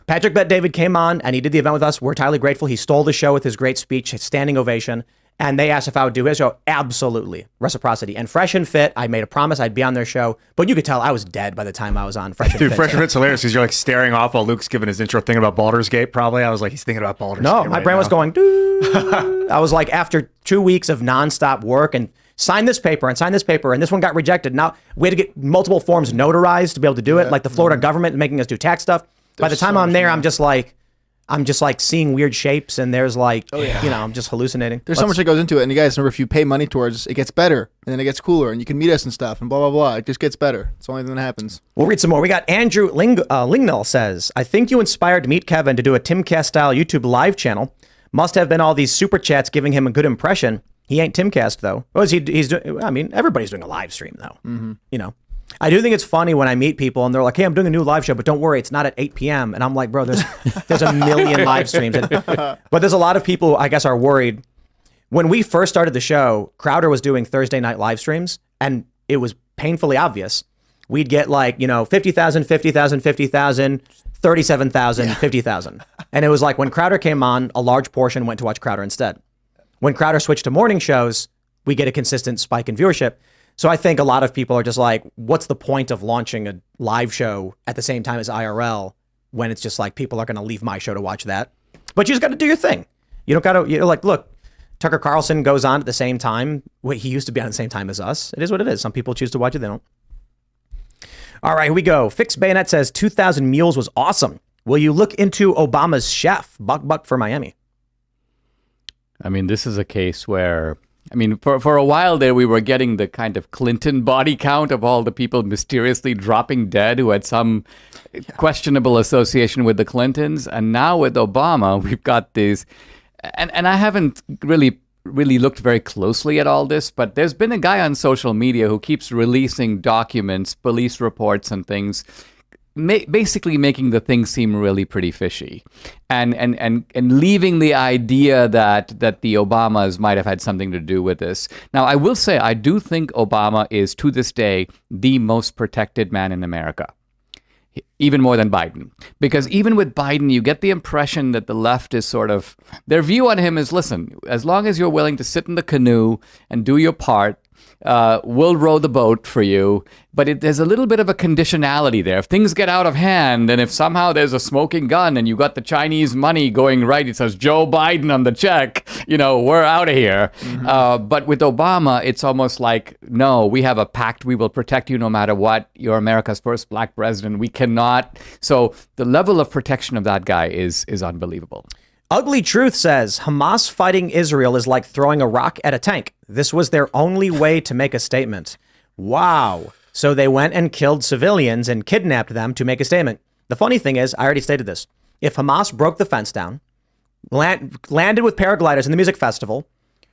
S1: Patrick Bet David came on and he did the event with us. We're entirely grateful. He stole the show with his great speech, his standing ovation. And they asked if I would do his show. Absolutely. Reciprocity. And Fresh and Fit, I made a promise I'd be on their show. But you could tell I was dead by the time I was on Fresh and Fit.
S4: Dude, Fresh and Fit's hilarious because you're like staring off while Luke's giving his intro thinking about Baldur's Gate probably. I was like, he's thinking about Baldur's Gate.
S1: No, my brain was going, doo. I was like, after 2 weeks of nonstop work and sign this paper, and this one got rejected. Now we had to get multiple forms notarized to be able to do it. Like the Florida government making us do tax stuff. By the time I'm there, I'm just like seeing weird shapes, and there's like, I'm just hallucinating.
S5: There's so much that goes into it, and you guys remember, if you pay money towards it, gets better, and then it gets cooler, and you can meet us and stuff, and blah, blah, blah. It just gets better. It's the only thing that happens.
S1: We'll read some more. We got Andrew Lingnell says, I think you inspired Meet Kevin to do a Timcast-style YouTube live channel. Must have been all these super chats giving him a good impression. He ain't Timcast, though. What is he's doing? I mean, everybody's doing a live stream, though. Mm-hmm. I do think it's funny when I meet people and they're like, hey, I'm doing a new live show, but don't worry, it's not at 8 p.m. And I'm like, bro, there's a million live streams. But there's a lot of people, I guess, are worried. When we first started the show, Crowder was doing Thursday night live streams, and it was painfully obvious. We'd get like, 50,000, 50,000, 50,000, 37,000, 50,000. And it was like when Crowder came on, a large portion went to watch Crowder instead. When Crowder switched to morning shows, we get a consistent spike in viewership. So I think a lot of people are just like, what's the point of launching a live show at the same time as IRL when it's just like people are going to leave my show to watch that? But you just got to do your thing. You don't got to, like, look, Tucker Carlson goes on at the same time. Wait, he used to be on the same time as us. It is what it is. Some people choose to watch it. They don't. All right, here we go. Fixed Bayonet says 2,000 Mules was awesome. Will you look into Obama's chef? Buck for Miami.
S2: I mean, this is a case where, I mean, for a while there, we were getting the kind of Clinton body count of all the people mysteriously dropping dead who had some questionable association with the Clintons. And now with Obama, we've got these, and I haven't really looked very closely at all this, but there's been a guy on social media who keeps releasing documents, police reports and things, basically making the thing seem really pretty fishy, and leaving the idea that the Obamas might have had something to do with this. Now, I will say, I do think Obama is, to this day, the most protected man in America, even more than Biden. Because even with Biden, you get the impression that the left is sort of, their view on him is, listen, as long as you're willing to sit in the canoe and do your part, we'll row the boat for you. But there's a little bit of a conditionality there. If things get out of hand, and if somehow there's a smoking gun and you got the Chinese money going right, it says Joe Biden on the check, we're out of here. But with Obama, it's almost like, no, we have a pact. We will protect you no matter what. You're America's first black president. We cannot. So the level of protection of that guy is unbelievable.
S1: Ugly Truth says Hamas fighting Israel is like throwing a rock at a tank. This was their only way to make a statement. Wow. So they went and killed civilians and kidnapped them to make a statement. The funny thing is, I already stated this. If Hamas broke the fence down, landed with paragliders in the music festival,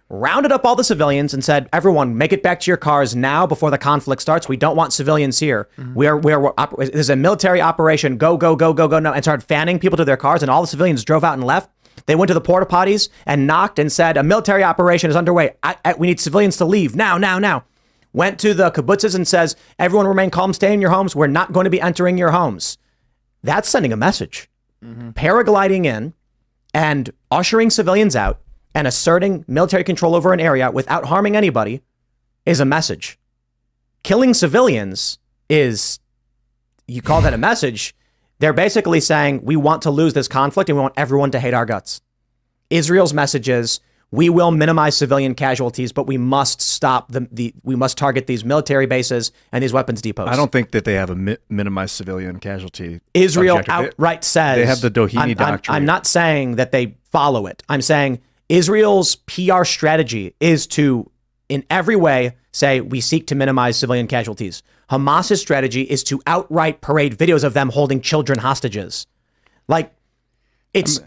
S1: rounded up all the civilians and said, everyone, make it back to your cars now before the conflict starts. We don't want civilians here. This is a military operation. Go now. And started fanning people to their cars, and all the civilians drove out and left. They went to the porta potties and knocked and said, a military operation is underway. We need civilians to leave now. Went to the kibbutzes and says, everyone remain calm, stay in your homes. We're not going to be entering your homes. That's sending a message. Paragliding in and ushering civilians out and asserting military control over an area without harming anybody is a message. Killing civilians is, you call that a message? They're basically saying, we want to lose this conflict and we want everyone to hate our guts. Israel's message is, we will minimize civilian casualties, but we must stop we must target these military bases and these weapons depots.
S4: I don't think that they have a minimized civilian casualty.
S1: Israel
S4: objective.
S1: outright says,
S4: they have the Doheny doctrine.
S1: I'm not saying that they follow it. I'm saying Israel's PR strategy is to, in every way, say we seek to minimize civilian casualties. Hamas's strategy is to outright parade videos of them holding children hostages. Like, it's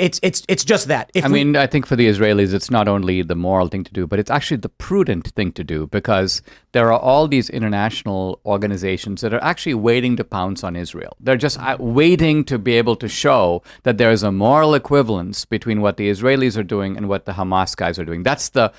S1: just that.
S2: I think for the Israelis, it's not only the moral thing to do, but it's actually the prudent thing to do, because there are all these international organizations that are actually waiting to pounce on Israel. They're just waiting to be able to show that there is a moral equivalence between what the Israelis are doing and what the Hamas guys are doing. That's the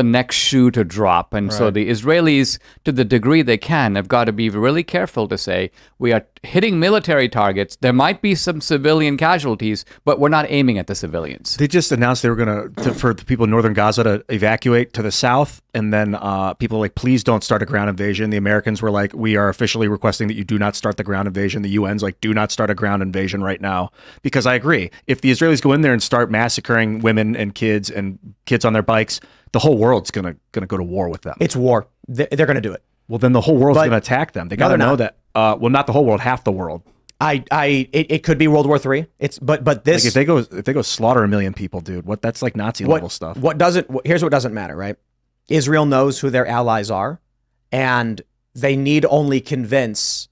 S2: next shoe to drop. And so the Israelis, to the degree they can, have got to be really careful to say, we are hitting military targets. There might be some civilian casualties, but we're not aiming at the civilians.
S4: They just announced they were going to, for the people in northern Gaza to evacuate to the south. And then people were like, please don't start a ground invasion. The Americans were like, we are officially requesting that you do not start the ground invasion. The UN's like, do not start a ground invasion right now. Because I agree, if the Israelis go in there and start massacring women and kids on their bikes, the whole world's going to go to war with them.
S1: It's war. They're going to do it.
S4: Well, then the whole world's going to attack them. They got to know that. Well, not the whole world, half the world.
S1: It could be World War III. But this,
S4: like if they go slaughter 1 million people, dude, that's like Nazi level stuff.
S1: Here's what doesn't matter, right? Israel knows who their allies are, and they need only convince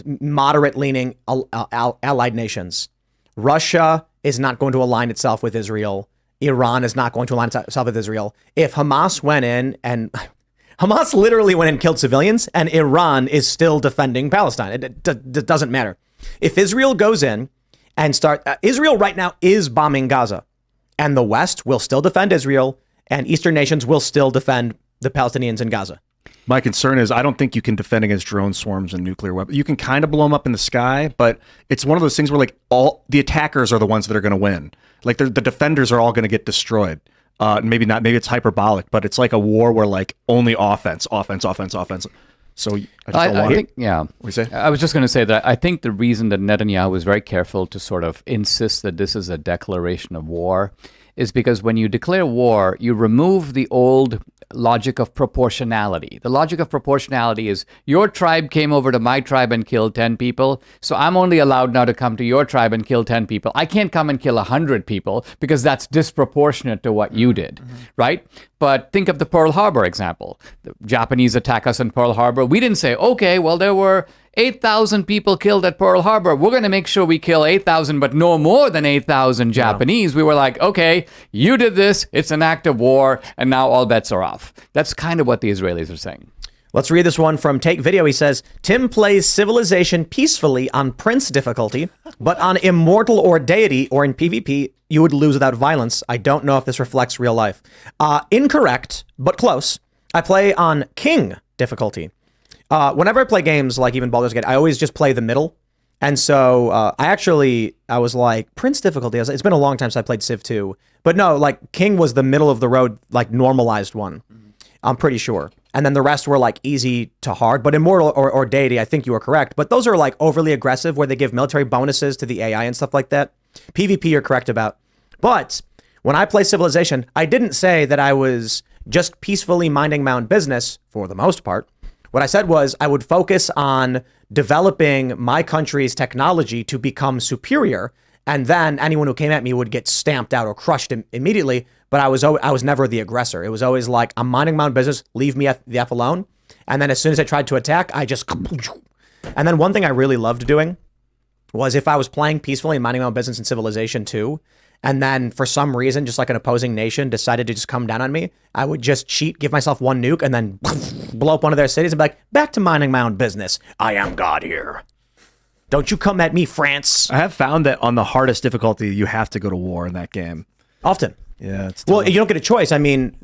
S1: moderate-leaning allied nations. Russia is not going to align itself with Israel. Iran is not going to align itself with Israel. If Hamas went in and Hamas literally went and killed civilians, and Iran is still defending Palestine. It doesn't matter. If Israel goes in and Israel right now is bombing Gaza, and the West will still defend Israel, and Eastern nations will still defend the Palestinians in Gaza.
S4: My concern is I don't think you can defend against drone swarms and nuclear weapons. You can kind of blow them up in the sky, but it's one of those things where like all the attackers are the ones that are going to win. Like the defenders are all going to get destroyed. Maybe not. Maybe it's hyperbolic, but it's like a war where like only offense. So
S2: I think, yeah.
S4: What do you say?
S2: I was just going to say that I think the reason that Netanyahu was very careful to sort of insist that this is a declaration of war is because when you declare war, you remove the old logic of proportionality. The logic of proportionality is your tribe came over to my tribe and killed 10 people, so I'm only allowed now to come to your tribe and kill 10 people. I can't come and kill 100 people because that's disproportionate to what you did, right? But think of the Pearl Harbor example. The Japanese attack us in Pearl Harbor. We didn't say, okay, well, there were 8,000 people killed at Pearl Harbor. We're going to make sure we kill 8,000, but no more than 8,000 Japanese. We were like, okay, you did this. It's an act of war, and now all bets are off. That's kind of what the Israelis are saying.
S1: Let's read this one from Take Video. He says, Tim plays Civilization peacefully on Prince difficulty, but on Immortal or Deity or in PvP, you would lose without violence. I don't know if this reflects real life. Incorrect, but close. I play on King difficulty. Whenever I play games like even Baldur's Gate, I always just play the middle. And so I was like, Prince difficulty. It's been a long time since I played Civ 2. But no, like King was the middle of the road, like normalized one. I'm pretty sure. And then the rest were like easy to hard. But Immortal or Deity, I think you were correct. But those are like overly aggressive where they give military bonuses to the AI and stuff like that. PvP you're correct about. But when I play Civilization, I didn't say that I was just peacefully minding my own business for the most part. What I said was I would focus on developing my country's technology to become superior, and then anyone who came at me would get stamped out or crushed immediately. But I was never the aggressor. It was always like, I'm minding my own business, leave me the F alone. And then as soon as I tried to attack, I just... And then one thing I really loved doing was if I was playing peacefully and minding my own business in Civilization 2, and then for some reason, just like an opposing nation decided to just come down on me, I would just cheat, give myself one nuke, and then blow up one of their cities and be like, back to minding my own business. I am God here. Don't you come at me, France.
S4: I have found that on the hardest difficulty, you have to go to war in that game.
S1: Often.
S4: Yeah, it's
S1: well, you don't get a choice. I mean,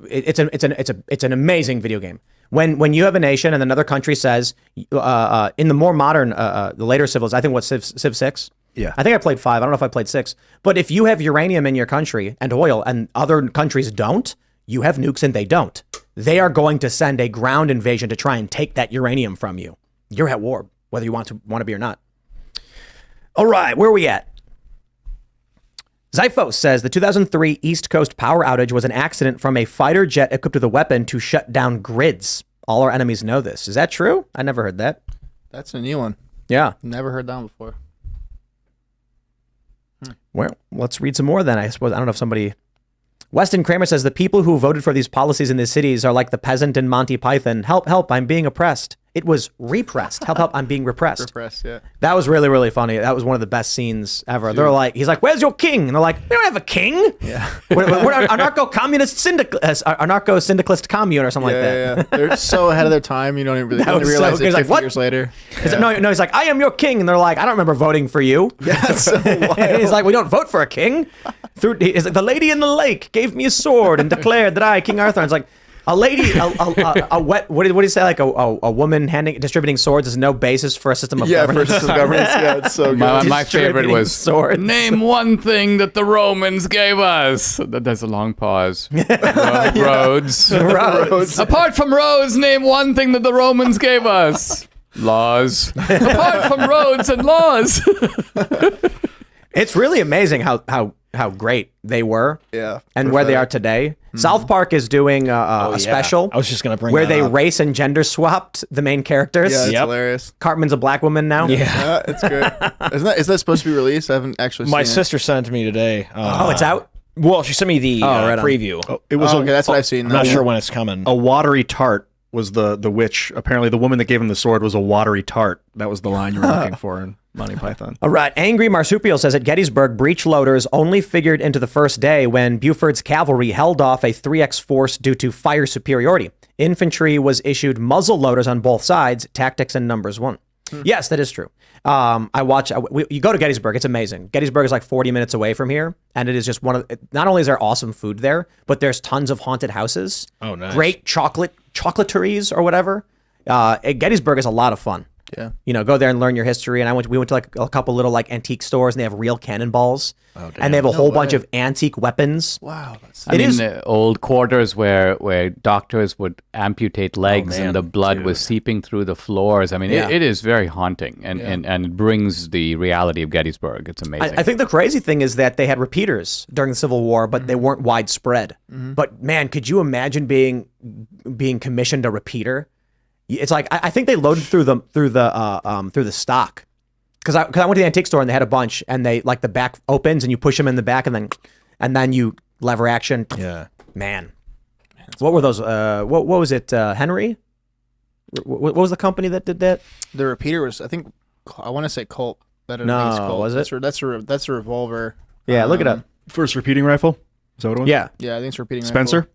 S1: it's an amazing video game. When you have a nation and another country says, in the more modern, the later civils, I think what Civ 6.
S4: Yeah.
S1: I think I played 5. I don't know if I played 6. But if you have uranium in your country and oil and other countries don't, you have nukes and they don't. They are going to send a ground invasion to try and take that uranium from you. You're at war, whether you want to be or not. All right, where are we at? Zyphos says the 2003 East Coast power outage was an accident from a fighter jet equipped with a weapon to shut down grids. All our enemies know this. Is that true? I never heard that.
S5: That's a new one.
S1: Yeah.
S5: Never heard that one before.
S1: Well, let's read some more then, I suppose. I don't know if somebody... Weston Kramer says the people who voted for these policies in these cities are like the peasant in Monty Python. Help, help, I'm being oppressed. It was repressed. Help, help, I'm being repressed.
S5: Repressed, yeah.
S1: That was really, really funny. That was one of the best scenes ever. Dude. They're like, he's like, where's your king? And they're like, we don't have a king. Yeah. we're anarcho-communist anarcho-syndicalist commune or something like that.
S5: Yeah. They're so ahead of their time. You don't even really realize it 50 years later.
S1: Yeah. No, he's like, I am your king. And they're like, I don't remember voting for you.
S5: Yeah, so
S1: he's like, we don't vote for a king. He's like, the lady in the lake gave me a sword and declared that I, King Arthur. And it's like, a lady, what do you say? Like a woman distributing swords is no basis for a system of governance.
S5: Yeah, for a system of governance. Yeah, it's so good.
S2: My favorite was
S1: swords.
S2: Name one thing that the Romans gave us. That's a long pause. Roads. Apart from roads, name one thing that the Romans gave us. Laws. Apart from roads and laws.
S1: It's really amazing how great they were.
S5: Yeah.
S1: And where they are today. Mm-hmm. South Park is doing a special.
S3: I was just going to bring
S1: where
S3: that
S1: they
S3: up.
S1: race and gender swapped the main characters.
S5: Yeah, it's hilarious.
S1: Cartman's a black woman now.
S5: Yeah, it's great. Is that supposed to be released? I haven't actually seen
S3: My
S5: it.
S3: sister sent it to me today.
S1: It's out?
S3: Well, she sent me the
S1: right on.
S3: preview.
S4: It was
S5: okay, that's what I've seen.
S3: I'm not sure when it's coming.
S4: A watery tart was the witch. Apparently, the woman that gave him the sword was a watery tart. That was the line you were looking for in Monty Python.
S1: All right. Angry Marsupial says at Gettysburg, breech loaders only figured into the first day when Buford's cavalry held off a 3x force due to fire superiority. Infantry was issued muzzle loaders on both sides. Tactics and numbers won. Yes, that is true. You go to Gettysburg. It's amazing. Gettysburg is like 40 minutes away from here. And it is just not only is there awesome food there, but there's tons of haunted houses.
S3: Oh, nice.
S1: Great chocolatories or whatever. Gettysburg is a lot of fun.
S5: Yeah.
S1: Go there and learn your history. And we went to like a couple little like antique stores, and they have real cannonballs, and they have a whole bunch of antique weapons.
S5: Wow. That's
S2: I mean, the old quarters where doctors would amputate legs
S3: man,
S2: and the blood was seeping through the floors. I mean, it is very haunting, and it brings the reality of Gettysburg. It's amazing.
S1: I think the crazy thing is that they had repeaters during the Civil War, but they weren't widespread. But man, could you imagine being commissioned a repeater? It's like I think they loaded through the stock, because I went to the antique store and they had a bunch, and they like the back opens and you push them in the back, and then you lever action.
S3: Yeah,
S1: man. What were those? What was it? Henry? What was the company that did that?
S5: The repeater was, I want to say Colt. Better
S1: No,
S5: than Colt.
S1: was it?
S5: That's a revolver.
S1: Yeah, look it up.
S4: First repeating rifle. Is that what it was?
S1: Yeah,
S5: Yeah, I think it's repeating.
S4: Spencer.
S5: Rifle.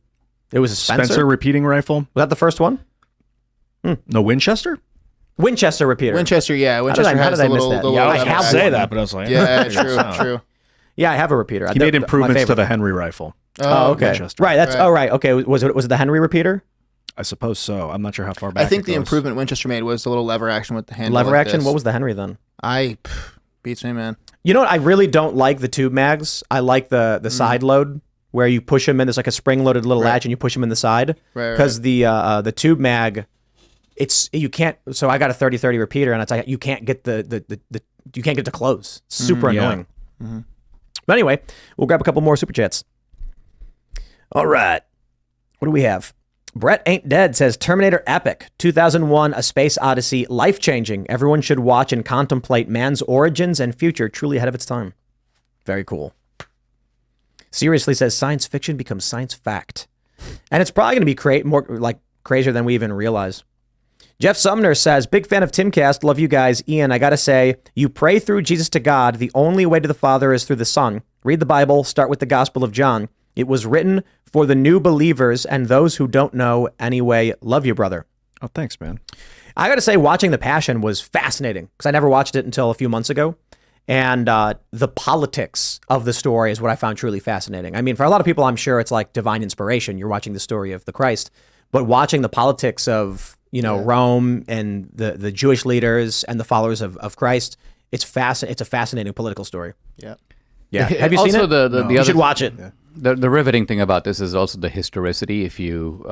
S1: it was a Spencer.
S4: repeating rifle.
S1: Was that the first one?
S4: No, Winchester.
S1: Winchester repeater.
S5: Winchester, yeah. Winchester
S1: how
S5: has
S1: did I
S5: the
S1: miss
S5: little.
S1: that?
S5: The
S1: Yeah,
S5: little
S1: I
S3: I
S1: have
S3: have
S1: one.
S3: say that, but I was like,
S5: Yeah, true.
S1: Yeah, I have a repeater.
S4: He made improvements to
S1: the.
S4: the Henry rifle.
S1: Oh, okay.
S4: Winchester.
S1: Right. That's.
S5: Right.
S1: Oh, right. Okay. Was it the Henry repeater?
S4: I suppose so. I'm not sure how far back.
S5: I think
S4: it
S5: the
S4: goes.
S5: improvement Winchester made was the little lever action with the handle.
S1: Lever
S5: like
S1: action.
S5: this.
S1: What was the Henry then?
S5: Beats me, man.
S1: You know what? I really don't like the tube mags. I like the side load where you push them in. There's like a spring loaded little latch, and you push them in the side.
S5: Right.
S1: Because the tube mag, you can't. So I got a 30-30 repeater, and it's like you can't get you can't get to close. It's super annoying. But anyway, we'll grab a couple more super chats. All right, what do we have? Brett Ain't Dead says Terminator Epic 2001 A Space Odyssey, life-changing. Everyone should watch and contemplate man's origins and future, truly ahead of its time. Very cool. Seriously says science fiction becomes science fact. And it's probably going to be more like crazier than we even realize. Jeff Sumner says, big fan of Timcast. Love you guys. Ian, I got to say, you pray through Jesus to God. The only way to the Father is through the Son. Read the Bible. Start with the Gospel of John. It was written for the new believers and those who don't know. Anyway, love you, brother.
S4: Oh, thanks, man.
S1: I got to say, watching The Passion was fascinating because I never watched it until a few months ago. And the politics of the story is what I found truly fascinating. I mean, for a lot of people, I'm sure it's like divine inspiration. You're watching the story of the Christ. But watching the politics of, Rome and the Jewish leaders and the followers of Christ, it's a fascinating political story.
S5: Yeah.
S1: Yeah. Have you seen it? You should watch it.
S4: Yeah.
S2: The riveting thing about this is also the historicity. If you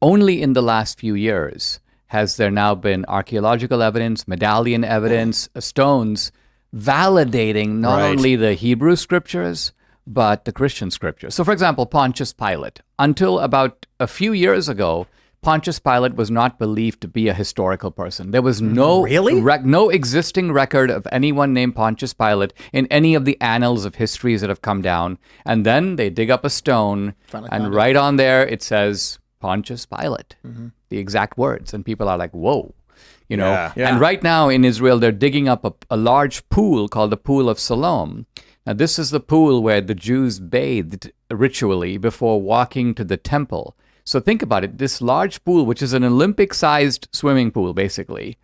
S2: only in the last few years has there now been archaeological evidence, medallion evidence, stones validating not only the Hebrew scriptures but the Christian scriptures. So, for example, Pontius Pilate. Until about a few years ago, Pontius Pilate was not believed to be a historical person. There was no no existing record of anyone named Pontius Pilate in any of the annals of histories that have come down. And then they dig up a stone, and right on there it says Pontius Pilate, the exact words. And people are like, whoa. And right now in Israel, they're digging up a large pool called the Pool of Siloam. Now, this is the pool where the Jews bathed ritually before walking to the temple. So think about it. This large pool, which is an Olympic-sized swimming pool, basically,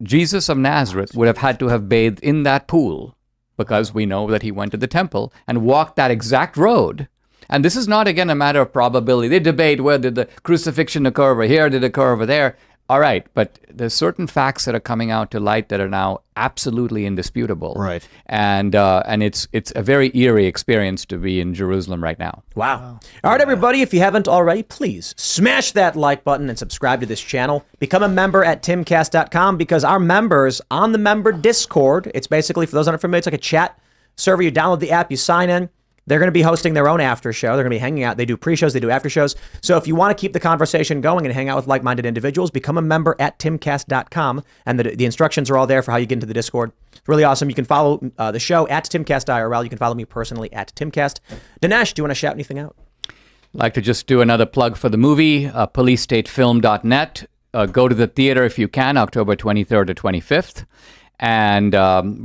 S2: Jesus of Nazareth would have had to have bathed in that pool because we know that he went to the temple and walked that exact road. And this is not, again, a matter of probability. They debate where did the crucifixion occur over here, did it occur over there. All right, but there's certain facts that are coming out to light that are now absolutely indisputable.
S3: Right.
S2: And it's a very eerie experience to be in Jerusalem right now.
S1: Wow. All right, everybody, if you haven't already, please smash that like button and subscribe to this channel. Become a member at timcast.com because our members on the member Discord, it's basically, for those not familiar, it's like a chat server. You download the app, you sign in. They're going to be hosting their own after show. They're going to be hanging out. They do pre-shows. They do after shows. So if you want to keep the conversation going and hang out with like-minded individuals, become a member at timcast.com. And the instructions are all there for how you get into the Discord. It's really awesome. You can follow the show at Timcast IRL. You can follow me personally at Timcast. Dinesh, do you want to shout anything out?
S2: I'd like to just do another plug for the movie, policestatefilm.net. Go to the theater if you can, October 23rd to 25th. And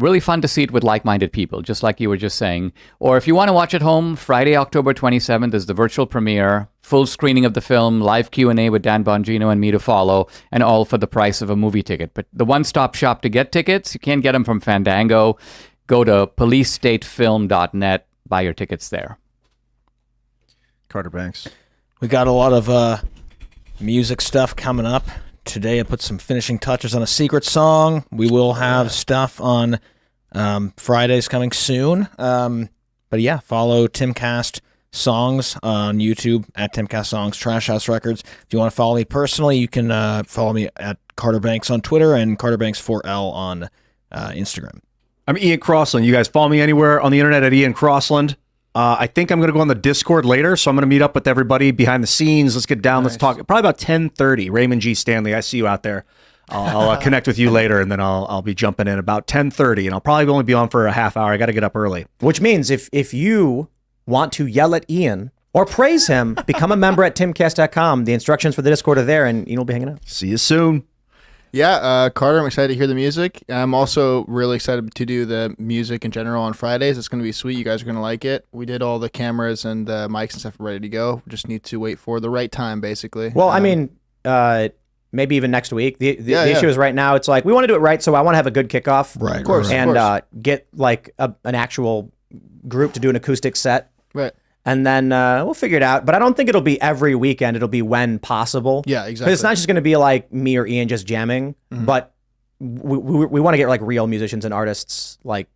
S2: really fun to see it with like-minded people, just like you were just saying. Or if you want to watch at home, Friday, October 27th is the virtual premiere, full screening of the film, live Q&A with Dan Bongino and me to follow, and all for the price of a movie ticket. But the one-stop shop to get tickets, you can't get them from Fandango. Go to policestatefilm.net, buy your tickets there.
S4: Carter Banks.
S3: We got a lot of music stuff coming up. today I put some finishing touches on a secret song. We will have stuff on Fridays coming soon. But yeah, follow Timcast Songs on YouTube at Timcast Songs, Trash House Records. If you want to follow me personally, you can follow me at Carter Banks on Twitter and Carter Banks 4L on Instagram.
S4: I'm Ian Crossland. You guys follow me anywhere on the internet at Ian Crossland. I think I'm going to go on the Discord later, so I'm going to meet up with everybody behind the scenes. Let's get down. Nice. Let's talk. Probably about 10:30. Raymond G. Stanley, I see you out there. I'll connect with you later, and then I'll be jumping in about 10:30, and I'll probably only be on for a half hour. I got to get up early.
S1: Which means if you want to yell at Ian or praise him, become a member at timcast.com. The instructions for the Discord are there, and Ian will be hanging out.
S4: See you soon.
S5: Yeah, Carter, I'm excited to hear the music. I'm also really excited to do the music in general on Fridays. It's going to be sweet. You guys are going to like it. We did all the cameras and the mics and stuff ready to go. We just need to wait for the right time, basically.
S1: Well, I mean, maybe even next week. The issue is right now, it's like, we want to do it right, so I want to have a good kickoff.
S3: Right,
S5: of course.
S1: And get like an actual group to do an acoustic set.
S5: Right.
S1: And then we'll figure it out. But I don't think it'll be every weekend. It'll be when possible.
S5: Yeah, exactly.
S1: Because it's not just going to be like me or Ian just jamming, but we want to get like real musicians and artists, like,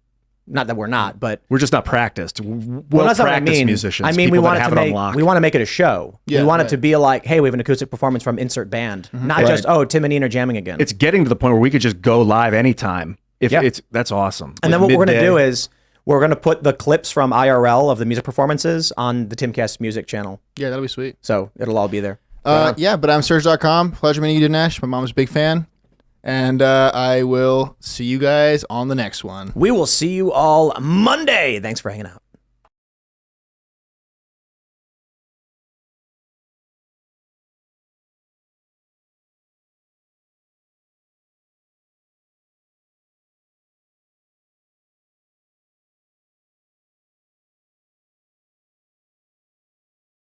S1: not that we're not, but
S4: we're just not practiced.
S1: Well, that's not what I mean.
S4: Musicians.
S1: I mean, we want to make it a show.
S5: Yeah,
S1: we want it to be like, hey, we have an acoustic performance from insert band, not just, oh, Tim and Ian are jamming again.
S4: It's getting to the point where we could just go live anytime. That's awesome.
S1: And then what we're going to do is we're going to put the clips from IRL of the music performances on the Timcast music channel.
S5: Yeah, that'll be sweet.
S1: So it'll all be there.
S5: Yeah, but I'm Serge.com. Pleasure meeting you, Dinesh. My mom's a big fan. And I will see you guys on the next one.
S1: We will see you all Monday. Thanks for hanging out.